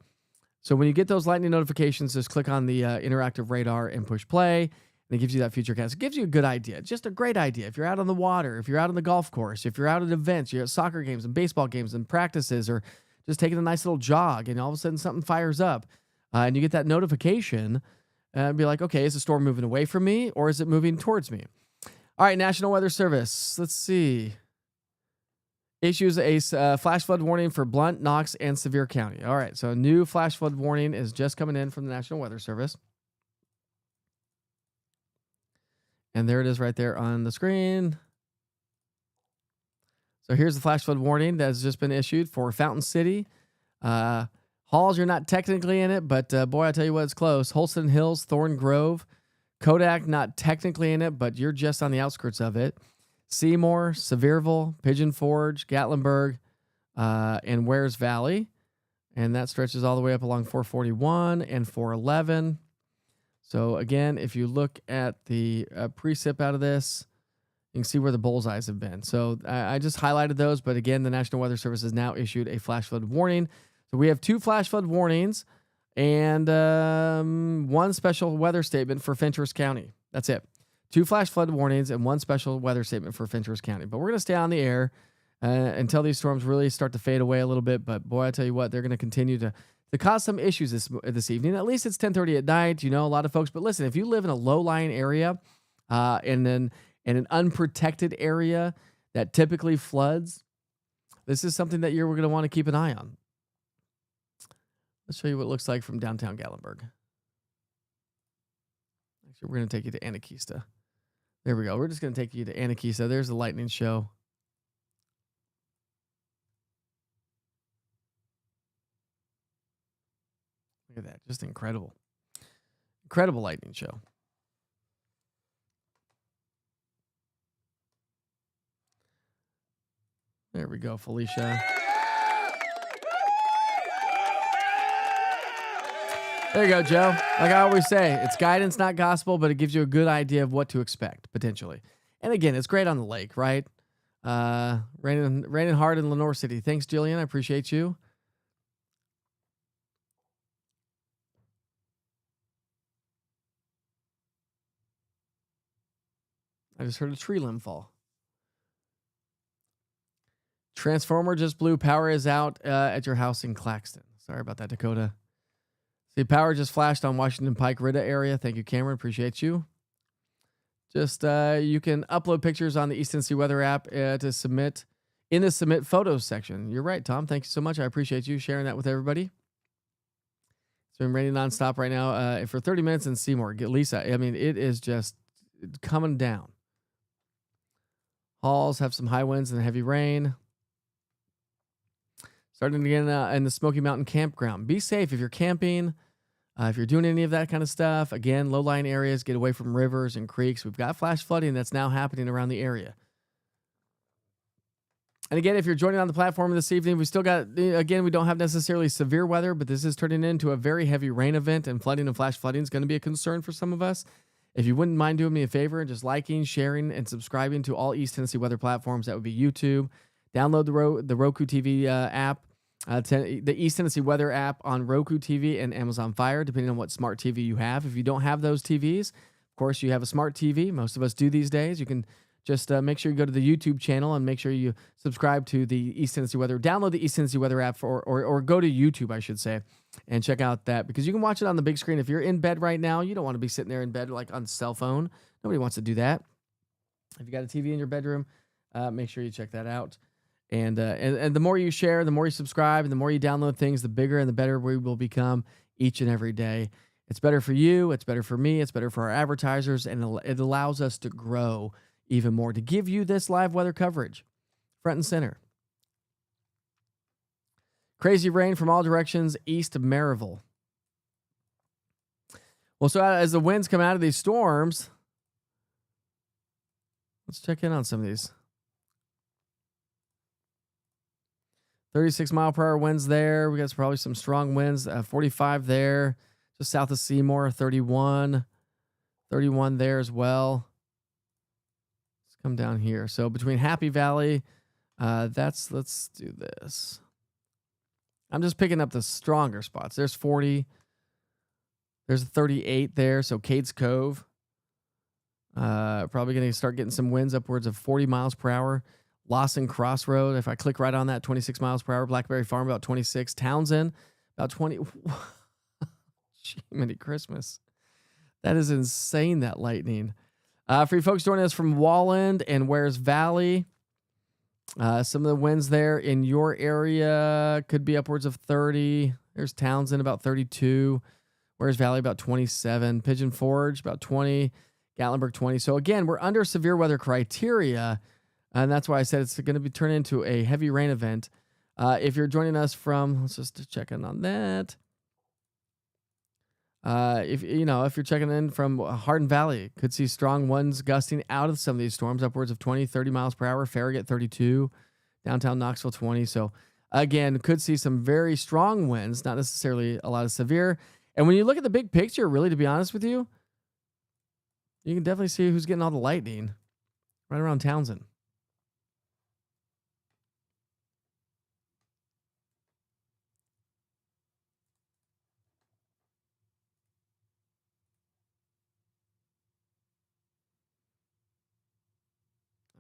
So when you get those lightning notifications, just click on the interactive radar and push play. And it gives you that Futurecast. It gives you a good idea, just a great idea. If you're out on the water, if you're out on the golf course, if you're out at events, you're at soccer games and baseball games and practices, or just taking a nice little jog, and all of a sudden something fires up, and you get that notification, and be like, okay, is the storm moving away from me or is it moving towards me? All right, National Weather Service. Let's see. Issues a flash flood warning for Blount, Knox, and Sevier County. All right, so a new flash flood warning is just coming in from the National Weather Service. And there it is right there on the screen. So here's the flash flood warning that has just been issued for Fountain City. Halls, you're not technically in it, but boy, I tell you what, it's close. Holston Hills, Thorn Grove. Kodak, not technically in it, but you're just on the outskirts of it. Seymour, Sevierville, Pigeon Forge, Gatlinburg, and Wares Valley. And that stretches all the way up along 441 and 411. So again, if you look at the precip out of this, you can see where the bullseyes have been. So I just highlighted those, but again, the National Weather Service has now issued a flash flood warning. So we have 2 flash flood warnings and 1 special weather statement for Fentress County. That's it. 2 flash flood warnings and 1 special weather statement for Fentress County. But we're going to stay on the air until these storms really start to fade away a little bit. But boy, I tell you what, they're going to continue to cause some issues this evening. At least it's 10:30 at night. You know, a lot of folks. But listen, if you live in a low-lying area, and then in an unprotected area that typically floods, this is something that you're going to want to keep an eye on. Let's show you what it looks like from downtown Gatlinburg. Actually, we're going to take you to Anakeesta. There we go. We're just going to take you to Anakeesta. There's the lightning show. Look at that. Just incredible. Incredible lightning show. There we go, Felicia. There you go, Joe. Like I always say, it's guidance, not gospel, but it gives you a good idea of what to expect, potentially. And again, it's great on the lake, right? Raining hard in Lenore City. Thanks, Jillian. I appreciate you. I just heard a tree limb fall. Transformer just blew. Power is out at your house in Claxton. Sorry about that, Dakota. See, power just flashed on Washington Pike, Rita area. Thank you, Cameron. Appreciate you. Just you can upload pictures on the East Tennessee Weather app to submit in the submit photos section. You're right, Tom. Thank you so much. I appreciate you sharing that with everybody. It's been raining nonstop right now for 30 minutes in Seymour. Lisa, I mean, it is just coming down. Halls have some high winds and heavy rain. Starting again in the Smoky Mountain Campground. Be safe if you're camping, if you're doing any of that kind of stuff. Again, low-lying areas, get away from rivers and creeks. We've got flash flooding that's now happening around the area. And again, if you're joining on the platform this evening, we still got, again, we don't have necessarily severe weather, but this is turning into a very heavy rain event, and flooding and flash flooding is going to be a concern for some of us. If you wouldn't mind doing me a favor and just liking, sharing, and subscribing to all East Tennessee weather platforms, that would be YouTube. Download the Roku TV app. The East Tennessee Weather app on Roku TV and Amazon Fire, depending on what smart TV you have. If you don't have those TVs, of course, you have a smart TV. Most of us do these days. You can just make sure you go to the YouTube channel and make sure you subscribe to the East Tennessee Weather. Download the East Tennessee Weather app or go to YouTube, I should say, and check out that, because you can watch it on the big screen. If you're in bed right now, you don't want to be sitting there in bed like on cell phone. Nobody wants to do that. If you got a TV in your bedroom, make sure you check that out. And the more you share, the more you subscribe, and the more you download things, the bigger and the better we will become each and every day. It's better for you. It's better for me. It's better for our advertisers. And it allows us to grow even more, to give you this live weather coverage front and center. Crazy rain from all directions east of Maryville. Well, so as the winds come out of these storms, let's check in on some of these. 36-mile-per-hour winds there. We got probably some strong winds. 45 there, just south of Seymour. 31 there as well. Let's come down here. So between Happy Valley, let's do this. I'm just picking up the stronger spots. There's 40. There's a 38 there. So Cades Cove. Probably going to start getting some winds upwards of 40 miles per hour. Lawson Crossroad, if I click right on that, 26 miles per hour. Blackberry Farm, about 26. Townsend, about 20. Jiminy Christmas. That is insane, that lightning. For you folks joining us from Walland and Wares Valley, some of the winds there in your area could be upwards of 30. There's Townsend, about 32. Wares Valley, about 27. Pigeon Forge, about 20. Gatlinburg, 20. So again, we're under severe weather criteria. And that's why I said it's going to be turned into a heavy rain event. If you're joining us from, let's just check in on that. If you're checking in from Hardin Valley, could see strong winds gusting out of some of these storms, upwards of 20, 30 miles per hour. Farragut, 32. Downtown Knoxville, 20. So again, could see some very strong winds, not necessarily a lot of severe. And when you look at the big picture, really, to be honest with you, you can definitely see who's getting all the lightning right around Townsend.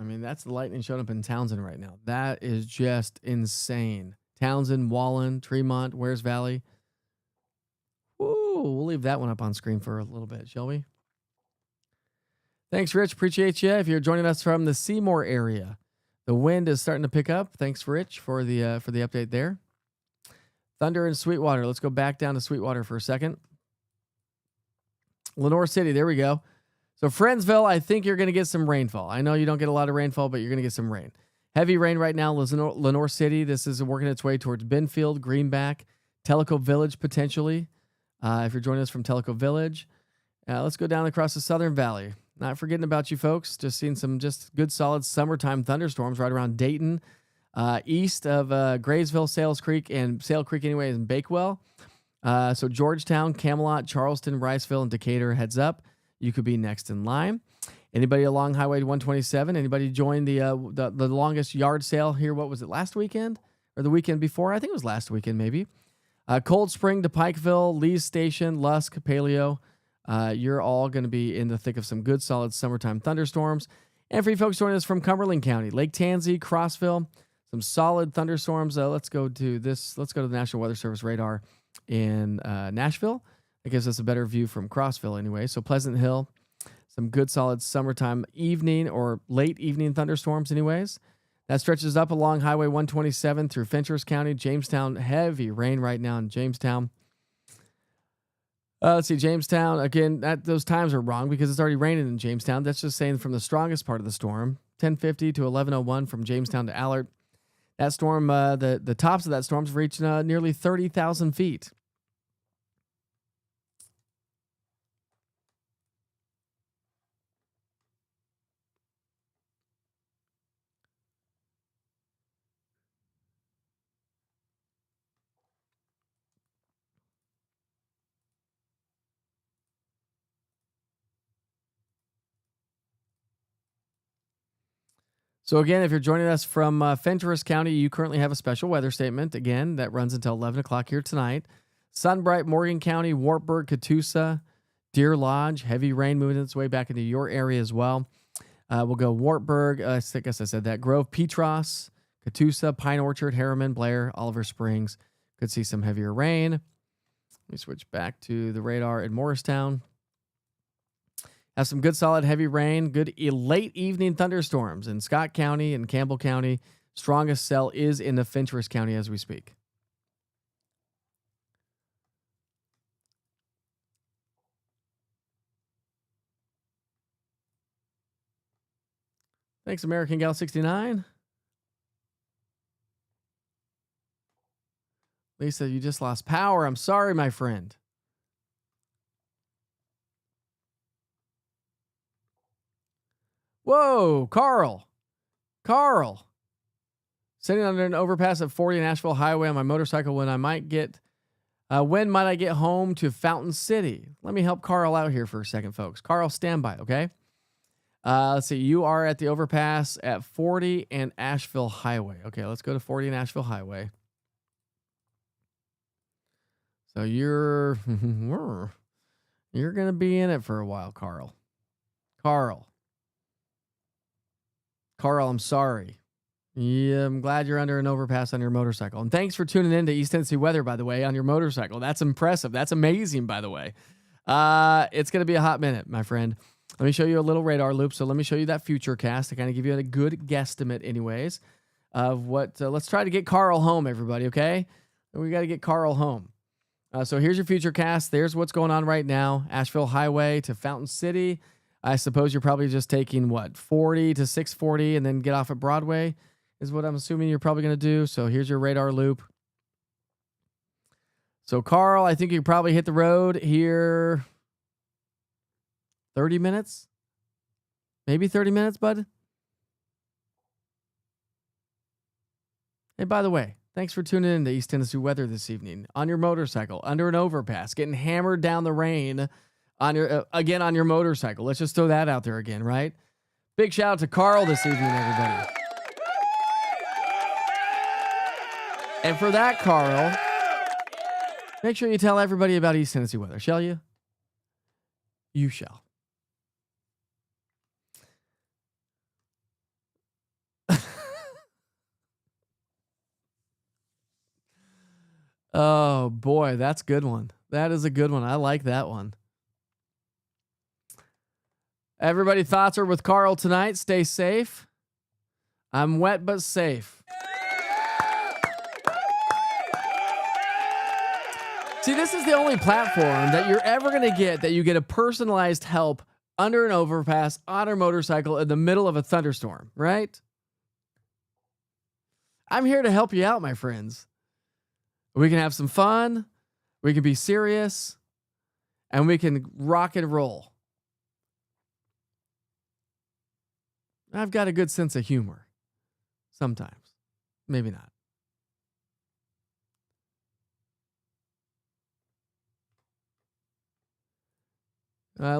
I mean, that's the lightning showing up in Townsend right now. That is just insane. Townsend, Wallen, Tremont, Wares Valley. Woo, we'll leave that one up on screen for a little bit, shall we? Thanks, Rich. Appreciate you. If you're joining us from the Seymour area, the wind is starting to pick up. Thanks, Rich, for the update there. Thunder and Sweetwater. Let's go back down to Sweetwater for a second. Lenore City. There we go. So Friendsville, I think you're going to get some rainfall. I know you don't get a lot of rainfall, but you're going to get some rain. Heavy rain right now, Lenore City. This is working its way towards Benfield, Greenback, Tellico Village potentially. If you're joining us from Tellico Village. Let's go down across the Southern Valley. Not forgetting about you folks. Just seeing some just good solid summertime thunderstorms right around Dayton, east of Graysville, Sales Creek, and Sale Creek anyway is in Bakewell. So Georgetown, Camelot, Charleston, Riceville, and Decatur, heads up. You could be next in line. Anybody along Highway 127? Anybody join the longest yard sale here? What was it, last weekend or the weekend before? I think it was last weekend maybe. Cold Spring to Pikeville, Lee's Station, Lusk, Paleo. You're all going to be in the thick of some good solid summertime thunderstorms. And for you folks joining us from Cumberland County, Lake Tansy, Crossville, some solid thunderstorms. Let's go to the National Weather Service radar in Nashville. That gives us a better view from Crossville anyway. So Pleasant Hill, some good solid summertime evening or late evening thunderstorms anyways. That stretches up along Highway 127 through Fentress County, Jamestown. Heavy rain right now in Jamestown. Let's see, Jamestown. Again, those times are wrong because it's already raining in Jamestown. That's just saying from the strongest part of the storm, 10:50 to 11:01 from Jamestown to Allard. That storm, the tops of that storm's reached nearly 30,000 feet. So again, if you're joining us from Fentress County, you currently have a special weather statement, again, that runs until 11 o'clock here tonight. Sunbright, Morgan County, Wartburg, Catoosa, Deer Lodge, heavy rain moving its way back into your area as well. We'll go Wartburg, I guess I said that, Grove, Petros, Catoosa, Pine Orchard, Harriman, Blair, Oliver Springs. Could see some heavier rain. Let me switch back to the radar in Morristown. Have some good solid heavy rain, good late evening thunderstorms in Scott County and Campbell County. Strongest cell is in the Fentress County as we speak. Thanks, American Gal 69. Lisa, you just lost power. I'm sorry, my friend. Whoa, Carl. Sitting under an overpass at 40 Nashville Highway on my motorcycle when might I get home to Fountain City? Let me help Carl out here for a second, folks. Carl, stand by, okay? Let's see. You are at the overpass at 40 and Asheville Highway. Okay, let's go to 40 and Asheville Highway. So you're going to be in it for a while, Carl. Carl, I'm sorry. Yeah, I'm glad you're under an overpass on your motorcycle. And thanks for tuning in to East Tennessee Weather, by the way, on your motorcycle. That's impressive. That's amazing, by the way. It's going to be a hot minute, my friend. Let me show you a little radar loop. So let me show you that future cast to kind of give you a good guesstimate anyways of what, let's try to get Carl home, everybody, okay? We got to get Carl home. So here's your future cast. There's what's going on right now. Asheville Highway to Fountain City. I suppose you're probably just taking, 40 to 640 and then get off at Broadway is what I'm assuming you're probably going to do. So here's your radar loop. So, Carl, I think you probably hit the road here 30 minutes. Maybe 30 minutes, bud. Hey, by the way, thanks for tuning in to East Tennessee Weather this evening on your motorcycle, under an overpass, getting hammered down the rain on your motorcycle. Let's just throw that out there again, right? Big shout out to Carl this evening, everybody. And for that, Carl, make sure you tell everybody about East Tennessee Weather, shall you? You shall. Oh, boy, that's a good one. That is a good one. I like that one. Everybody, thoughts are with Carl tonight. Stay safe. I'm wet but safe. See, this is the only platform that you're ever going to get that you get a personalized help under an overpass on a motorcycle in the middle of a thunderstorm, right? I'm here to help you out, my friends. We can have some fun. We can be serious. And we can rock and roll. I've got a good sense of humor. Sometimes. Maybe not.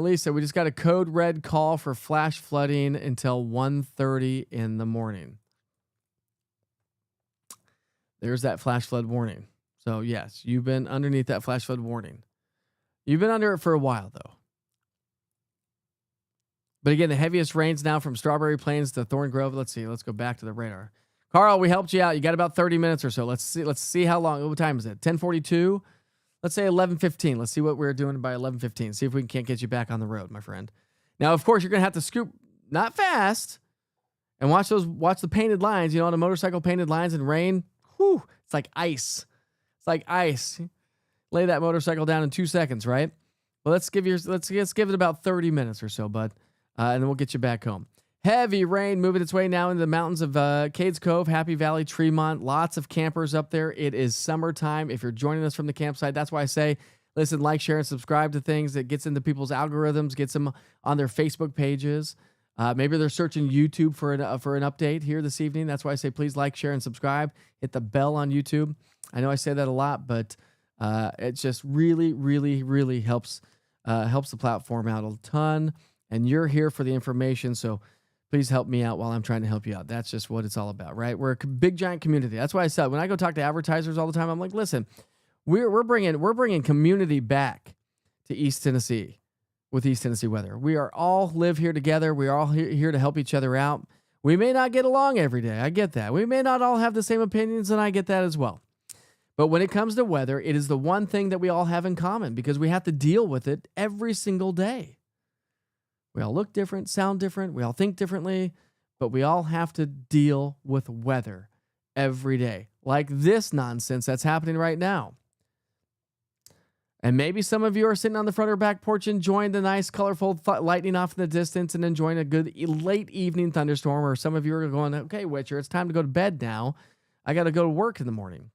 Lisa, we just got a code red call for flash flooding until 1:30 in the morning. There's that flash flood warning. So, yes, you've been underneath that flash flood warning. You've been under it for a while, though. But again, the heaviest rains now from Strawberry Plains to Thorn Grove. Let's see. Let's go back to the radar. Carl, we helped you out. You got about 30 minutes or so. Let's see how long. What time is it? 10:42? Let's say 11:15. Let's see what we're doing by 11:15. See if we can't get you back on the road, my friend. Now, of course, you're going to have to scoop not fast and watch the painted lines. You know, on a motorcycle, painted lines and rain. Whew, it's like ice. It's like ice. Lay that motorcycle down in 2 seconds, right? Well, let's give it about 30 minutes or so, bud, and then we'll get you back home. Heavy rain moving its way now into the mountains of Cades Cove, Happy Valley, Tremont. Lots of campers up there. It is summertime. If you're joining us from the campsite, that's why I say, listen, like, share, and subscribe to things. That gets into people's algorithms, gets them on their Facebook pages. Maybe they're searching YouTube for an update here this evening. That's why I say, please like, share, and subscribe. Hit the bell on YouTube. I know I say that a lot, but it just really, really, really helps the platform out a ton. And you're here for the information, so please help me out while I'm trying to help you out. That's just what it's all about, right? We're a big, giant community. That's why I said when I go talk to advertisers all the time, I'm like, listen, we're bringing community back to East Tennessee with East Tennessee Weather. We are all live here together. We are all here to help each other out. We may not get along every day. I get that. We may not all have the same opinions, and I get that as well. But when it comes to weather, it is the one thing that we all have in common because we have to deal with it every single day. We all look different, sound different, we all think differently, but we all have to deal with weather every day, like this nonsense that's happening right now. And maybe some of you are sitting on the front or back porch enjoying the nice, colorful lightning off in the distance and enjoying a good late evening thunderstorm, or some of you are going, okay, Witcher, it's time to go to bed now. I got to go to work in the morning.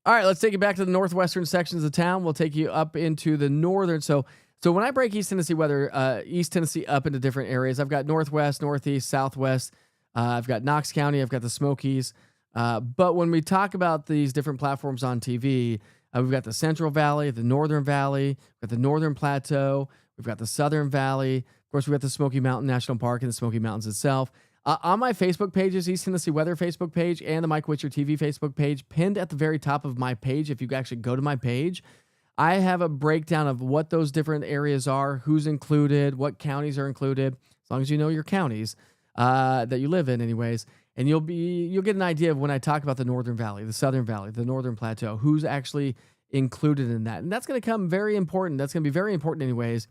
All right, let's take you back to the northwestern sections of town. We'll take you up into the northern. So when I break East Tennessee weather, East Tennessee up into different areas, I've got northwest, northeast, southwest. I've got Knox County. I've got the Smokies. But when we talk about these different platforms on TV, we've got the Central Valley, the Northern Valley, we've got the Northern Plateau, we've got the Southern Valley. Of course, we've got the Smoky Mountain National Park and the Smoky Mountains itself. On my Facebook pages, East Tennessee Weather Facebook page and the Mike Witcher TV Facebook page, pinned at the very top of my page, if you actually go to my page, I have a breakdown of what those different areas are, who's included, what counties are included, as long as you know your counties that you live in anyways. And you'll get an idea of when I talk about the Northern Valley, the Southern Valley, the Northern Plateau, who's actually included in that. And that's going to come very important. That's going to be very important anyways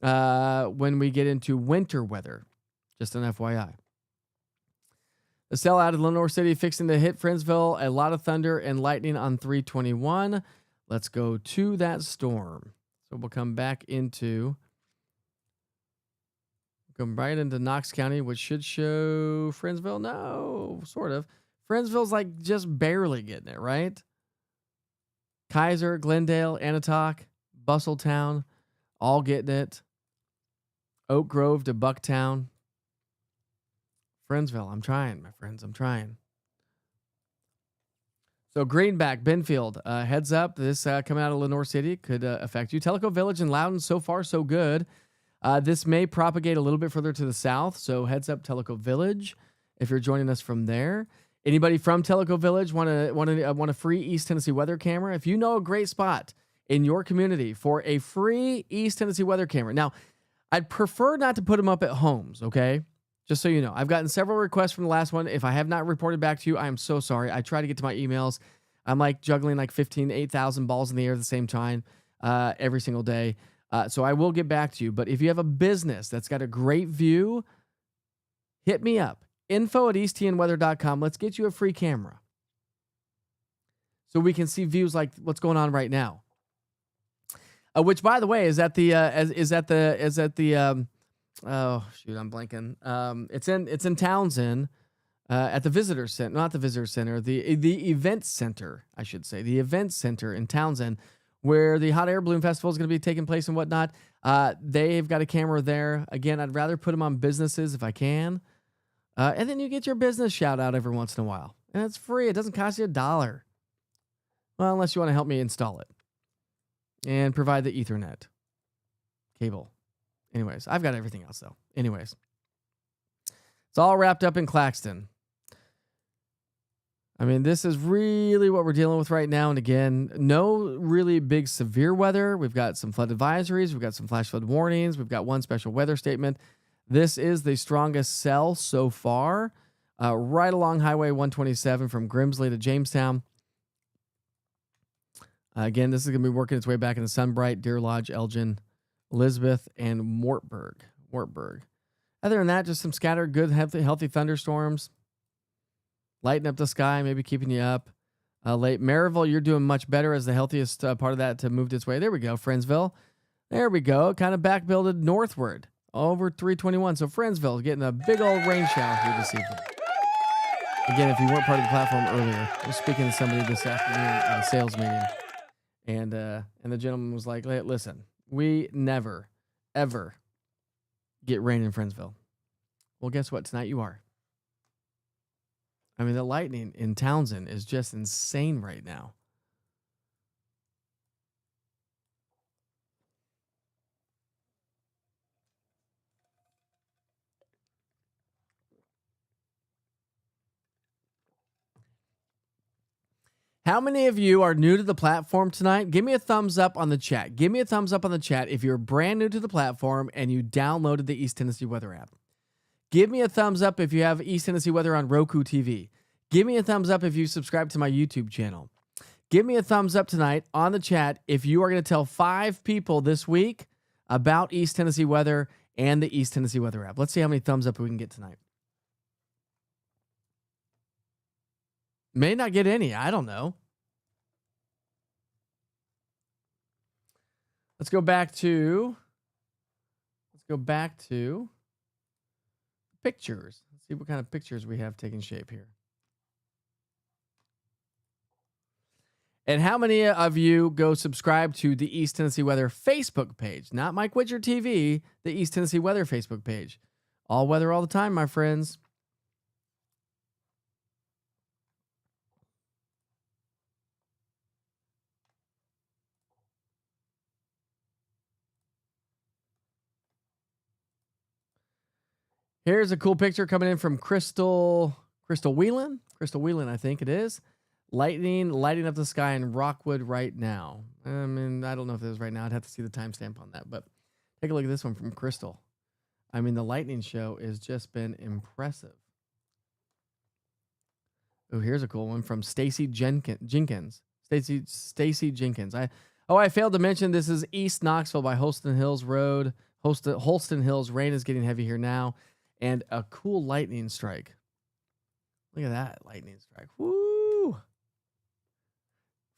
when we get into winter weather. Just an FYI. The cell out of Lenore City fixing to hit Friendsville. A lot of thunder and lightning on 321. Let's go to that storm. So we'll come right into Knox County, which should show Friendsville. No, sort of. Friendsville's like just barely getting it, right? Kaiser, Glendale, Anatoc, Bustletown, all getting it. Oak Grove to Bucktown. Friendsville, I'm trying, my friends. I'm trying. So Greenback, Benfield, heads up. This coming out of Lenore City could affect you. Tellico Village and Loudon, so far so good. This may propagate a little bit further to the south, so heads up Tellico Village if you're joining us from there. Anybody from Tellico Village want a free East Tennessee weather camera? If you know a great spot in your community for a free East Tennessee weather camera. Now, I'd prefer not to put them up at homes, okay? Just so you know, I've gotten several requests from the last one. If I have not reported back to you, I am so sorry. I try to get to my emails. I'm like juggling like 8,000 balls in the air at the same time every single day. So I will get back to you. But if you have a business that's got a great view, hit me up. info@easttnweather.com. Let's get you a free camera so we can see views like what's going on right now. Which, by the way, is at the oh shoot, I'm blanking. It's in Townsend, at the visitor center, not the visitor center, the event center, I should say, the event center in Townsend, where the Hot Air Balloon Festival is going to be taking place and whatnot. They've got a camera there. Again, I'd rather put them on businesses if I can, and then you get your business shout out every once in a while, and it's free. It doesn't cost you $1. Well, unless you want to help me install it and provide the Ethernet cable. Anyways, I've got everything else though. Anyways, it's all wrapped up in Claxton. I mean, this is really what we're dealing with right now. And again, no really big severe weather. We've got some flood advisories. We've got some flash flood warnings. We've got one special weather statement. This is the strongest cell so far, right along Highway 127 from Grimsley to Jamestown. Again, this is going to be working its way back into Sunbright, Deer Lodge, Elgin, Elizabeth, and Wartburg. Other than that, just some scattered good, healthy thunderstorms. Lighten up the sky, maybe keeping you up. Late Maryville, you're doing much better as the healthiest part of that to move its way. There we go, Friendsville. There we go. Kind of back-builded northward over 321. So Friendsville is getting a big old rain shower here this evening. Again, if you weren't part of the platform earlier, I was speaking to somebody this afternoon at a sales meeting. And the gentleman was like, listen, we never, ever get rain in Friendsville. Well, guess what? Tonight you are. I mean, the lightning in Townsend is just insane right now. How many of you are new to the platform tonight? Give me a thumbs up on the chat. Give me a thumbs up on the chat if you're brand new to the platform and you downloaded the East Tennessee Weather app. Give me a thumbs up if you have East Tennessee Weather on Roku TV. Give me a thumbs up if you subscribe to my YouTube channel. Give me a thumbs up tonight on the chat if you are going to tell 5 people this week about East Tennessee Weather and the East Tennessee Weather app. Let's see how many thumbs up we can get tonight. May not get any. I don't know. Let's go back to pictures. Let's see what kind of pictures we have taking shape here. And how many of you go subscribe to the East Tennessee Weather Facebook page? Not Mike Witcher TV, the East Tennessee Weather Facebook page. All weather all the time, my friends. Here's a cool picture coming in from Crystal Whelan. Crystal Whelan, I think it is. Lightning lighting up the sky in Rockwood right now. I mean, I don't know if it is right now. I'd have to see the timestamp on that, but take a look at this one from Crystal. I mean, the lightning show has just been impressive. Oh, here's a cool one from Stacy Jenkins. Stacy Jenkins. I failed to mention this is East Knoxville by Holston Hills Road. Holston Hills. Rain is getting heavy here now. And a cool lightning strike. Look at that lightning strike. Woo!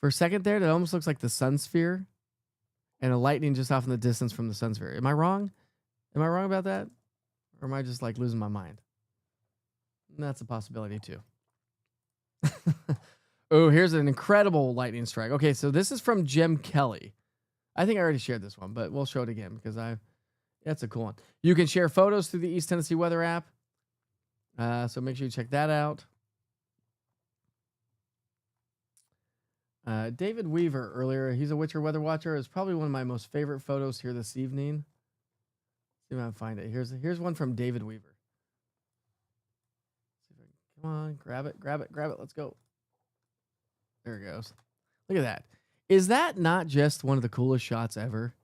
For a second there, that almost looks like the sun sphere. And a lightning just off in the distance from the sun sphere. Am I wrong? Am I wrong about that? Or am I just like losing my mind? That's a possibility too. Oh, here's an incredible lightning strike. Okay, so this is from Jim Kelly. I think I already shared this one, but we'll show it again because that's a cool one. You can share photos through the East Tennessee Weather app. So make sure you check that out. David Weaver earlier, he's a Witcher Weather Watcher. It's probably one of my most favorite photos here this evening. See if I can find it. Here's one from David Weaver. Come on, grab it. Let's go. There it goes. Look at that. Is that not just one of the coolest shots ever?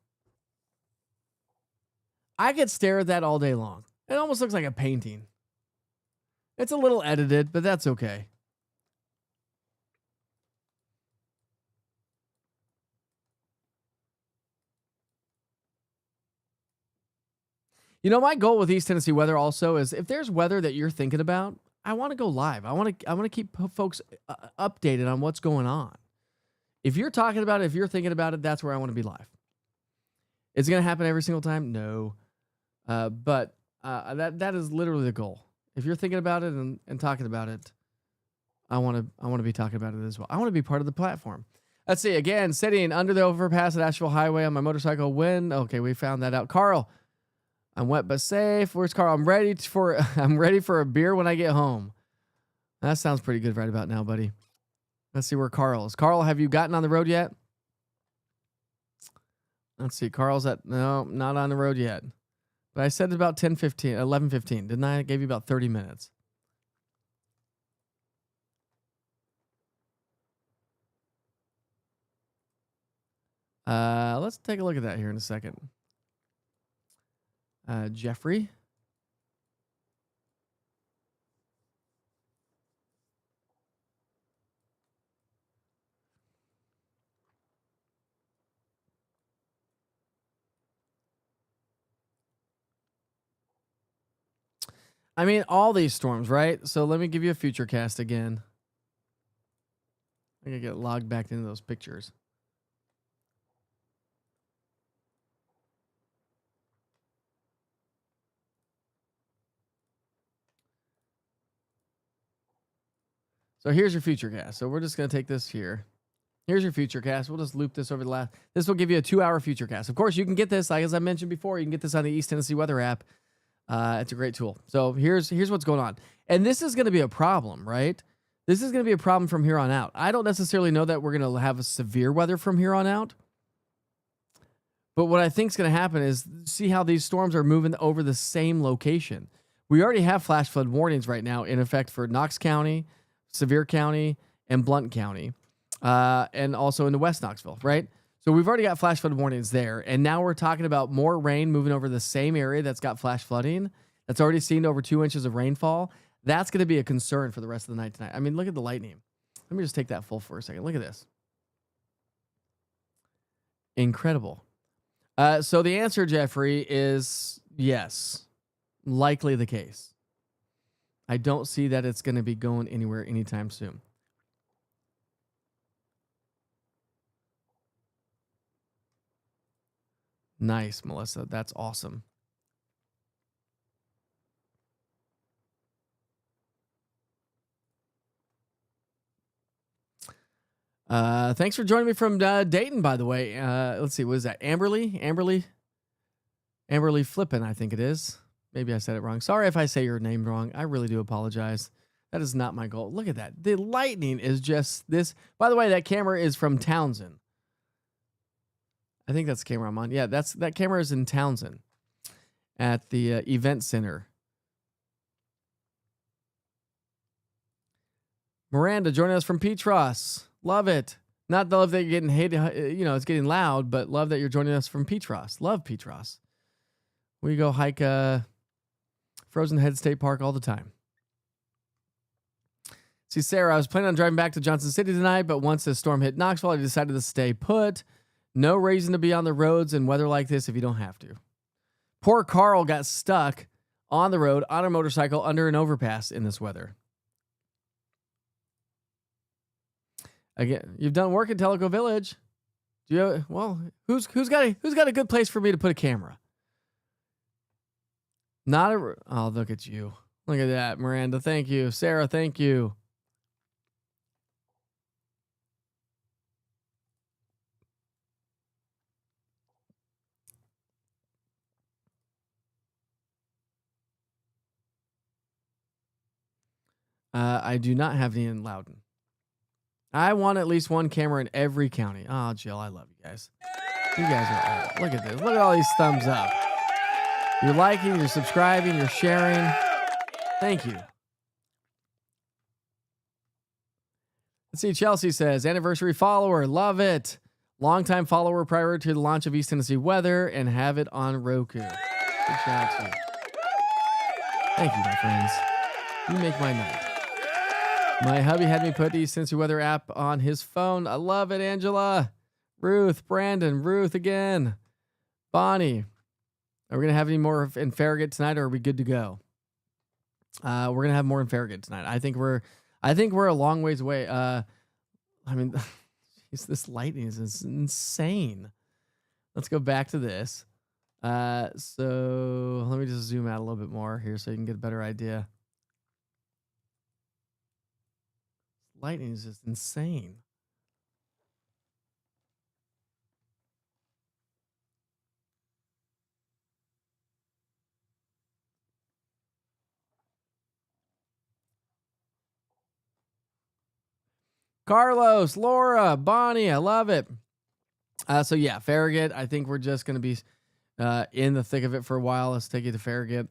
I could stare at that all day long. It almost looks like a painting. It's a little edited, but that's okay. You know, my goal with East Tennessee weather also is if there's weather that you're thinking about, I want to go live. I want to keep folks updated on what's going on. If you're talking about it, if you're thinking about it, that's where I want to be live. Is it going to happen every single time? No. But that is literally the goal. If you're thinking about it and talking about it, I want to be talking about it as well. I want to be part of the platform. Let's see. Again, sitting under the overpass at Asheville Highway on my motorcycle. When? Okay, we found that out. Carl, I'm wet but safe. Where's Carl? I'm ready for a beer when I get home. That sounds pretty good right about now, buddy. Let's see where Carl is. Carl, have you gotten on the road yet? Let's see. Carl's no, not on the road yet. But I said about 11:15. Didn't I? I gave you about 30 minutes. Let's take a look at that here in a second. Jeffrey. I mean, all these storms, right? So let me give you a future cast again. I gotta get logged back into those pictures. So here's your future cast. So we're just going to take this here. Here's your future cast. We'll just loop this over the last. This will give you a 2-hour future cast. Of course, you can get this, like as I mentioned before, you can get this on the East Tennessee Weather app. It's a great tool. So here's what's going on. And this is going to be a problem, right? This is going to be a problem from here on out. I don't necessarily know that we're going to have a severe weather from here on out. But what I think is going to happen is see how these storms are moving over the same location. We already have flash flood warnings right now in effect for Knox County, Sevier County, and Blount County, and also in the West Knoxville, right? So we've already got flash flood warnings there, and now we're talking about more rain moving over the same area that's got flash flooding, that's already seen over 2 inches of rainfall. That's going to be a concern for the rest of the night tonight. I mean, look at the lightning. Let me just take that full for a second. Look at this. Incredible. So the answer, Jeffrey, is yes, likely the case. I don't see that it's going to be going anywhere anytime soon. Nice, Melissa. That's awesome. Thanks for joining me from Dayton, by the way. Let's see, what is that? Amberly Flippin, I think it is. Maybe I said it wrong. Sorry if I say your name wrong. I really do apologize. That is not my goal. Look at that. The lightning is just this. By the way, that camera is from Townsend. I think that's the camera I'm on. Yeah, that camera is in Townsend at the event center. Miranda joining us from Petros. Love it. Not the love that you're getting hated, it's getting loud, but love that you're joining us from Petros. Love Petros. We go hike Frozen Head State Park all the time. See, Sarah, I was planning on driving back to Johnson City tonight, but once the storm hit Knoxville, I decided to stay put. No reason to be on the roads in weather like this if you don't have to. Poor Carl got stuck on the road on a motorcycle under an overpass in this weather. Again, you've done work in Tellico Village. Who's got a good place for me to put a camera? Oh, look at you. Look at that, Miranda. Thank you. Sarah, thank you. I do not have any in Loudon. I want at least one camera in every county. Oh, Jill, I love you guys. You guys are look at this. Look at all these thumbs up. You're liking, you're subscribing, you're sharing. Thank you. Let's see. Chelsea says, anniversary follower, love it. Longtime follower prior to the launch of East Tennessee Weather and have it on Roku. Good shout out to you. Thank you, my friends. You make my night. My hubby had me put the East Tennessee Weather app on his phone. I love it, Angela. Ruth, Brandon, Ruth again. Bonnie. Are we going to have any more in Farragut tonight, or are we good to go? We're going to have more in Farragut tonight. I think we're a long ways away. I mean, this lightning is insane. Let's go back to this. So let me just zoom out a little bit more here so you can get a better idea. Lightning is just insane. Carlos, Laura, Bonnie, I love it. So yeah, Farragut. I think we're just going to be in the thick of it for a while. Let's take you to Farragut.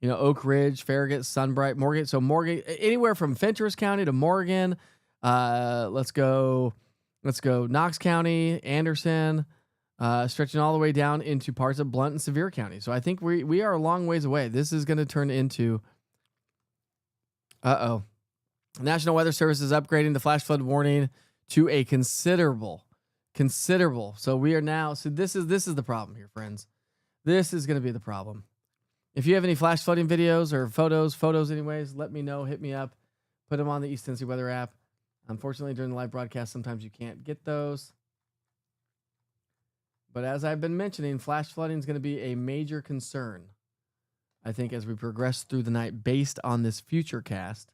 You know, Oak Ridge, Farragut, Sunbright, Morgan. So Morgan, anywhere from Fentress County to Morgan. Let's go Knox County, Anderson, stretching all the way down into parts of Blount and Sevier County. So I think we are a long ways away. This is going to turn into. National Weather Service is upgrading the flash flood warning to a considerable. So we are now. So this is the problem here, friends. This is going to be the problem. If you have any flash flooding videos or photos anyways, let me know. Hit me up. Put them on the East Tennessee Weather app. Unfortunately, during the live broadcast, sometimes you can't get those. But as I've been mentioning, flash flooding is going to be a major concern, I think, as we progress through the night based on this future cast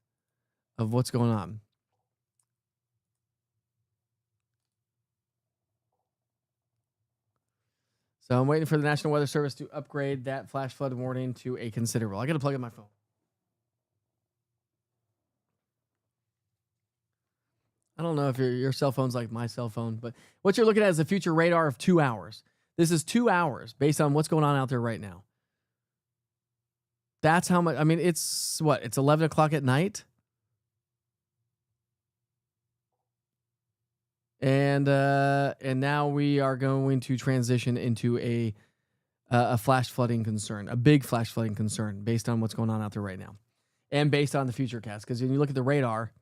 of what's going on. So I'm waiting for the National Weather Service to upgrade that flash flood warning to a considerable. I got to plug in my phone. I don't know if your cell phone's like my cell phone, but what you're looking at is a future radar of 2 hours. This is 2 hours based on what's going on out there right now. That's how much. I mean, it's what? It's 11 o'clock at night. And now we are going to transition into a flash flooding concern, a big flash flooding concern based on what's going on out there right now, and based on the future cast. Because when you look at the radar,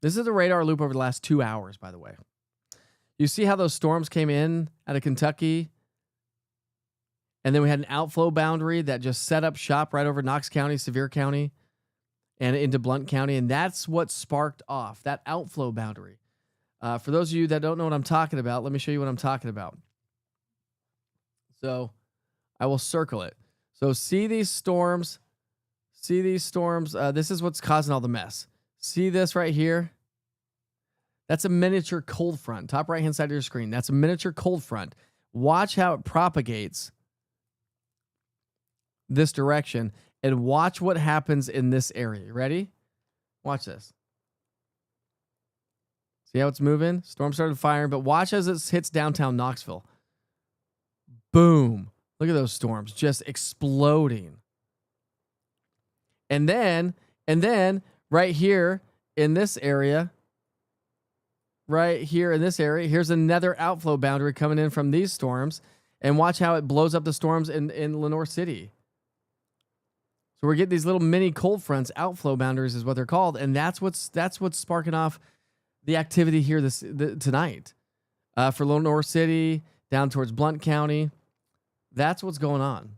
this is the radar loop over the last 2 hours. By the way, you see how those storms came in out of Kentucky, and then we had an outflow boundary that just set up shop right over Knox County, Sevier County, and into Blount County, and that's what sparked off that outflow boundary. For those of you that don't know what I'm talking about, let me show you what I'm talking about. So I will circle it. So see these storms. This is what's causing all the mess. See this right here? That's a miniature cold front. Top right-hand side of your screen. That's a miniature cold front. Watch how it propagates this direction. And watch what happens in this area. Ready? Watch this. See how it's moving? Storm started firing, but watch as it hits downtown Knoxville. Boom. Look at those storms just exploding. And then right here in this area, here's another outflow boundary coming in from these storms. And watch how it blows up the storms in Lenoir City. So we're getting these little mini cold fronts, outflow boundaries is what they're called, and that's what's sparking off the activity here tonight for Lenoir City down towards Blount County. That's what's going on.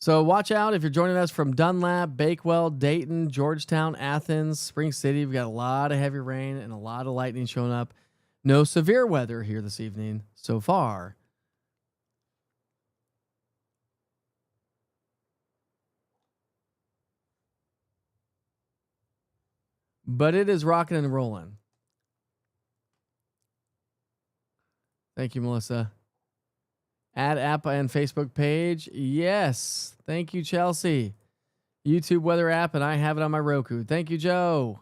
So watch out if you're joining us from Dunlap, Bakewell, Dayton, Georgetown, Athens, Spring City. We've got a lot of heavy rain and a lot of lightning showing up. No severe weather here this evening so far. But it is rocking and rolling. Thank you, Melissa. Add app and Facebook page. Yes. Thank you, Chelsea. YouTube weather app, and I have it on my Roku. Thank you, Joe.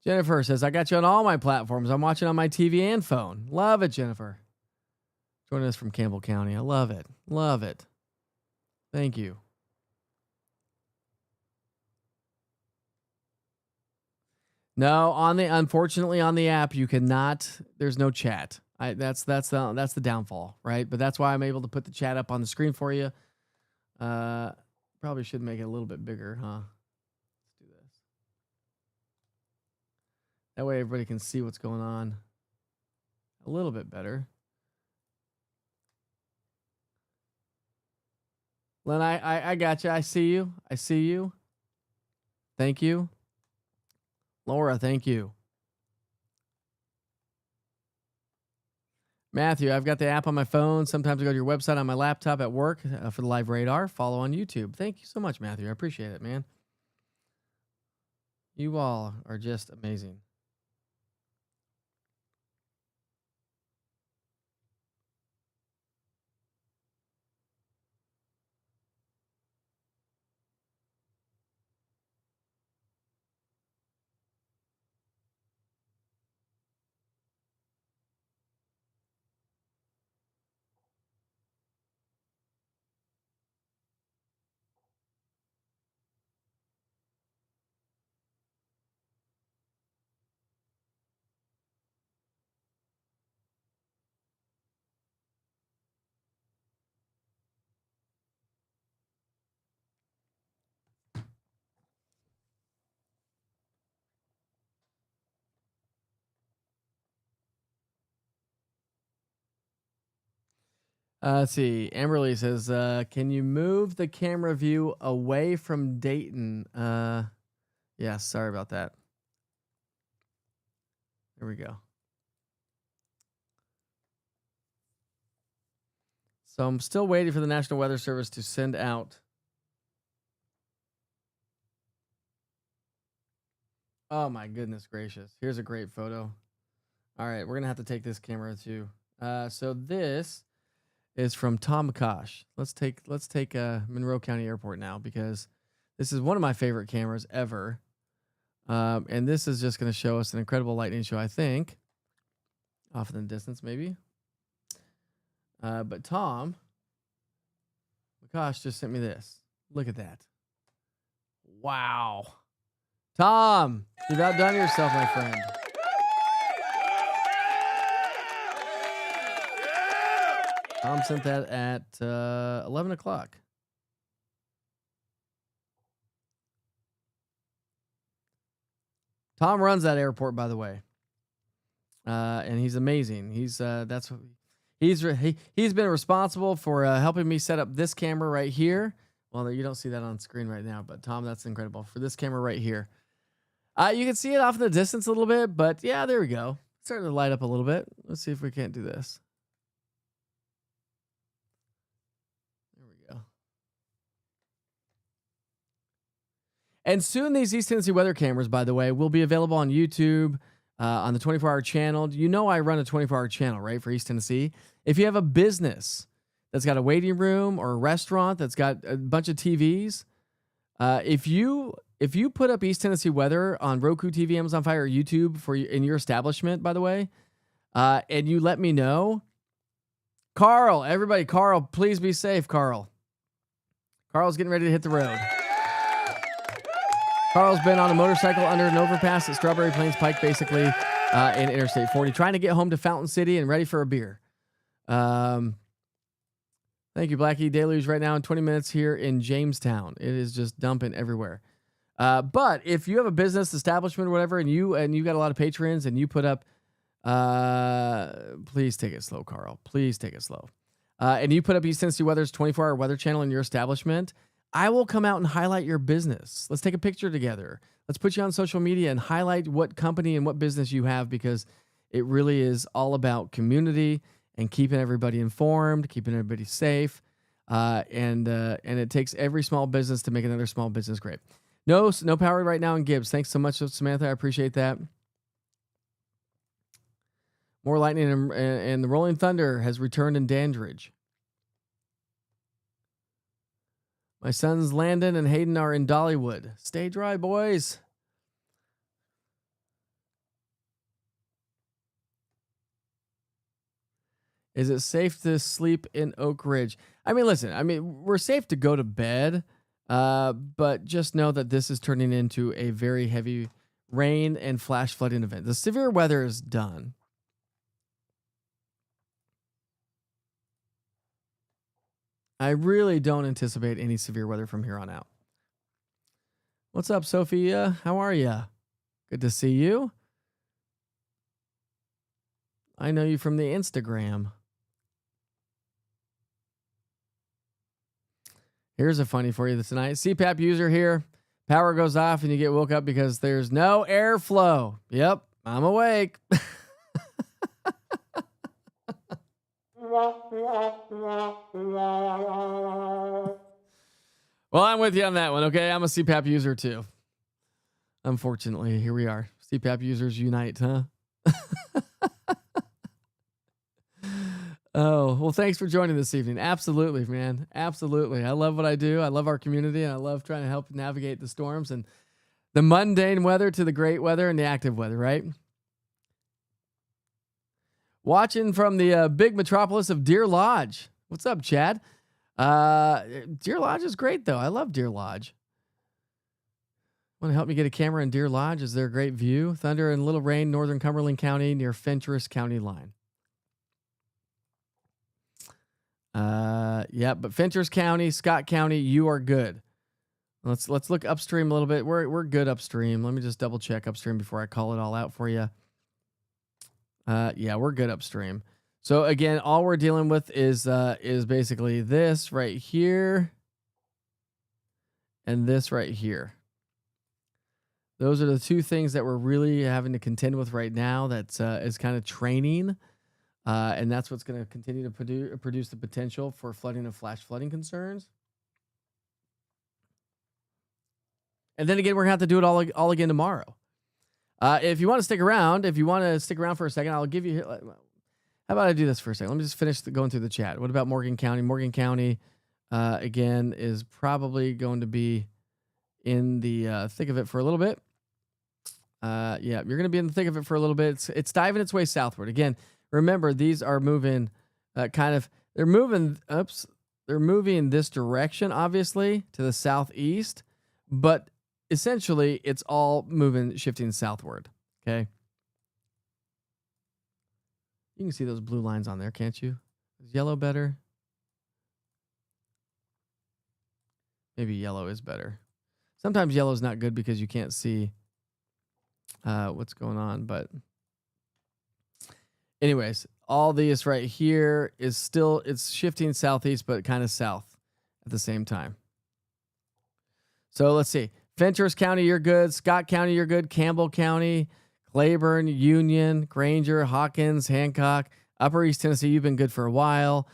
Jennifer says, I got you on all my platforms. I'm watching on my TV and phone. Love it, Jennifer. Joining us from Campbell County. I love it. Love it. Thank you. No, unfortunately on the app you cannot. There's no chat. That's the downfall, right? But that's why I'm able to put the chat up on the screen for you. Probably should make it a little bit bigger, huh? Let's do this. That way everybody can see what's going on a little bit better. Len, I got you. I see you. I see you. Thank you. Laura, thank you. Matthew, I've got the app on my phone. Sometimes I go to your website on my laptop at work for the live radar. Follow on YouTube. Thank you so much, Matthew. I appreciate it, man. You all are just amazing. Let's see. Amberly says, can you move the camera view away from Dayton? Yeah, sorry about that. There we go. So I'm still waiting for the National Weather Service to send out. Oh my goodness gracious. Here's a great photo. All right, we're going to have to take this camera too. So this is from Tom McCosh. Let's take Monroe County Airport now, because this is one of my favorite cameras ever. And this is just going to show us an incredible lightning show, I think. Off in the distance, maybe. But Tom McCosh just sent me this. Look at that. Wow. Tom, you've outdone yourself, my friend. Tom sent that at 11 o'clock. Tom runs that airport, by the way, and he's amazing. He's he's been responsible for helping me set up this camera right here. Well, you don't see that on screen right now, but Tom, that's incredible for this camera right here. You can see it off in the distance a little bit, but yeah, there we go. It's starting to light up a little bit. Let's see if we can't do this. There we go. And soon these East Tennessee weather cameras, by the way, will be available on YouTube, on the 24-hour channel. You know I run a 24-hour channel, right, for East Tennessee. If you have a business that's got a waiting room or a restaurant that's got a bunch of TVs, if you put up East Tennessee weather on Roku TV, Amazon Fire, or YouTube in your establishment, by the way, and you let me know, Carl, everybody, Carl, please be safe, Carl. Carl's getting ready to hit the road. Carl's been on a motorcycle under an overpass at Strawberry Plains Pike, basically, in Interstate 40, trying to get home to Fountain City and ready for a beer. Thank you, Blackie. Deluge right now in 20 minutes here in Jamestown. It is just dumping everywhere. But if you have a business establishment or whatever, and you got a lot of patrons, and you put up, please take it slow, Carl. Please take it slow. And you put up East Tennessee Weather's 24-hour weather channel in your establishment, I will come out and highlight your business. Let's take a picture together. Let's put you on social media and highlight what company and what business you have, because it really is all about community and keeping everybody informed, keeping everybody safe. And it takes every small business to make another small business great. No power right now in Gibbs. Thanks so much, Samantha. I appreciate that. More lightning and the rolling thunder has returned in Dandridge. My sons Landon and Hayden are in Dollywood. Stay dry, boys. Is it safe to sleep in Oak Ridge? I mean, listen, we're safe to go to bed, but just know that this is turning into a very heavy rain and flash flooding event. The severe weather is done. I really don't anticipate any severe weather from here on out. What's up, Sophia? How are you? Good to see you. I know you from the Instagram. Here's a funny for you tonight. CPAP user here. Power goes off and you get woke up because there's no airflow. Yep, I'm awake. Well, I'm with you on that one, okay? I'm a CPAP user too. Unfortunately, here we are. CPAP users unite, huh? Oh, well, thanks for joining this evening. Absolutely, man. Absolutely. I love what I do. I love our community, and I love trying to help navigate the storms and the mundane weather to the great weather and the active weather, right? Watching from the big metropolis of Deer Lodge. What's up, Chad? Deer Lodge is great, though. I love Deer Lodge. Want to help me get a camera in Deer Lodge? Is there a great view? Thunder and little rain, northern Cumberland County near Fentress County line. Yeah, but Fentress County, Scott County, you are good. Let's look upstream a little bit. We're good upstream. Let me just double check upstream before I call it all out for you. Yeah, we're good upstream. So again, all we're dealing with is basically this right here and this right here. Those are the two things that we're really having to contend with right now. That's is kind of training. And that's what's going to continue to produce the potential for flooding and flash flooding concerns. And then again, we're going to have to do it all again tomorrow. If you want to stick around, for a second, I'll give you. How about I do this for a second? Let me just finish going through the chat. What about Morgan County? Morgan County, again, is probably going to be in the thick of it for a little bit. Yeah, you're going to be in the thick of it for a little bit. It's diving its way southward. Again, remember, these are moving they're moving this direction, obviously, to the southeast, but essentially it's all shifting southward. Okay. You can see those blue lines on there, can't you? Is yellow better? Maybe yellow is better. Sometimes yellow is not good because you can't see what's going on, but anyways, all these right here it's shifting southeast, but kind of south at the same time. So let's see. Fentress County, you're good. Scott County, you're good. Campbell County, Claiborne, Union, Granger, Hawkins, Hancock, Upper East Tennessee, you've been good for a while.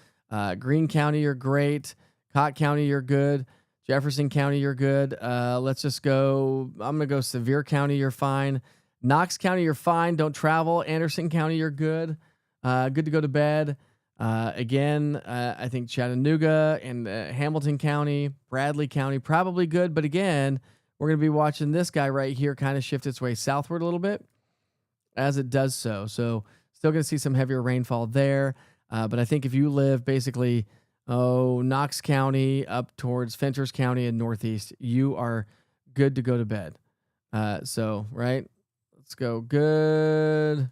Greene County, you're great. Cott County, you're good. Jefferson County, you're good. Let's just go. I'm going to go Sevier County, you're fine. Knox County, you're fine. Don't travel. Anderson County, you're good. Good to go to bed. Again, I think Chattanooga and Hamilton County, Bradley County, probably good. But again, we're going to be watching this guy right here kind of shift its way southward a little bit as it does so. So still going to see some heavier rainfall there. But I think if you live basically, Knox County up towards Fentress County and northeast, you are good to go to bed. Right. Let's go good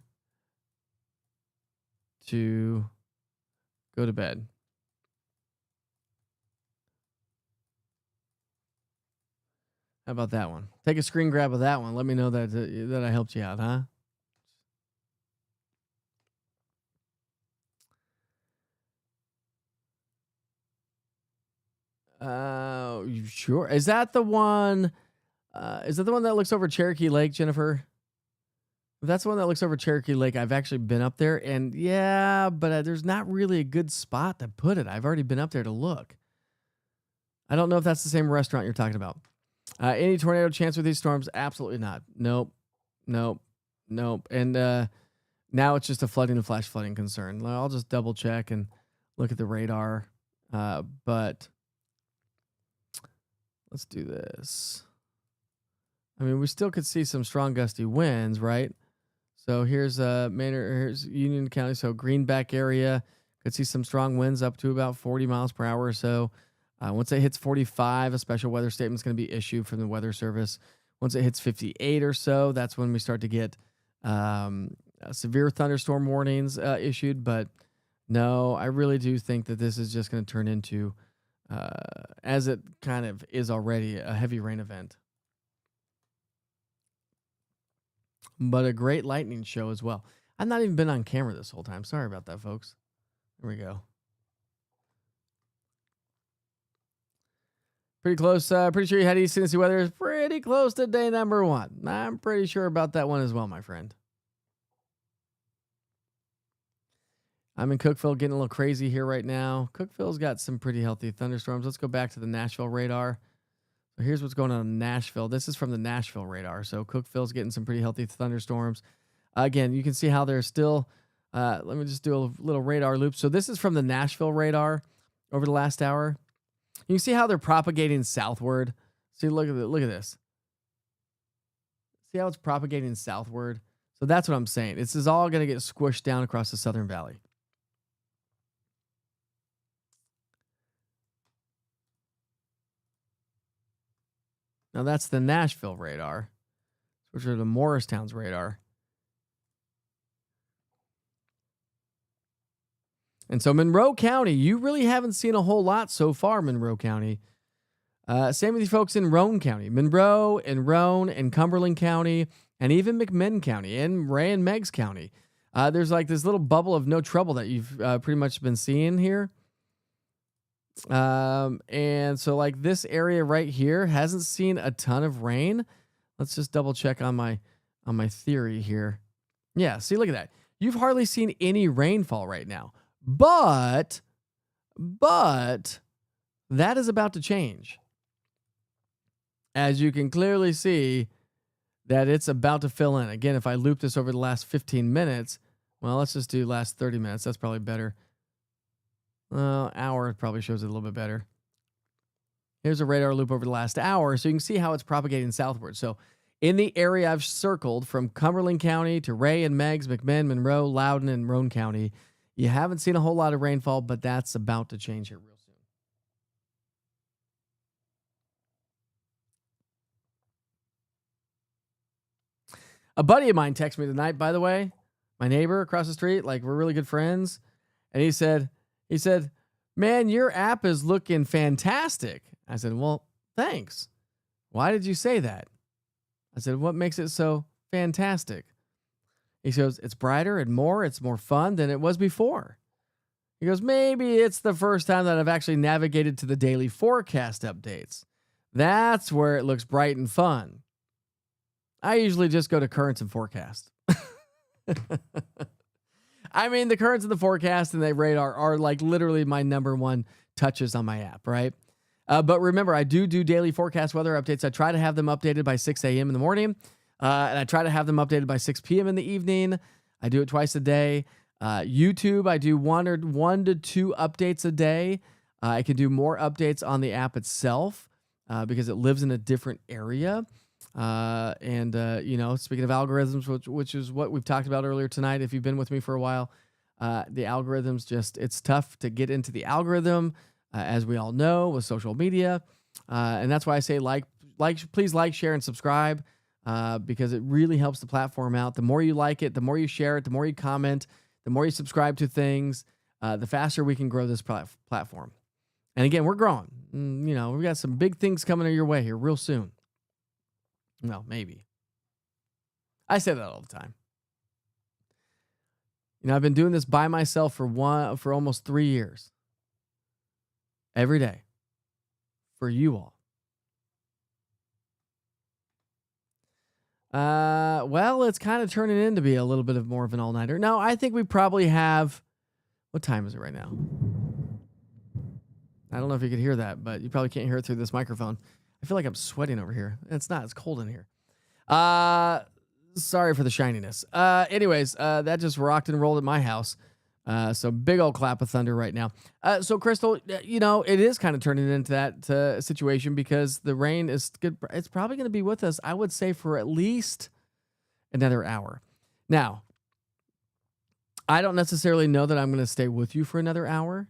to go to bed. How about that one? Take a screen grab of that one. Let me know that I helped you out, huh? Sure. Is that the one? Is that the one that looks over Cherokee Lake, Jennifer? If that's the one that looks over Cherokee Lake, I've actually been up there, and yeah, but there's not really a good spot to put it. I've already been up there to look. I don't know if that's the same restaurant you're talking about. Any tornado chance with these storms? Absolutely not. Nope. And no, Now it's just a flooding and flash flooding concern. I'll just double check and look at the radar. But let's do this. I mean, we still could see some strong gusty winds, right? So here's here's Union County. So Greenback area could see some strong winds up to about 40 miles per hour or so. Once it hits 45, a special weather statement is going to be issued from the Weather Service. Once it hits 58 or so, that's when we start to get severe thunderstorm warnings issued. But no, I really do think that this is just going to turn into, as it kind of is already, a heavy rain event. But a great lightning show as well. I've not even been on camera this whole time. Sorry about that, folks. There we go. Pretty close. Pretty sure you had East Tennessee weather is pretty close to day number 1. I'm pretty sure about that one as well, my friend. I'm in Cookeville, getting a little crazy here right now. Cookeville's got some pretty healthy thunderstorms. Let's go back to the Nashville radar. So here's what's going on in Nashville. This is from the Nashville radar. So Cookeville's getting some pretty healthy thunderstorms. Again, you can see how they're still, let me just do a little radar loop. So this is from the Nashville radar over the last hour. You can see how they're propagating southward. See, look at this. See how it's propagating southward? So that's what I'm saying. This is all going to get squished down across the Southern Valley. Now that's the Nashville radar, which are the Morristown's radar. And so Monroe County, you really haven't seen a whole lot so far, Monroe County. Same with you folks in Roane County. Monroe and Roane and Cumberland County and even McMinn County and Ray and Meigs County. There's like this little bubble of no trouble that you've pretty much been seeing here. And so like this area right here hasn't seen a ton of rain. Let's just double check on my theory here. Yeah, see, look at that. You've hardly seen any rainfall right now. But that is about to change. As you can clearly see that it's about to fill in. Again, if I loop this over the last 15 minutes, well, let's just do last 30 minutes. That's probably better. Hour probably shows it a little bit better. Here's a radar loop over the last hour, so you can see how it's propagating southward. So in the area I've circled from Cumberland County to Ray and Meigs, McMinn, Monroe, Loudoun, and Roane County, you haven't seen a whole lot of rainfall, but that's about to change here real soon. A buddy of mine texted me tonight, by the way, my neighbor across the street, like we're really good friends. And he said, man, your app is looking fantastic. I said, well, thanks. Why did you say that? I said, what makes it so fantastic? He goes, it's brighter and it's more fun than it was before. He goes, maybe it's the first time that I've actually navigated to the daily forecast updates. That's where it looks bright and fun. I usually just go to currents and forecast. I mean, the currents and the forecast and the radar are like literally my number one touches on my app, right? But remember, I do daily forecast weather updates. I try to have them updated by 6 a.m. in the morning. And I try to have them updated by 6 p.m. in the evening. I do it twice a day. YouTube, I do one to two updates a day. I can do more updates on the app itself because it lives in a different area. Speaking of algorithms, which is what we've talked about earlier tonight, if you've been with me for a while, the algorithms it's tough to get into the algorithm, as we all know, with social media. And that's why I say please like, share, and subscribe. Because it really helps the platform out. The more you like it, the more you share it, the more you comment, the more you subscribe to things, the faster we can grow this platform. And again, we're growing. We got some big things coming your way here real soon. Well, maybe. I say that all the time. I've been doing this by myself for almost 3 years. Every day. For you all. Well, it's kind of turning in to be a little bit of more of an all-nighter. No, I think we probably have, what time is it right now? I don't know if you could hear that, but you probably can't hear it through this microphone. I feel like I'm sweating over here. It's not, it's cold in here. Sorry for the shininess. Anyways, that just rocked and rolled at my house. So big old clap of thunder right now. So Crystal, it is kind of turning into that situation because the rain is good. It's probably going to be with us, I would say, for at least another hour. Now, I don't necessarily know that I'm going to stay with you for another hour.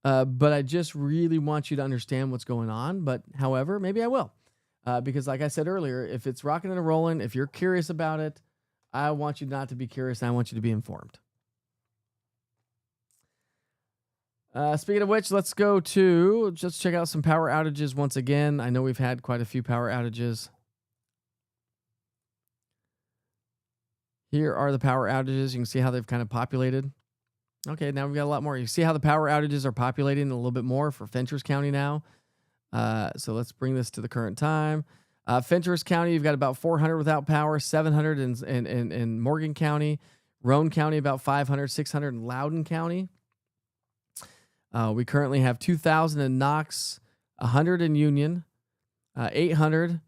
But I just really want you to understand what's going on. But however, maybe I will. Because like I said earlier, if it's rocking and rolling, if you're curious about it, I want you not to be curious. I want you to be informed. Speaking of which, let's just check out some power outages once again. I know we've had quite a few power outages. Here are the power outages. You can see how they've kind of populated. Okay, now we've got a lot more. You see how the power outages are populating a little bit more for Fentress County now. So let's bring this to the current time. Fentress County, you've got about 400 without power, 700 in Morgan County, Roane County, about 500, 600 in Loudoun County. We currently have 2,000 in Knox, 100 in Union, 800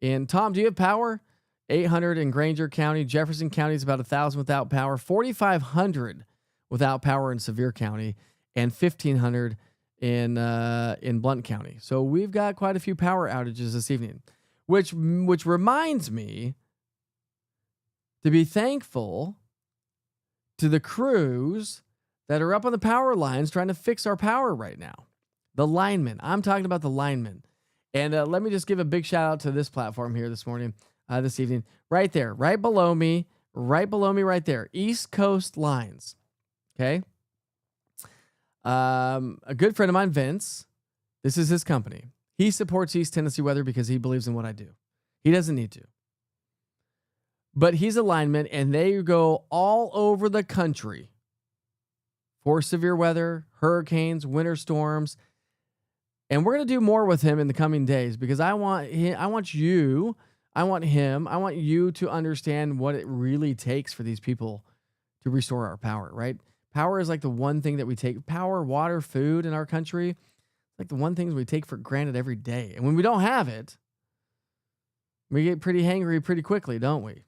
in Tom. Do you have power? 800 in Granger County. Jefferson County is about 1,000 without power. 4,500 without power in Sevier County, and 1,500 in Blount County. So we've got quite a few power outages this evening, which reminds me to be thankful to the crews that are up on the power lines trying to fix our power right now. The linemen. I'm talking about the linemen. And let me just give a big shout out to this platform here this evening. Right there, right below me right there. East Coast Lines. Okay. A good friend of mine, Vince, this is his company. He supports East Tennessee Weather because he believes in what I do. He doesn't need to. But he's a lineman, and they go all over the country for severe weather, hurricanes, winter storms. And we're going to do more with him in the coming days because I want you to understand what it really takes for these people to restore our power, right? Power is like the one thing that we take. Power, water, food in our country, like the one things we take for granted every day. And when we don't have it, we get pretty hangry pretty quickly, don't we?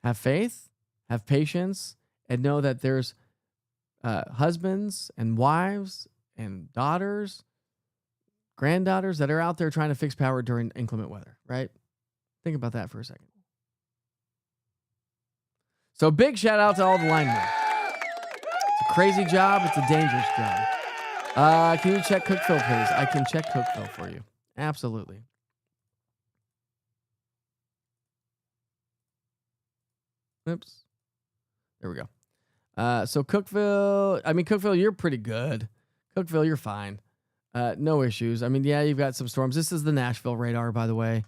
Have faith, have patience, and know that there's husbands and wives and daughters, granddaughters that are out there trying to fix power during inclement weather, right? Think about that for a second. So big shout out to all the linemen. It's a crazy job. It's a dangerous job. Can you check Cookeville, please? I can check Cookeville for you. Absolutely. Oops. There we go. So Cookeville, you're pretty good. Cookeville, you're fine. No issues. I mean, yeah, you've got some storms. This is the Nashville radar, by the way.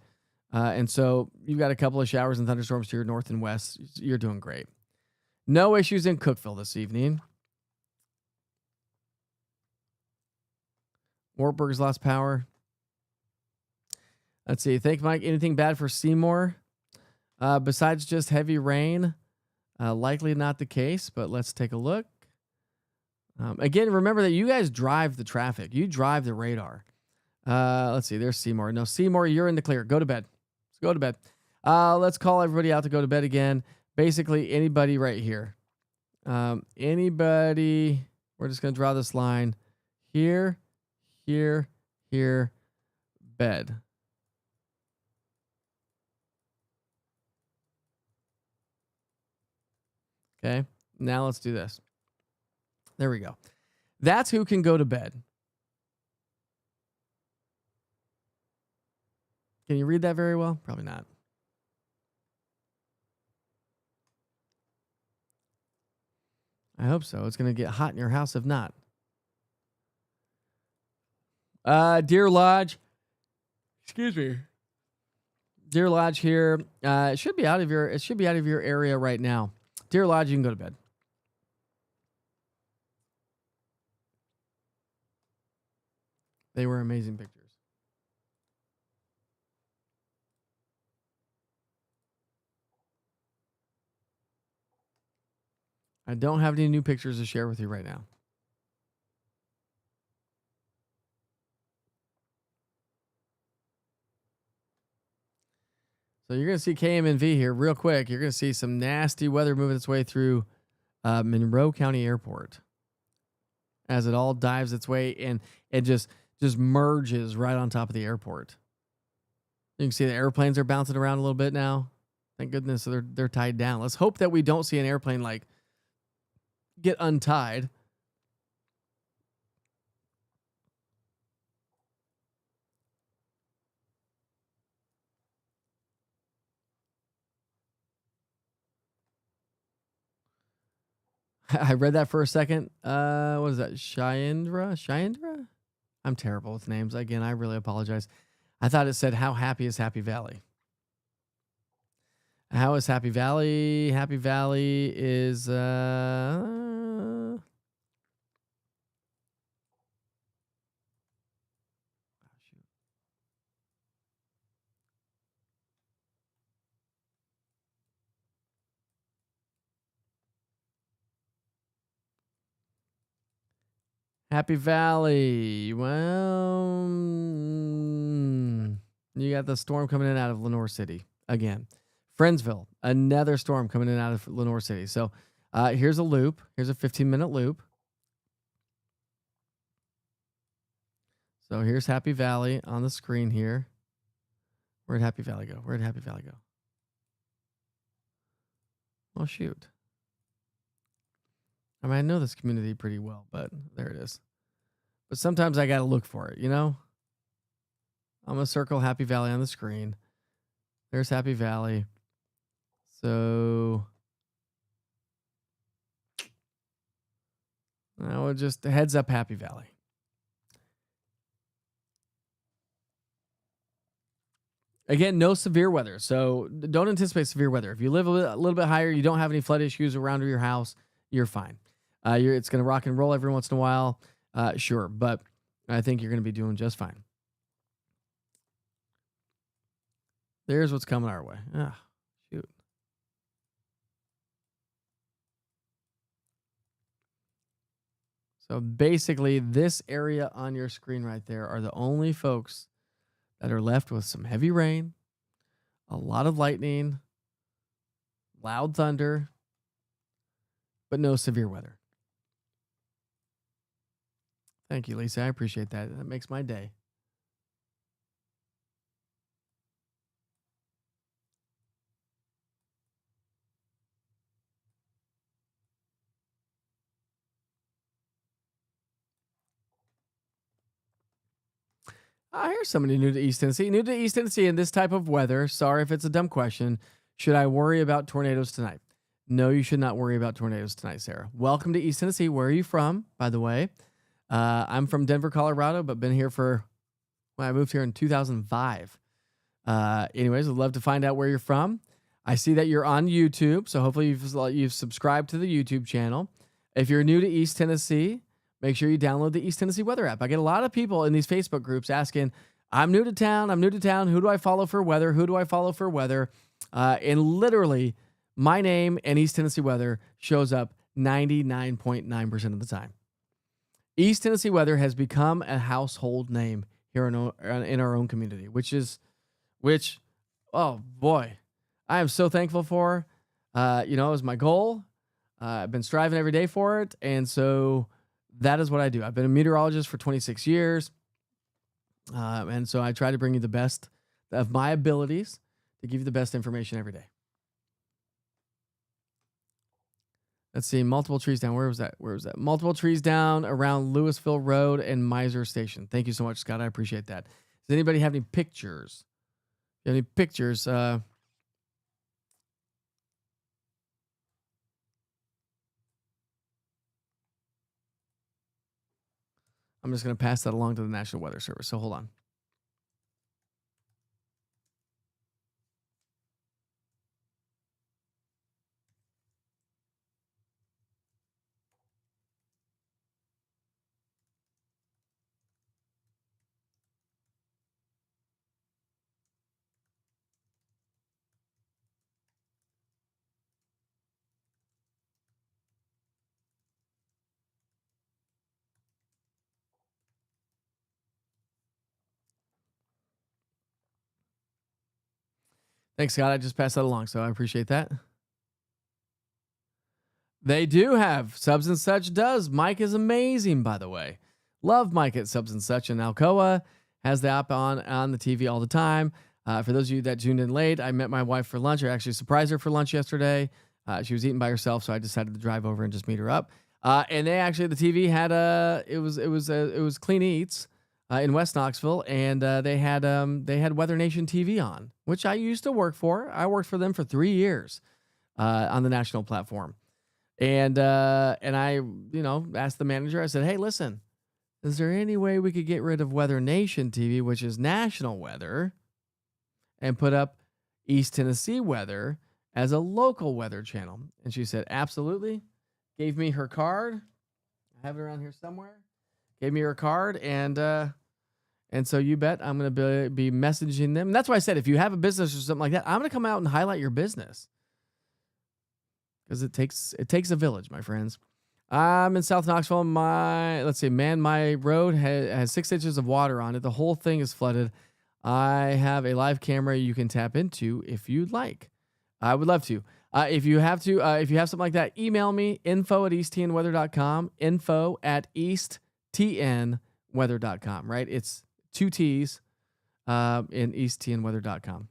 And so you've got a couple of showers and thunderstorms to your north and west. You're doing great. No issues in Cookeville this evening. Wartburg's lost power. Let's see. Thank Mike. Anything bad for Seymour? Besides just heavy rain? Likely not the case, but let's take a look. Again, remember that you guys drive the traffic. You drive the radar. Let's see. There's Seymour. No, Seymour, you're in the clear. Go to bed. Let's go to bed. Let's call everybody out to go to bed again. Basically, anybody right here. Anybody. We're just going to draw this line. Here, bed. Okay. Now let's do this. There we go. That's who can go to bed. Can you read that very well? Probably not. I hope so. It's going to get hot in your house if not. Deer Lodge. Excuse me. Deer Lodge here. It should be out of your area right now. Deer Lodge, you can go to bed. They were amazing pictures. I don't have any new pictures to share with you right now. So you're going to see KMNV here real quick. You're going to see some nasty weather moving its way through Monroe County Airport as it all dives its way and it just merges right on top of the airport. You can see the airplanes are bouncing around a little bit now. Thank goodness they're tied down. Let's hope that we don't see an airplane like get untied. I read that for a second. What is that? Shyendra? I'm terrible with names. Again, I really apologize. I thought it said, how happy is Happy Valley? How is Happy Valley? Happy Valley is Happy Valley. Well, you got the storm coming in out of Lenore City again. Friendsville, another storm coming in out of Lenore City. So here's a loop. Here's a 15-minute loop. So here's Happy Valley on the screen here. Where'd Happy Valley go? Where'd Happy Valley go? Oh, shoot. I mean, I know this community pretty well, but there it is. But sometimes I got to look for it, you know? I'm going to circle Happy Valley on the screen. There's Happy Valley. So now just heads up Happy Valley. Again, no severe weather. So don't anticipate severe weather. If you live a little bit higher, you don't have any flood issues around your house, you're fine. It's going to rock and roll every once in a while. Sure. But I think you're going to be doing just fine. There's what's coming our way. Ah, shoot. So basically, this area on your screen right there are the only folks that are left with some heavy rain, a lot of lightning, loud thunder, but no severe weather. Thank you, Lisa. I appreciate that. That makes my day. Here's somebody new to East Tennessee. New to East Tennessee in this type of weather. Sorry if it's a dumb question. Should I worry about tornadoes tonight? No, you should not worry about tornadoes tonight, Sarah. Welcome to East Tennessee. Where are you from, by the way? I'm from Denver, Colorado, but been here I moved here in 2005. Anyways, I'd love to find out where you're from. I see that you're on YouTube, so hopefully you've subscribed to the YouTube channel. If you're new to East Tennessee, make sure you download the East Tennessee Weather app. I get a lot of people in these Facebook groups asking, I'm new to town. Who do I follow for weather? Who do I follow for weather? And literally, my name and East Tennessee Weather shows up 99.9% of the time. East Tennessee Weather has become a household name here in our own community, which, oh boy, I am so thankful for. It was my goal. I've been striving every day for it. And so that is what I do. I've been a meteorologist for 26 years. And so I try to bring you the best of my abilities to give you the best information every day. Let's see. Multiple trees down. Where was that? Multiple trees down around Louisville Road and Miser Station. Thank you so much, Scott. I appreciate that. Does anybody have any pictures? If you have any pictures? I'm just going to pass that along to the National Weather Service. So hold on. Thanks, Scott. I just passed that along, so I appreciate that. They do have Subs and Such does. Mike is amazing, by the way. Love Mike at Subs and Such, and Alcoa has the app on the TV all the time. For those of you that tuned in late, I met my wife for lunch. I actually surprised her for lunch yesterday. She was eating by herself, so I decided to drive over and just meet her up. And they actually, the TV had it was Clean Eats in West Knoxville, and they had Weather Nation TV on, which I used to work for. I worked for them for 3 years on the national platform. And I, asked the manager, I said, hey, listen, is there any way we could get rid of Weather Nation TV, which is national weather, and put up East Tennessee weather as a local weather channel? And she said, absolutely. Gave me her card. I have it around here somewhere. Gave me her card. And so you bet I'm going to be messaging them. And that's why I said, if you have a business or something like that, I'm going to come out and highlight your business. Because it takes a village, my friends. I'm in South Knoxville. My road has 6 inches of water on it. The whole thing is flooded. I have a live camera you can tap into if you'd like. I would love to. If you have something like that, email me, info@easttnweather.com, info@easttnweather.com, right? It's 2 T's in easttnweather.com.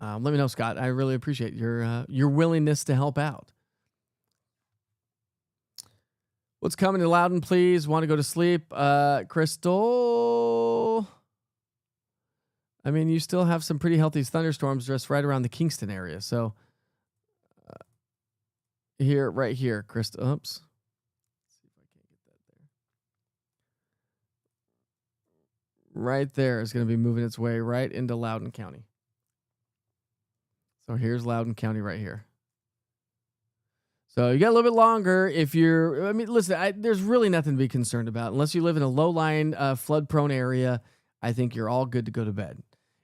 Let me know, Scott. I really appreciate your willingness to help out. What's coming to Loudon, please? Want to go to sleep? Crystal. I mean, you still have some pretty healthy thunderstorms just right around the Kingston area. So right here, Crystal. Oops. Let's see if I can't get that there. Right there is going to be moving its way right into Loudon County. So here's Loudon County right here. So you got a little bit longer if you're, listen, there's really nothing to be concerned about. Unless you live in a low-lying, flood-prone area, I think you're all good to go to bed.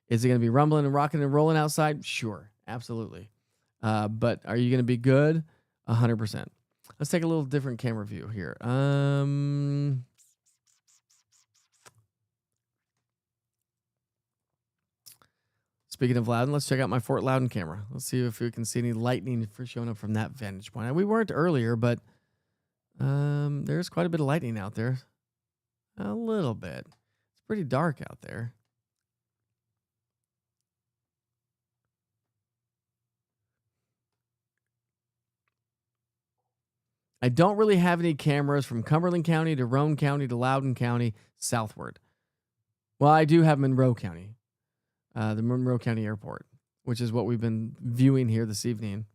Is it going to be rumbling and rocking and rolling outside? Sure, absolutely. But are you going to be good? 100%. Let's take a little different camera view here. Speaking of Loudon, let's check out my Fort Loudon camera. Let's see if we can see any lightning showing up from that vantage point. We weren't earlier, but there's quite a bit of lightning out there. A little bit. It's pretty dark out there. I don't really have any cameras from Cumberland County to Roane County to Loudon County southward. Well, I do have Monroe County. The Monroe County Airport, which is what we've been viewing here this evening.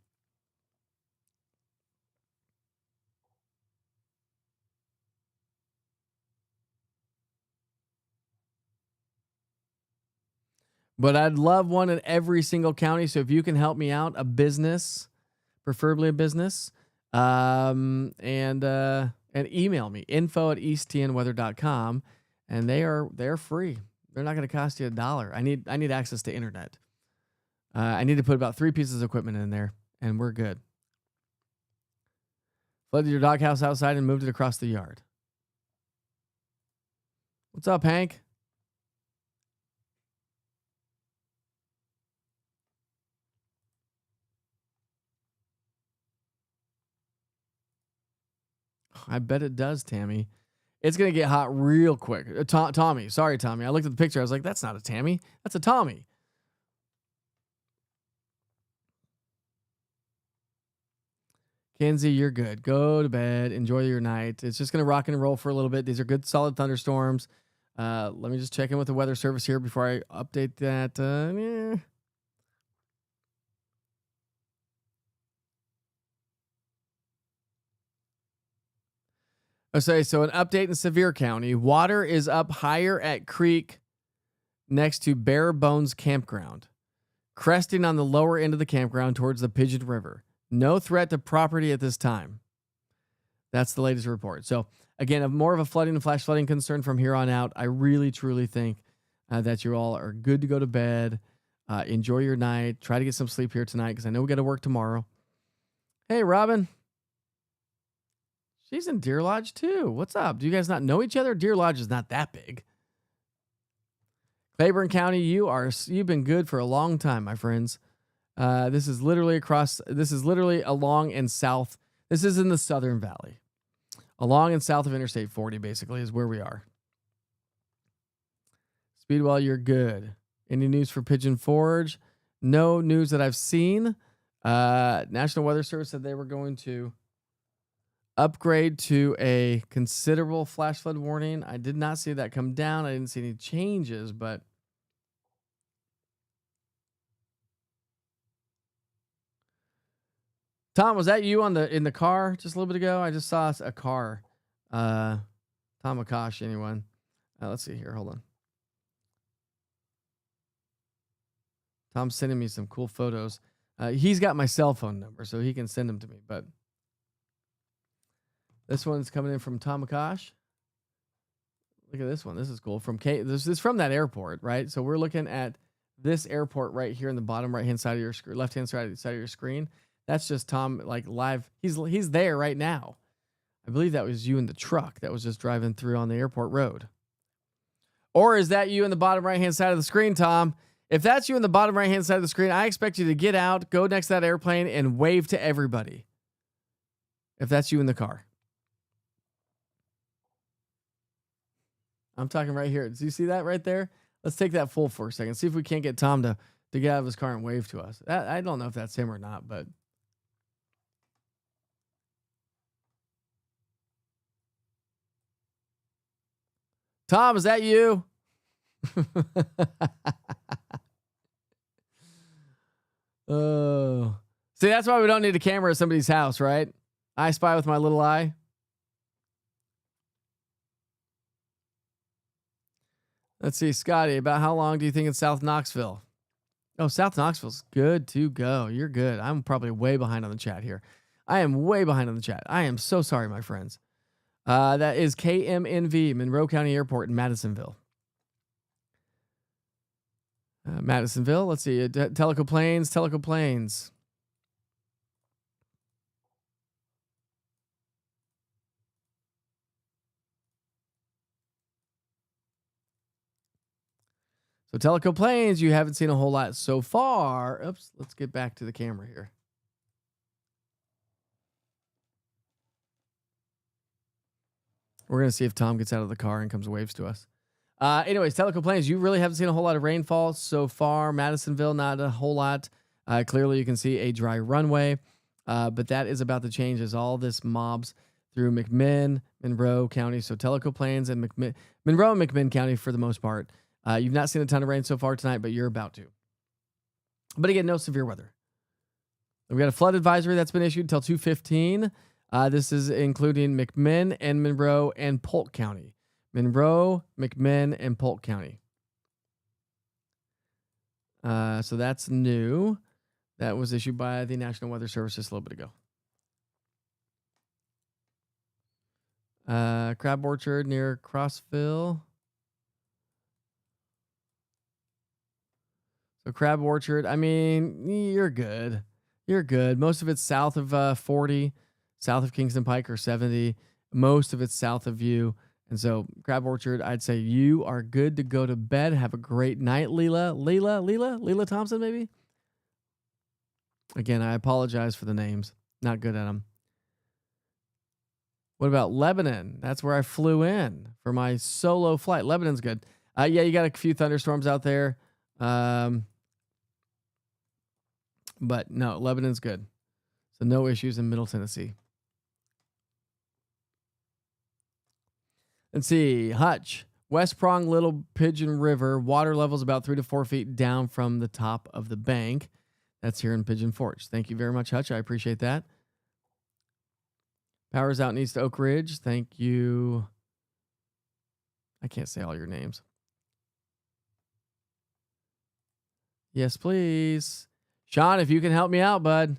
But I'd love one in every single county. So if you can help me out, a business, preferably a business, and email me, info@easttnweather.com, and they're free. They're not going to cost you $1. I need access to internet. I need to put about 3 pieces of equipment in there, and we're good. Flooded your doghouse outside and moved it across the yard. What's up, Hank? I bet it does, Tammy. It's going to get hot real quick. Tommy. Sorry, Tommy. I looked at the picture. I was like, that's not a Tammy. That's a Tommy. Kenzie, you're good. Go to bed. Enjoy your night. It's just going to rock and roll for a little bit. These are good, solid thunderstorms. Let me just check in with the weather service here before I update that. Yeah. Okay, so an update in Sevier County. Water is up higher at creek next to Bare Bones Campground, cresting on the lower end of the campground towards the Pigeon River. No threat to property at this time. That's the latest report. So again, more of a flooding and flash flooding concern from here on out. I really, truly think that you all are good to go to bed. Enjoy your night. Try to get some sleep here tonight because I know we got to work tomorrow. Hey, Robin. She's in Deer Lodge too. What's up? Do you guys not know each other? Deer Lodge is not that big. Claiborne County, you've been good for a long time, my friends. This is literally along and south. This is in the Southern Valley. Along and south of Interstate 40, basically, is where we are. Speedwell, you're good. Any news for Pigeon Forge? No news that I've seen. National Weather Service said they were going to upgrade to a considerable flash flood warning. I did not see that come down. I didn't see any changes, but Tom, was that you in the car just a little bit ago? I just saw a car. Tom Akash, anyone? Let's see here. Hold on. Tom's sending me some cool photos. He's got my cell phone number, so he can send them to me. But this one's coming in from Tom Akash. Look at this one. This is cool. This is from that airport, right? So we're looking at this airport right here in the bottom right-hand side of your screen, left-hand side of your screen. That's just Tom, like live. He's there right now. I believe that was you in the truck that was just driving through on the airport road. Or is that you in the bottom right-hand side of the screen, Tom? If that's you in the bottom right-hand side of the screen, I expect you to get out, go next to that airplane, and wave to everybody. If that's you in the car. I'm talking right here. Do you see that right there? Let's take that full for a second. See if we can't get Tom to get out of his car and wave to us. I don't know if that's him or not, but... Tom, is that you? Oh, see, that's why we don't need a camera at somebody's house, right? I spy with my little eye. Let's see, Scotty, about how long do you think in South Knoxville? Oh, South Knoxville's good to go. You're good. I'm probably way behind on the chat here. I am way behind on the chat. I am so sorry, my friends. That is KMNV, Monroe County Airport in Madisonville. Madisonville. Let's see. Tellico Plains. So Tellico Plains, you haven't seen a whole lot so far. Oops. Let's get back to the camera here. We're going to see if Tom gets out of the car and comes and waves to us. Anyways, Tellico Plains, you really haven't seen a whole lot of rainfall so far. Madisonville, not a whole lot. Clearly, you can see a dry runway, but that is about to change as all this mobs through McMinn, Monroe County. So Tellico Plains and Monroe and McMinn County for the most part. You've not seen a ton of rain so far tonight, but you're about to. But again, no severe weather. We've got a flood advisory that's been issued until 2:15. This is including McMinn and Monroe and Polk County. Monroe, McMinn, and Polk County. So that's new. That was issued by the National Weather Service just a little bit ago. Crab Orchard near Crossville. So Crab Orchard, I mean, you're good. You're good. Most of it's south of 40, south of Kingston Pike or 70. Most of it's south of you. And so Crab Orchard, I'd say you are good to go to bed. Have a great night, Leela Thompson, maybe? Again, I apologize for the names. Not good at them. What about Lebanon? That's where I flew in for my solo flight. Lebanon's good. Yeah, you got a few thunderstorms out there. But no, Lebanon's good. So no issues in Middle Tennessee. Let's see. Hutch. West Prong, Little Pigeon River. Water levels about 3 to 4 feet down from the top of the bank. That's here in Pigeon Forge. Thank you very much, Hutch. I appreciate that. Power's out in East Oak Ridge. Thank you. I can't say all your names. Yes, please. Sean, if you can help me out, bud.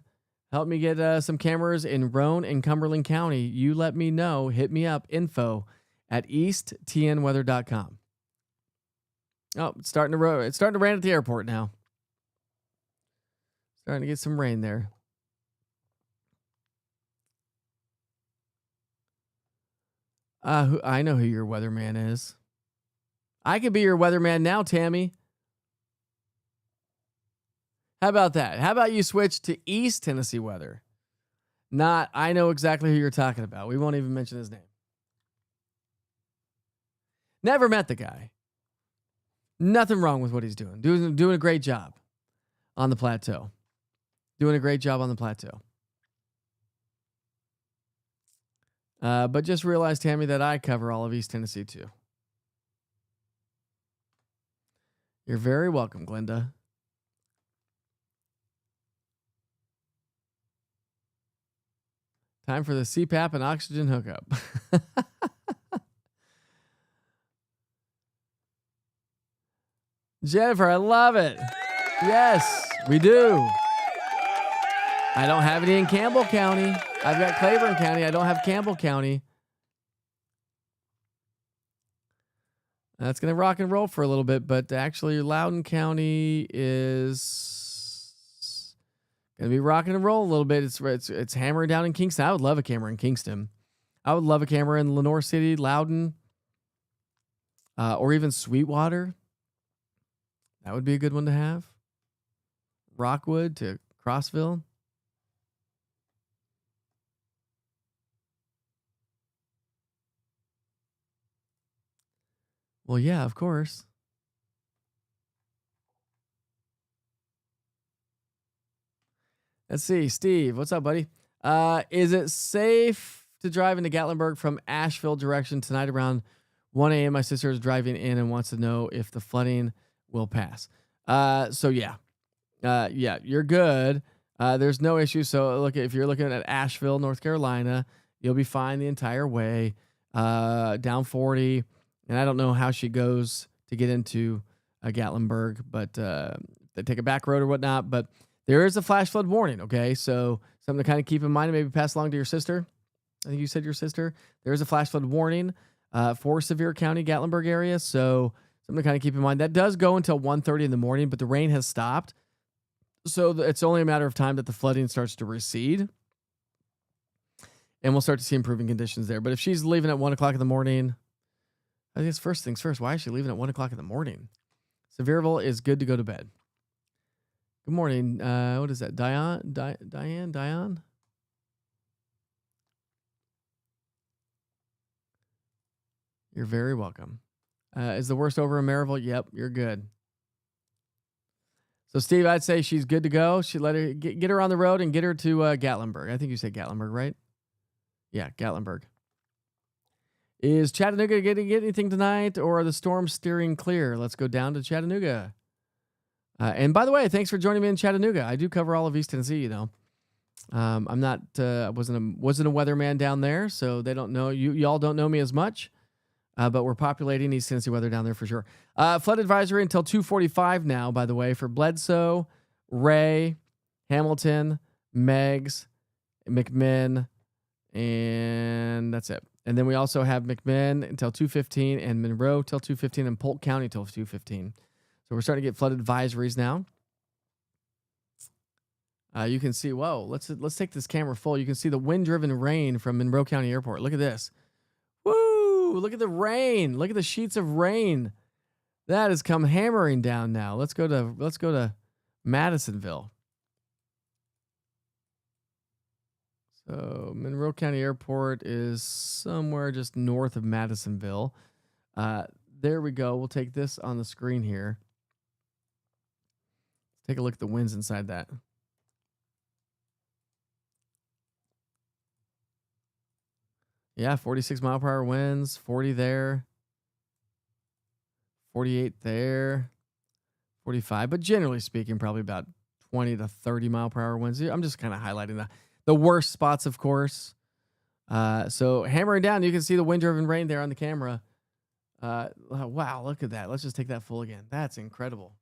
Help me get some cameras in Roane and Cumberland County. You let me know. Hit me up. info@easttnweather.com. Oh, it's starting to rain at the airport now. Starting to get some rain there. I know who your weatherman is. I could be your weatherman now, Tammy. How about that? How about you switch to East Tennessee weather? Not, I know exactly who you're talking about. We won't even mention his name. Never met the guy. Nothing wrong with what he's doing. Doing a great job on the plateau. Doing a great job on the plateau. But just realize, Tammy, that I cover all of East Tennessee too. You're very welcome, Glenda. Time for the CPAP and oxygen hookup. Jennifer, I love it. Yes, we do. I don't have any in Campbell County. I've got Claiborne County. I don't have Campbell County. That's going to rock and roll for a little bit, but actually Loudoun County is going to be rocking and roll a little bit. It's hammering down in Kingston. I would love a camera in Kingston. I would love a camera in Lenoir City, Loudoun, or even Sweetwater. That would be a good one to have. Rockwood to Crossville. Well, yeah, of course. Let's see. Steve, what's up, buddy? Is it safe to drive into Gatlinburg from Asheville direction tonight around 1 a.m.? My sister is driving in and wants to know if the flooding will pass. So yeah, you're good. There's no issue. So look, if you're looking at Asheville, North Carolina, you'll be fine the entire way. Down 40, and I don't know how she goes to get into Gatlinburg, but they take a back road or whatnot. But there is a flash flood warning. Okay, so something to kind of keep in mind and maybe pass along to your sister. I think you said your sister. There is a flash flood warning for Sevier County, Gatlinburg area. So something to kind of keep in mind. That does go until 1:30 in the morning, but the rain has stopped. So it's only a matter of time that the flooding starts to recede. And we'll start to see improving conditions there. But if she's leaving at 1 o'clock in the morning, I guess first things first, why is she leaving at 1 o'clock in the morning? Sevierville is good to go to bed. Good morning. What is that? Diane? You're very welcome. Is the worst over in Maryville? Yep, you're good. So, Steve, I'd say she's good to go. She let her get her on the road and get her to Gatlinburg. I think you said Gatlinburg, right? Yeah, Gatlinburg. Is Chattanooga going to get anything tonight, or are the storms steering clear? Let's go down to Chattanooga. And by the way, thanks for joining me in Chattanooga. I do cover all of East Tennessee, you know. I'm not, I wasn't a weatherman down there, so they don't know, y'all don't know me as much. But we're populating East Tennessee weather down there for sure. Flood advisory until 2:45 now, by the way, for Bledsoe, Ray, Hamilton, Meigs, McMinn, and that's it. And then we also have McMinn until 2:15 and Monroe till 2:15 and Polk County till 2:15. So we're starting to get flood advisories now. You can see, whoa, let's take this camera full. You can see the wind-driven rain from Monroe County Airport. Look at this. Woo! Look at the rain. Look at the sheets of rain. That has come hammering down now. Let's go to Madisonville. So Monroe County Airport is somewhere just north of Madisonville. There we go. We'll take this on the screen here. Take a look at the winds inside that. Yeah, 46 mile per hour winds, 40 there, 48 there, 45. But generally speaking, probably about 20 to 30 mile per hour winds. I'm just kind of highlighting the worst spots, of course. So hammering down, you can see the wind-driven rain there on the camera. Wow, look at that. Let's just take that full again. That's incredible.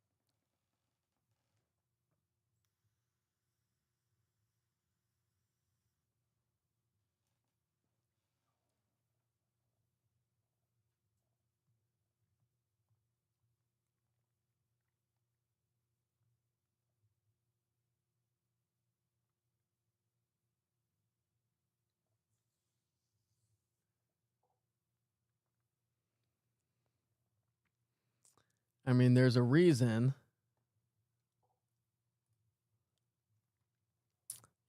I mean, there's a reason.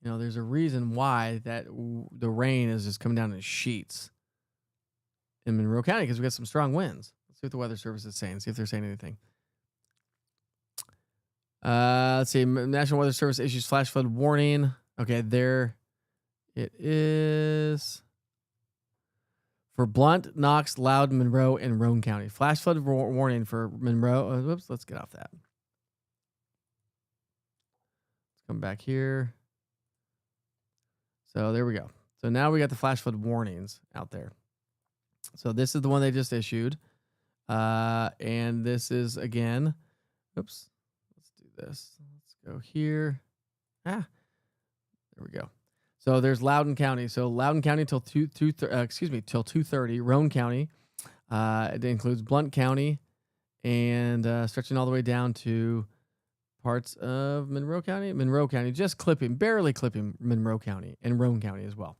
There's a reason why the rain is just coming down in sheets in Monroe County, because we got some strong winds. Let's see what the Weather Service is saying. See if they're saying anything. Let's see. National Weather Service issues flash flood warning. Okay, there it is. For Blount, Knox, Loudoun, Monroe, and Roane County. Flash flood warning for Monroe. Whoops, let's get off that. Let's come back here. So there we go. So now we got the flash flood warnings out there. So this is the one they just issued. And this is, again, oops, let's do this. Let's go here. There we go. So there's Loudoun County. So Loudoun County till 2:30. Roane County. It includes Blount County and stretching all the way down to parts of Monroe County, just barely clipping Monroe County and Roane County as well.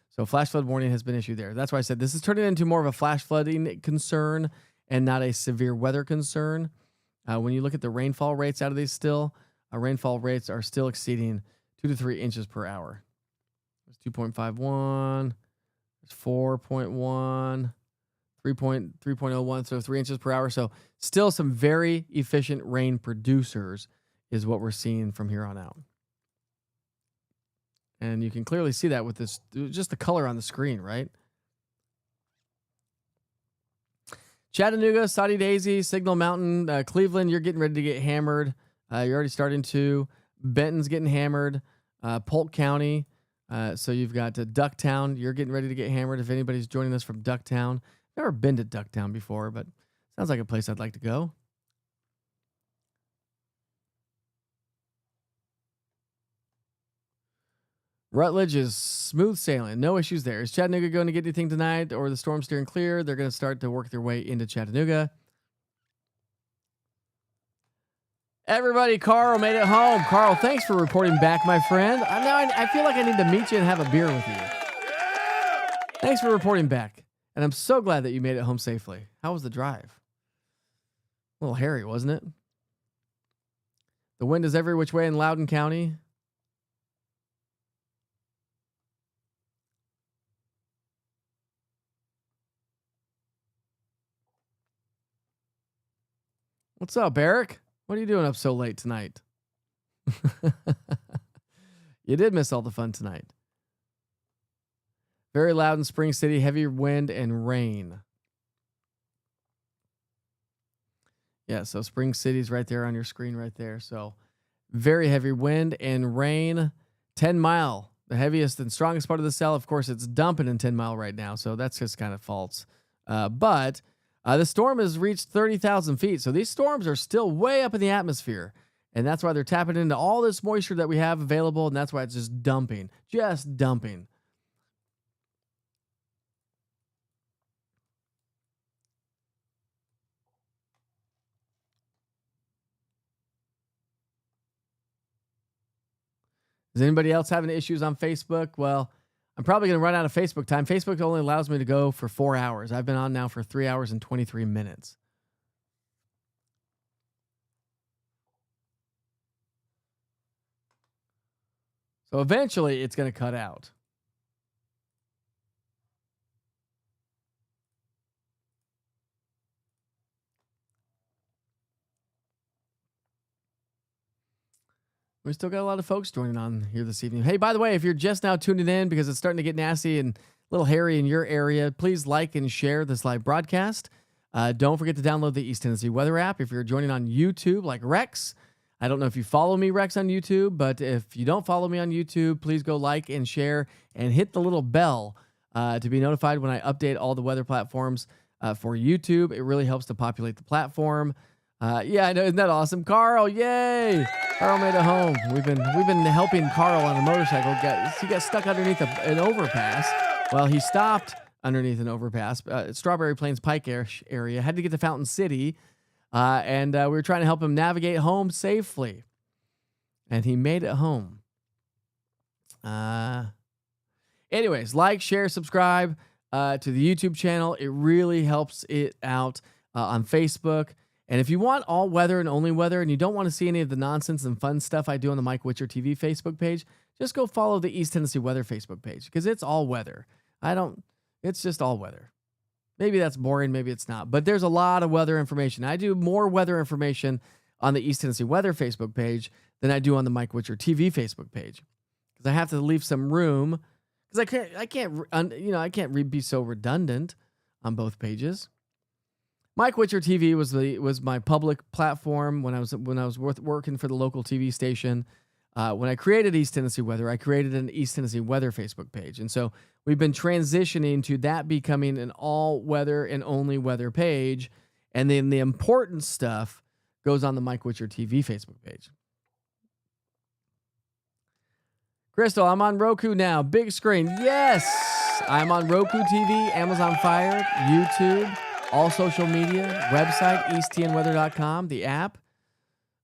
So flash flood warning has been issued there. That's why I said this is turning into more of a flash flooding concern and not a severe weather concern. When you look at the rainfall rates out of these rainfall rates are still exceeding 2 to 3 inches per hour. There's 2.51, there's 4.1, 3.01, so 3 inches per hour. So still some very efficient rain producers is what we're seeing from here on out. And you can clearly see that with this, just the color on the screen, right? Chattanooga, Saudi Daisy, Signal Mountain, Cleveland, you're getting ready to get hammered. You're already starting to. Benton's getting hammered. Polk County. So you've got Ducktown. You're getting ready to get hammered if anybody's joining us from Ducktown. Never been to Ducktown before, but sounds like a place I'd like to go. Rutledge is smooth sailing. No issues there. Is Chattanooga going to get anything tonight, or the storm steering clear? They're going to start to work their way into Chattanooga. Everybody, Carl made it home. Carl, thanks for reporting back, my friend. I feel like I need to meet you and have a beer with you. Thanks for reporting back. And I'm so glad that you made it home safely. How was the drive? A little hairy, wasn't it? The wind is every which way in Loudoun County. What's up, Eric? What are you doing up so late tonight? You did miss all the fun tonight. Very loud in Spring City, heavy wind and rain. Yeah, so Spring City's right there on your screen right there. So very heavy wind and rain. 10 Mile, the heaviest and strongest part of the cell. Of course, it's dumping in 10 Mile right now, so that's just kind of false. But the storm has reached 30,000 feet. So these storms are still way up in the atmosphere. And that's why they're tapping into all this moisture that we have available. And that's why it's just dumping. Just dumping. Does anybody else having issues on Facebook? Well, I'm probably going to run out of Facebook time. Facebook only allows me to go for 4 hours. I've been on now for 3 hours and 23 minutes. So eventually it's going to cut out. We still got a lot of folks joining on here this evening. Hey, by the way, if you're just now tuning in because it's starting to get nasty and a little hairy in your area, please like and share this live broadcast. Don't forget to download the East Tennessee Weather app. If you're joining on YouTube like Rex, I don't know if you follow me, Rex, on YouTube, but if you don't follow me on YouTube, please go like and share and hit the little bell to be notified when I update all the weather platforms for YouTube. It really helps to populate the platform. Yeah, I know. Isn't that awesome? Carl, yay! Carl made it home. We've been helping Carl on a motorcycle. He got stuck underneath an overpass. Well, he stopped underneath an overpass. Strawberry Plains Pike area. Had to get to Fountain City. And we were trying to help him navigate home safely. And he made it home. Anyways, like, share, subscribe to the YouTube channel. It really helps it out on Facebook. And if you want all weather and only weather, and you don't want to see any of the nonsense and fun stuff I do on the Mike Witcher TV Facebook page, just go follow the East Tennessee Weather Facebook page because it's all weather. It's just all weather. Maybe that's boring, maybe it's not, but there's a lot of weather information. I do more weather information on the East Tennessee Weather Facebook page than I do on the Mike Witcher TV Facebook page because I have to leave some room because I can't be so redundant on both pages. Mike Witcher TV was my public platform when I was working for the local TV station. When I created East Tennessee Weather, I created an East Tennessee Weather Facebook page. And so we've been transitioning to that becoming an all weather and only weather page. And then the important stuff goes on the Mike Witcher TV Facebook page. Crystal, I'm on Roku now. Big screen. Yes, I'm on Roku TV, Amazon Fire, YouTube, all social media, website, easttnweather.com, the app.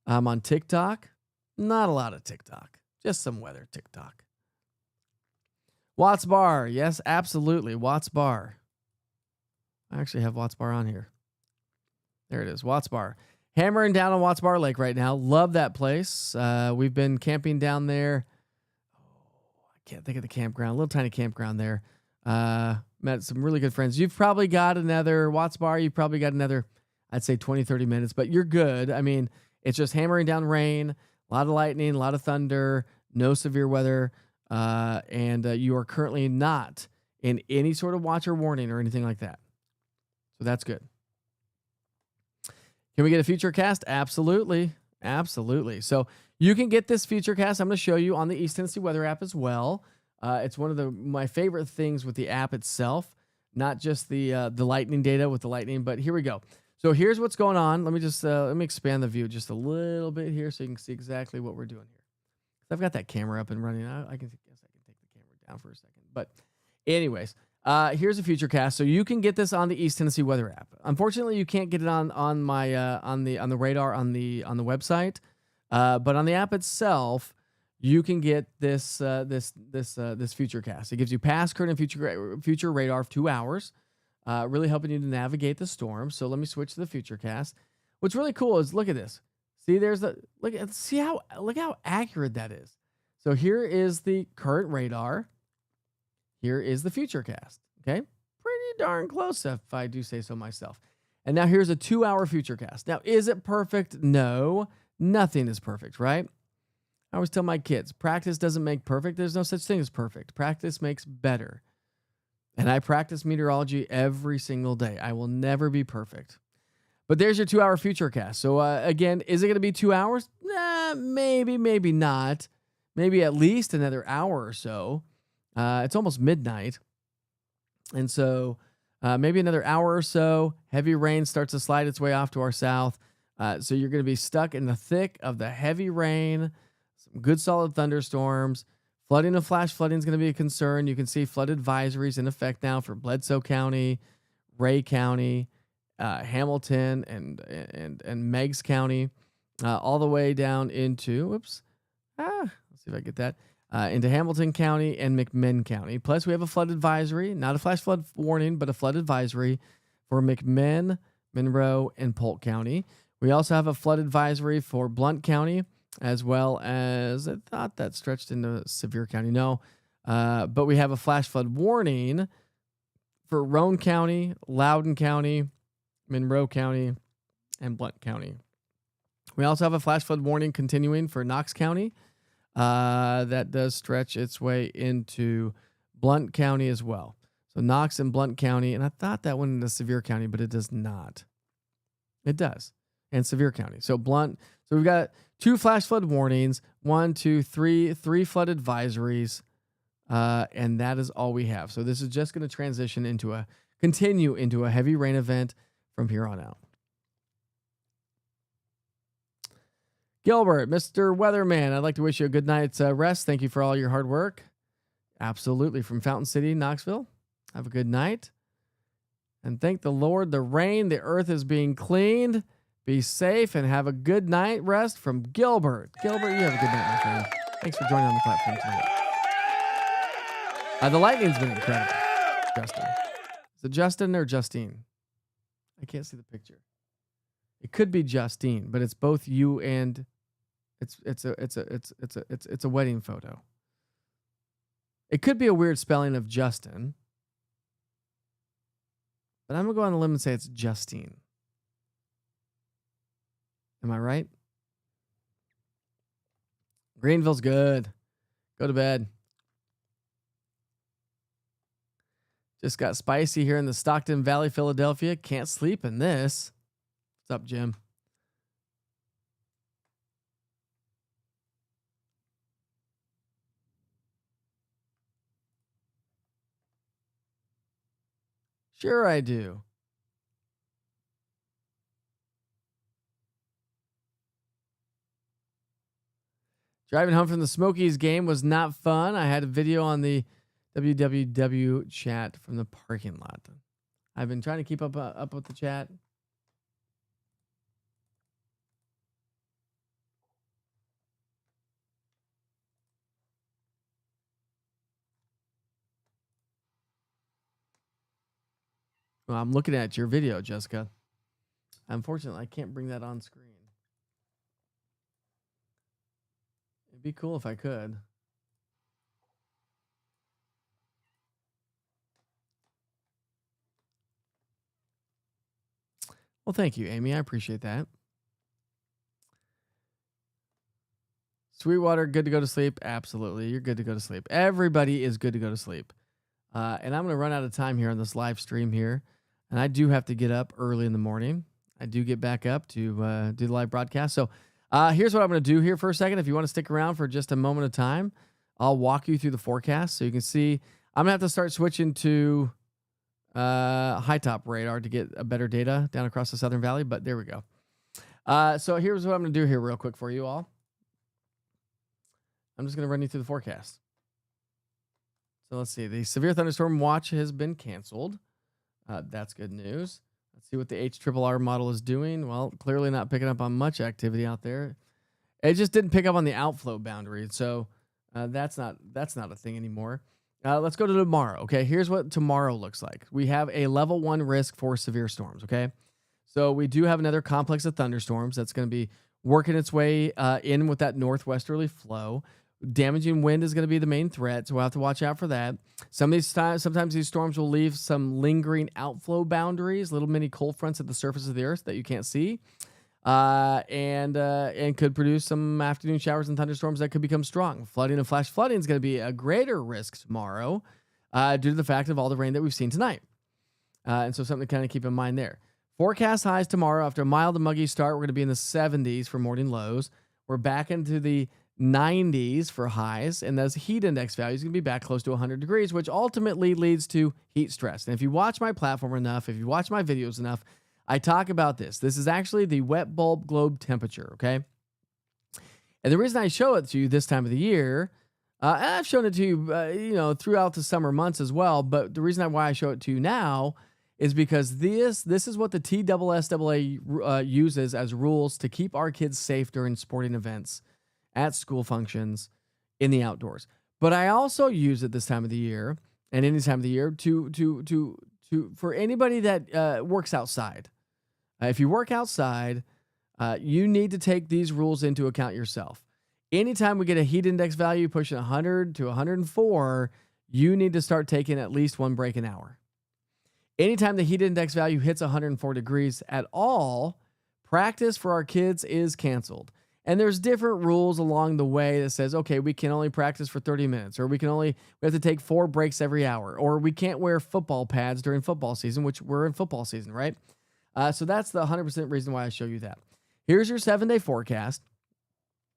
I'm on TikTok. Not a lot of TikTok, just some weather TikTok. Watts Bar. Yes, absolutely. Watts Bar. I actually have Watts Bar on here. There it is. Watts Bar. Hammering down on Watts Bar Lake right now. Love that place. We've been camping down there. I can't think of the campground. A little tiny campground there. Met some really good friends. You've probably got another Watts Bar. You've probably got another, I'd say 20, 30 minutes, but you're good. I mean, it's just hammering down rain. A lot of lightning, a lot of thunder, no severe weather, and you are currently not in any sort of watch or warning or anything like that. So that's good. Can we get a future cast? Absolutely. Absolutely. So you can get this future cast I'm going to show you on the East Tennessee Weather app as well. It's one of my favorite things with the app itself, not just the lightning data with the lightning, but here we go. So here's what's going on. Let me expand the view just a little bit here so you can see exactly what we're doing here. I've got that camera up and running. I guess I can take the camera down for a second. But anyways, here's a future cast. So you can get this on the East Tennessee Weather app. Unfortunately, you can't get it on the radar on the website. But on the app itself, you can get this future cast. It gives you past, current, and future radar of 2 hours. Really helping you to navigate the storm. So let me switch to the future cast. What's really cool is look at this. See, look how accurate that is. So here is the current radar. Here is the future cast. Okay, pretty darn close if I do say so myself. And now here's a 2 hour future cast. Now, is it perfect? No, nothing is perfect, right? I always tell my kids, practice doesn't make perfect. There's no such thing as perfect. Practice makes better. And I practice meteorology every single day. I will never be perfect. But there's your 2 hour future cast. So again, is it going to be 2 hours? Maybe, maybe not. Maybe at least another hour or so. It's almost midnight. And so maybe another hour or so. Heavy rain starts to slide its way off to our south. So you're going to be stuck in the thick of the heavy rain, some good solid thunderstorms. Flooding and flash flooding is going to be a concern. You can see flood advisories in effect now for Bledsoe County, Ray County, Hamilton, and Meigs County, all the way down into, let's see if I get that, into Hamilton County and McMinn County. Plus, we have a flood advisory, not a flash flood warning, but a flood advisory for McMinn, Monroe, and Polk County. We also have a flood advisory for Blount County, as well as, I thought that stretched into Sevier County. No, but we have a flash flood warning for Roane County, Loudoun County, Monroe County, and Blount County. We also have a flash flood warning continuing for Knox County. That does stretch its way into Blount County as well. So Knox and Blount County, and I thought that went into Sevier County, but it does not. It does. And Sevier County. So Blount. So we've got 2 flash flood warnings, 1, 2, 3 flood advisories, and that is all we have. So this is just going to continue into a heavy rain event from here on out. Gilbert, Mr. Weatherman, I'd like to wish you a good night's rest. Thank you for all your hard work. Absolutely. From Fountain City, Knoxville. Have a good night. And thank the Lord, the rain, the earth is being cleaned. Be safe and have a good night rest from Gilbert. Gilbert, you have a good night, my friend. Thanks for joining on the platform tonight. The lightning's been incredible, Justin. Is it Justin or Justine? I can't see the picture. It could be Justine, but it's both you and it's a wedding photo. It could be a weird spelling of Justin, but I'm gonna go on the limb and say it's Justine. Am I right? Greenville's good. Go to bed. Just got spicy here in the Stockton Valley, Philadelphia. Can't sleep in this. What's up, Jim? Sure I do. Driving home from the Smokies game was not fun. I had a video on the www chat from the parking lot. I've been trying to keep up with the chat. Well, I'm looking at your video, Jessica. Unfortunately, I can't bring that on screen. It'd be cool if I could. Well, thank you, Amy. I appreciate that. Sweetwater, good to go to sleep. Absolutely. You're good to go to sleep. Everybody is good to go to sleep. And I'm going to run out of time here on this live stream here. And I do have to get up early in the morning. I do get back up to do the live broadcast. So here's what I'm going to do here for a second. If you want to stick around for just a moment of time, I'll walk you through the forecast so you can see. I'm going to have to start switching to high top radar to get a better data down across the Southern Valley. But there we go. So here's what I'm going to do here real quick for you all. I'm just going to run you through the forecast. So let's see. The severe thunderstorm watch has been canceled. That's good news. Let's see what the HRRR model is doing. Well, clearly not picking up on much activity out there. It just didn't pick up on the outflow boundary. So that's not a thing anymore. Let's go to tomorrow. Okay, here's what tomorrow looks like. We have a level 1 risk for severe storms. Okay, so we do have another complex of thunderstorms that's going to be working its way in with that northwesterly flow. Damaging wind is going to be the main threat, so we'll have to watch out for that. Sometimes these storms will leave some lingering outflow boundaries, little mini cold fronts at the surface of the earth that you can't see, and could produce some afternoon showers and thunderstorms that could become strong. Flooding and flash flooding is going to be a greater risk tomorrow due to the fact of all the rain that we've seen tonight. And so something to kind of keep in mind there. Forecast highs tomorrow. After a mild and muggy start, we're going to be in the 70s for morning lows. We're back into the 90s for highs, and those heat index values are going to be back close to 100 degrees, which ultimately leads to heat stress. And if you watch my platform enough, if you watch my videos enough, I talk about this. This is actually the wet bulb globe temperature, okay? And the reason I show it to you this time of the year, and I've shown it to you, throughout the summer months as well, but the reason why I show it to you now is because this is what the TSSAA uses as rules to keep our kids safe during sporting events, at school functions, in the outdoors. But I also use it this time of the year and any time of the year to for anybody that works outside. If you work outside, you need to take these rules into account yourself. Anytime we get a heat index value pushing 100 to 104, you need to start taking at least one break an hour. Anytime the heat index value hits 104 degrees at all, practice for our kids is canceled. And there's different rules along the way that says, okay, we can only practice for 30 minutes, or we have to take 4 breaks every hour, or we can't wear football pads during football season, which we're in football season, right? So that's the 100% reason why I show you that. Here's your 7-day forecast.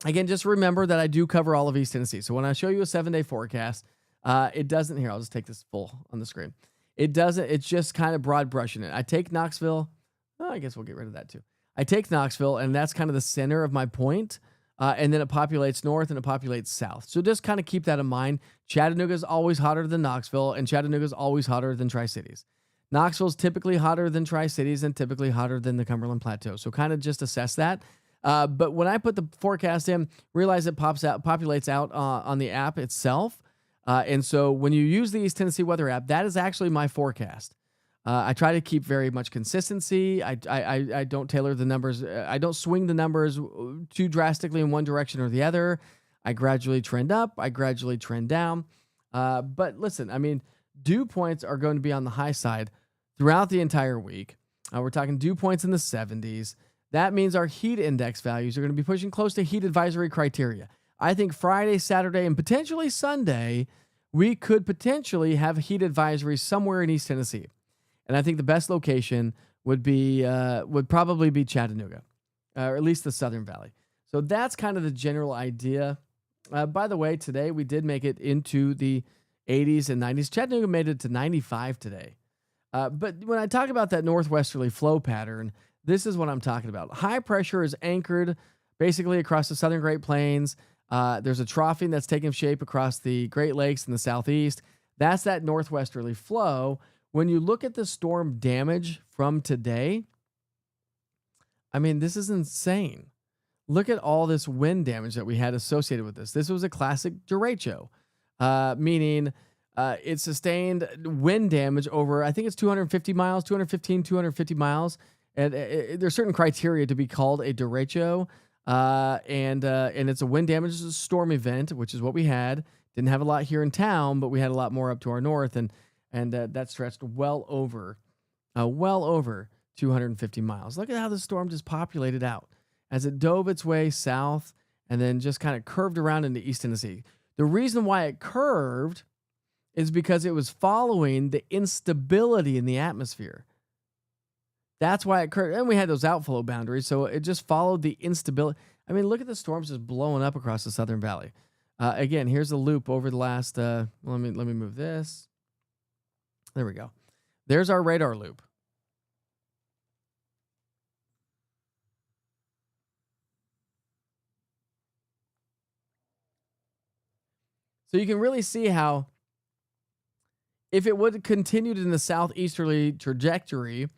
Again, just remember that I do cover all of East Tennessee. So when I show you a 7-day forecast, it doesn't, here, I'll just take this full on the screen. It's just kind of broad brushing it. I take Knoxville. Oh, I guess we'll get rid of that too. I take Knoxville, and that's kind of the center of my point, and then it populates north and it populates south. So just kind of keep that in mind. Chattanooga is always hotter than Knoxville, and Chattanooga is always hotter than Tri-Cities. Knoxville is typically hotter than Tri-Cities and typically hotter than the Cumberland Plateau. So kind of just assess that. But when I put the forecast in, realize it populates out on the app itself. And so when you use the East Tennessee Weather app, that is actually my forecast. I try to keep very much consistency. I don't tailor the numbers. I don't swing the numbers too drastically in one direction or the other. I gradually trend up. I gradually trend down. But listen, I mean, dew points are going to be on the high side throughout the entire week. We're talking dew points in the 70s. That means our heat index values are going to be pushing close to heat advisory criteria. I think Friday, Saturday, and potentially Sunday, we could potentially have a heat advisory somewhere in East Tennessee. And I think the best location would probably be Chattanooga, or at least the Southern Valley. So that's kind of the general idea. By the way, today we did make it into the 80s and 90s. Chattanooga made it to 95 today. But when I talk about that northwesterly flow pattern, this is what I'm talking about. High pressure is anchored basically across the southern Great Plains. There's a troughing that's taking shape across the Great Lakes in the southeast. That's that northwesterly flow. When you look at the storm damage from today, I mean, this is insane. Look at all this wind damage that we had associated with this. This was a classic derecho, meaning it sustained wind damage over, I think it's 250 miles, 250 miles. And there's certain criteria to be called a derecho. And it's a wind damage storm event, which is what we had. Didn't have a lot here in town, but we had a lot more up to our north. And that stretched well over 250 miles. Look at how the storm just populated out as it dove its way south and then just kind of curved around into East Tennessee. The reason why it curved is because it was following the instability in the atmosphere. That's why it curved. And we had those outflow boundaries, so it just followed the instability. I mean, look at the storms just blowing up across the Southern Valley. Again, here's the loop over the last, let me move this. There we go. There's our radar loop. So you can really see how if it would have continued in the southeasterly trajectory,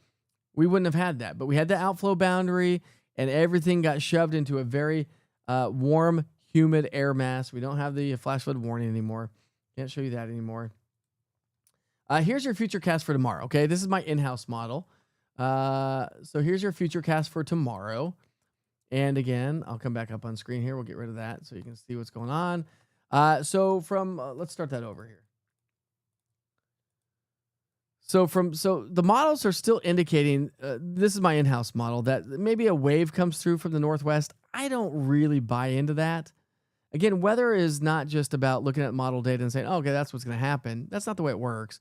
we wouldn't have had that. But we had the outflow boundary and everything got shoved into a very warm, humid air mass. We don't have the flash flood warning anymore. Can't show you that anymore. Here's your future cast for tomorrow. Okay, this is my in-house model. So here's your future cast for tomorrow. And again, I'll come back up on screen here. We'll get rid of that so you can see what's going on. So let's start that over here. So the models are still indicating, this is my in-house model, that maybe a wave comes through from the northwest. I don't really buy into that. Again, weather is not just about looking at model data and saying, oh, okay, that's what's going to happen. That's not the way it works.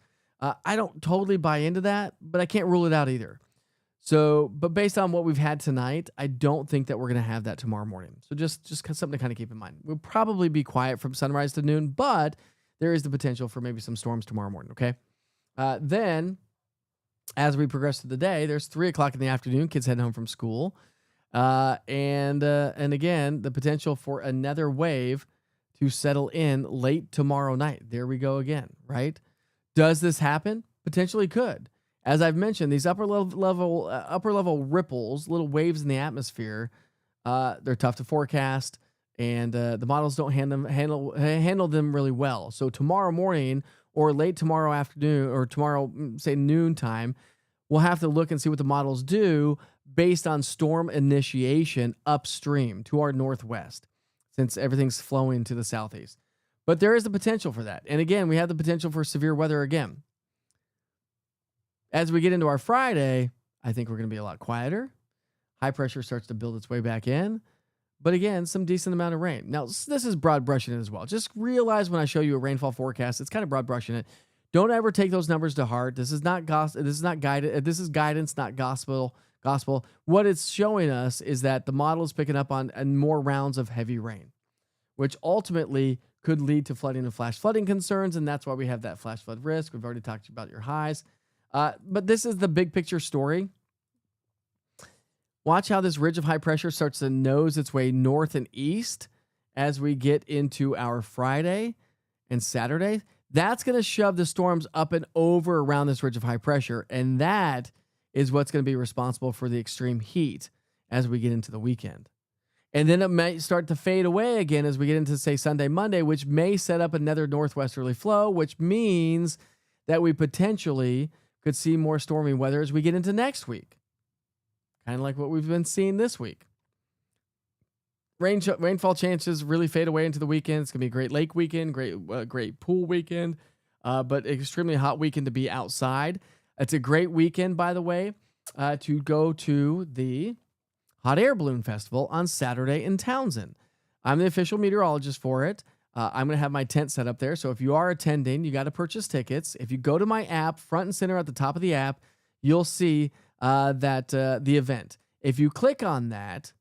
I don't totally buy into that, but I can't rule it out either. So, but based on what we've had tonight, I don't think that we're going to have that tomorrow morning. So just something to kind of keep in mind. We'll probably be quiet from sunrise to noon, but there is the potential for maybe some storms tomorrow morning, okay? Then, as we progress through the day, there's 3 o'clock in the afternoon, kids heading home from school. And again, the potential for another wave to settle in late tomorrow night. There we go again, right? Does this happen? Potentially could. As I've mentioned, these upper level ripples, little waves in the atmosphere, they're tough to forecast, and the models don't handle them really well. So tomorrow morning or late tomorrow afternoon or tomorrow, say noontime, we'll have to look and see what the models do based on storm initiation upstream to our northwest, since everything's flowing to the southeast. But there is the potential for that. And again, we have the potential for severe weather again. As we get into our Friday, I think we're going to be a lot quieter. High pressure starts to build its way back in. But again, some decent amount of rain. Now, this is broad brushing it as well. Just realize when I show you a rainfall forecast, it's kind of broad brushing it. Don't ever take those numbers to heart. This is not gospel. This is not guided. This is guidance, not gospel. What it's showing us is that the model is picking up on more rounds of heavy rain, which ultimately could lead to flooding and flash flooding concerns. And that's why we have that flash flood risk. We've already talked about your highs. But this is the big picture story. Watch how this ridge of high pressure starts to nose its way north and east as we get into our Friday and Saturday. That's going to shove the storms up and over around this ridge of high pressure. And that is what's going to be responsible for the extreme heat as we get into the weekend. And then it might start to fade away again as we get into, say, Sunday, Monday, which may set up another northwesterly flow, which means that we potentially could see more stormy weather as we get into next week. Kind of like what we've been seeing this week. Rainfall chances really fade away into the weekend. It's going to be a great lake weekend, great pool weekend, but extremely hot weekend to be outside. It's a great weekend, by the way, to go to the Hot Air Balloon Festival on Saturday in Townsend. I'm the official meteorologist for it. I'm going to have my tent set up there. So if you are attending, you got to purchase tickets. If you go to my app, front and center at the top of the app, you'll see that the event. If you click on that,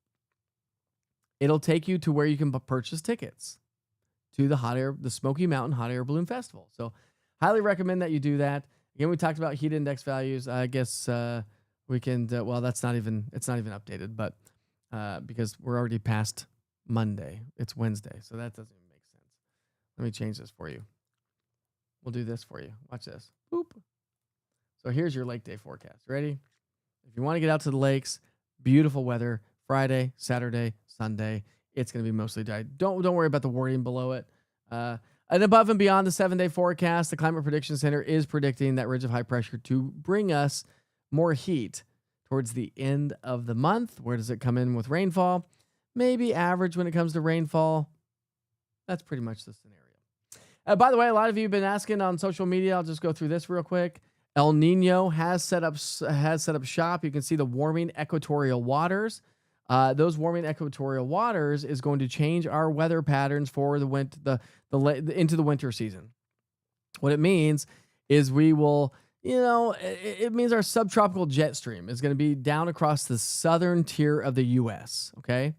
it'll take you to where you can purchase tickets to the Smoky Mountain Hot Air Balloon Festival. So highly recommend that you do that. Again, we talked about heat index values. I guess we can, it's not even updated, but because we're already past Monday, it's Wednesday. So that doesn't even make sense. Let me change this for you. We'll do this for you. Watch this. Boop. So here's your lake day forecast. Ready? If you want to get out to the lakes, beautiful weather, Friday, Saturday, Sunday. It's going to be mostly dry. Don't worry about the wording below it. And above and beyond the 7-day forecast, the Climate Prediction Center is predicting that ridge of high pressure to bring us more heat towards the end of the month. Where does it come in with rainfall? Maybe average when it comes to rainfall. That's pretty much the scenario. By the way, a lot of you have been asking on social media. I'll just go through this real quick. El Nino has set up shop. You can see the warming equatorial waters. Those warming equatorial waters is going to change our weather patterns for into the winter season. What it means is we will, it means our subtropical jet stream is going to be down across the southern tier of the U.S. Okay.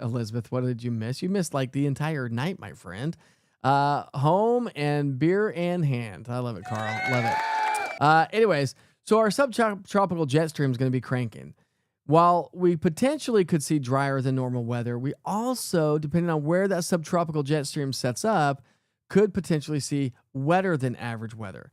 Elizabeth, what did you miss? You missed like the entire night, my friend. Home and beer in hand. I love it, Carl. Love it. Anyways, so our subtropical jet stream is going to be cranking. While we potentially could see drier than normal weather, we also, depending on where that subtropical jet stream sets up, could potentially see wetter than average weather.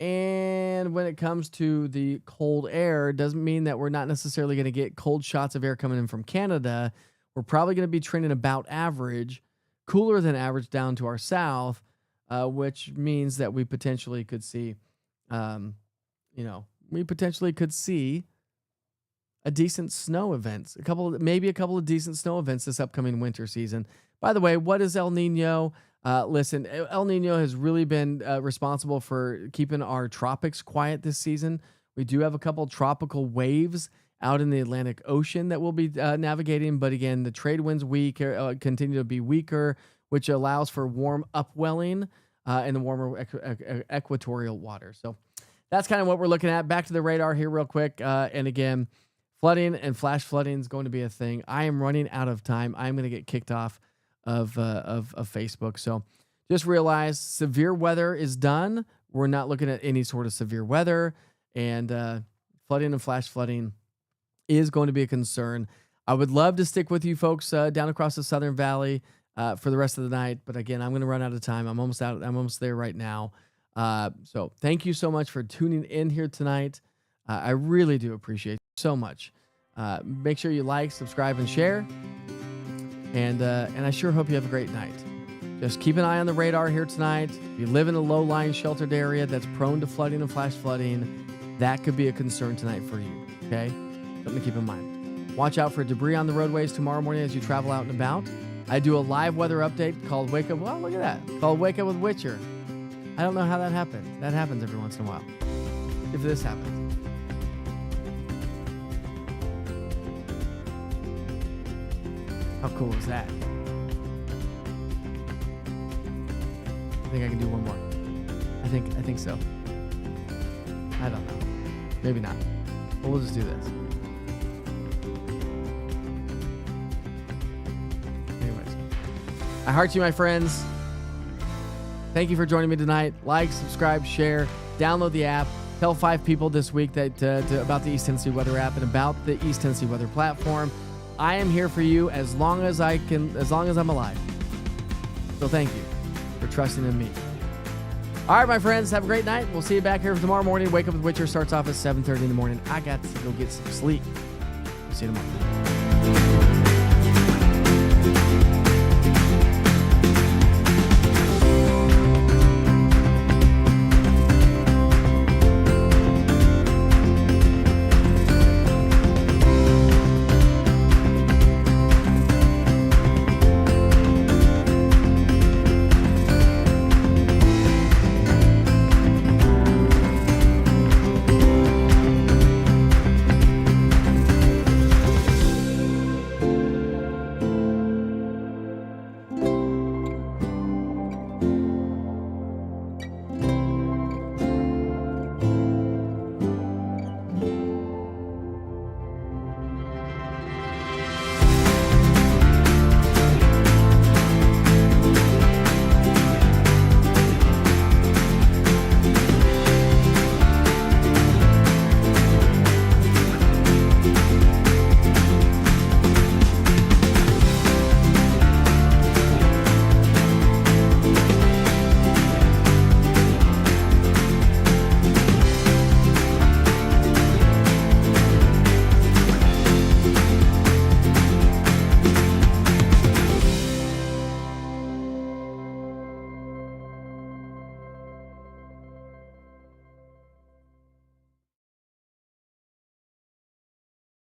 And when it comes to the cold air, it doesn't mean that we're not necessarily going to get cold shots of air coming in from Canada. We're probably going to be trending about average, cooler than average down to our south, which means that we potentially could see, a decent snow events, maybe a couple of decent snow events this upcoming winter season. By the way, what is El Nino? Listen, El Nino has really been responsible for keeping our tropics quiet this season. We do have a couple tropical waves out in the Atlantic Ocean that we'll be navigating. But again, the trade winds continue to be weaker, which allows for warm upwelling in the warmer equatorial water. So that's kind of what we're looking at. Back to the radar here real quick. And again, flooding and flash flooding is going to be a thing. I am running out of time. I'm going to get kicked off of Facebook. So just realize severe weather is done. We're not looking at any sort of severe weather, and flooding and flash flooding is going to be a concern. I would love to stick with you folks down across the Southern Valley for the rest of the night. But again, I'm going to run out of time. I'm almost there right now. So thank you so much for tuning in here tonight. I really do appreciate it so much. Make sure you like, subscribe, and share. And I sure hope you have a great night. Just keep an eye on the radar here tonight. If you live in a low-lying sheltered area that's prone to flooding and flash flooding, that could be a concern tonight for you, okay? Something to keep in mind. Watch out for debris on the roadways tomorrow morning as you travel out and about. I do a live weather update called Wake Up. Well, look at that. Called Wake Up with Witcher. I don't know how that happens. That happens every once in a while. If this happens. How cool is that? I think I can do one more. I think so. I don't know. Maybe not. But we'll just do this. Anyways. I heart you, my friends. Thank you for joining me tonight. Like, subscribe, share, download the app. Tell 5 people this week that about the East Tennessee Weather app and about the East Tennessee Weather platform. I am here for you as long as I'm alive. So thank you for trusting in me. All right, my friends, have a great night. We'll see you back here tomorrow morning. Wake Up with Witcher starts off at 7:30 in the morning. I got to go get some sleep. See you tomorrow.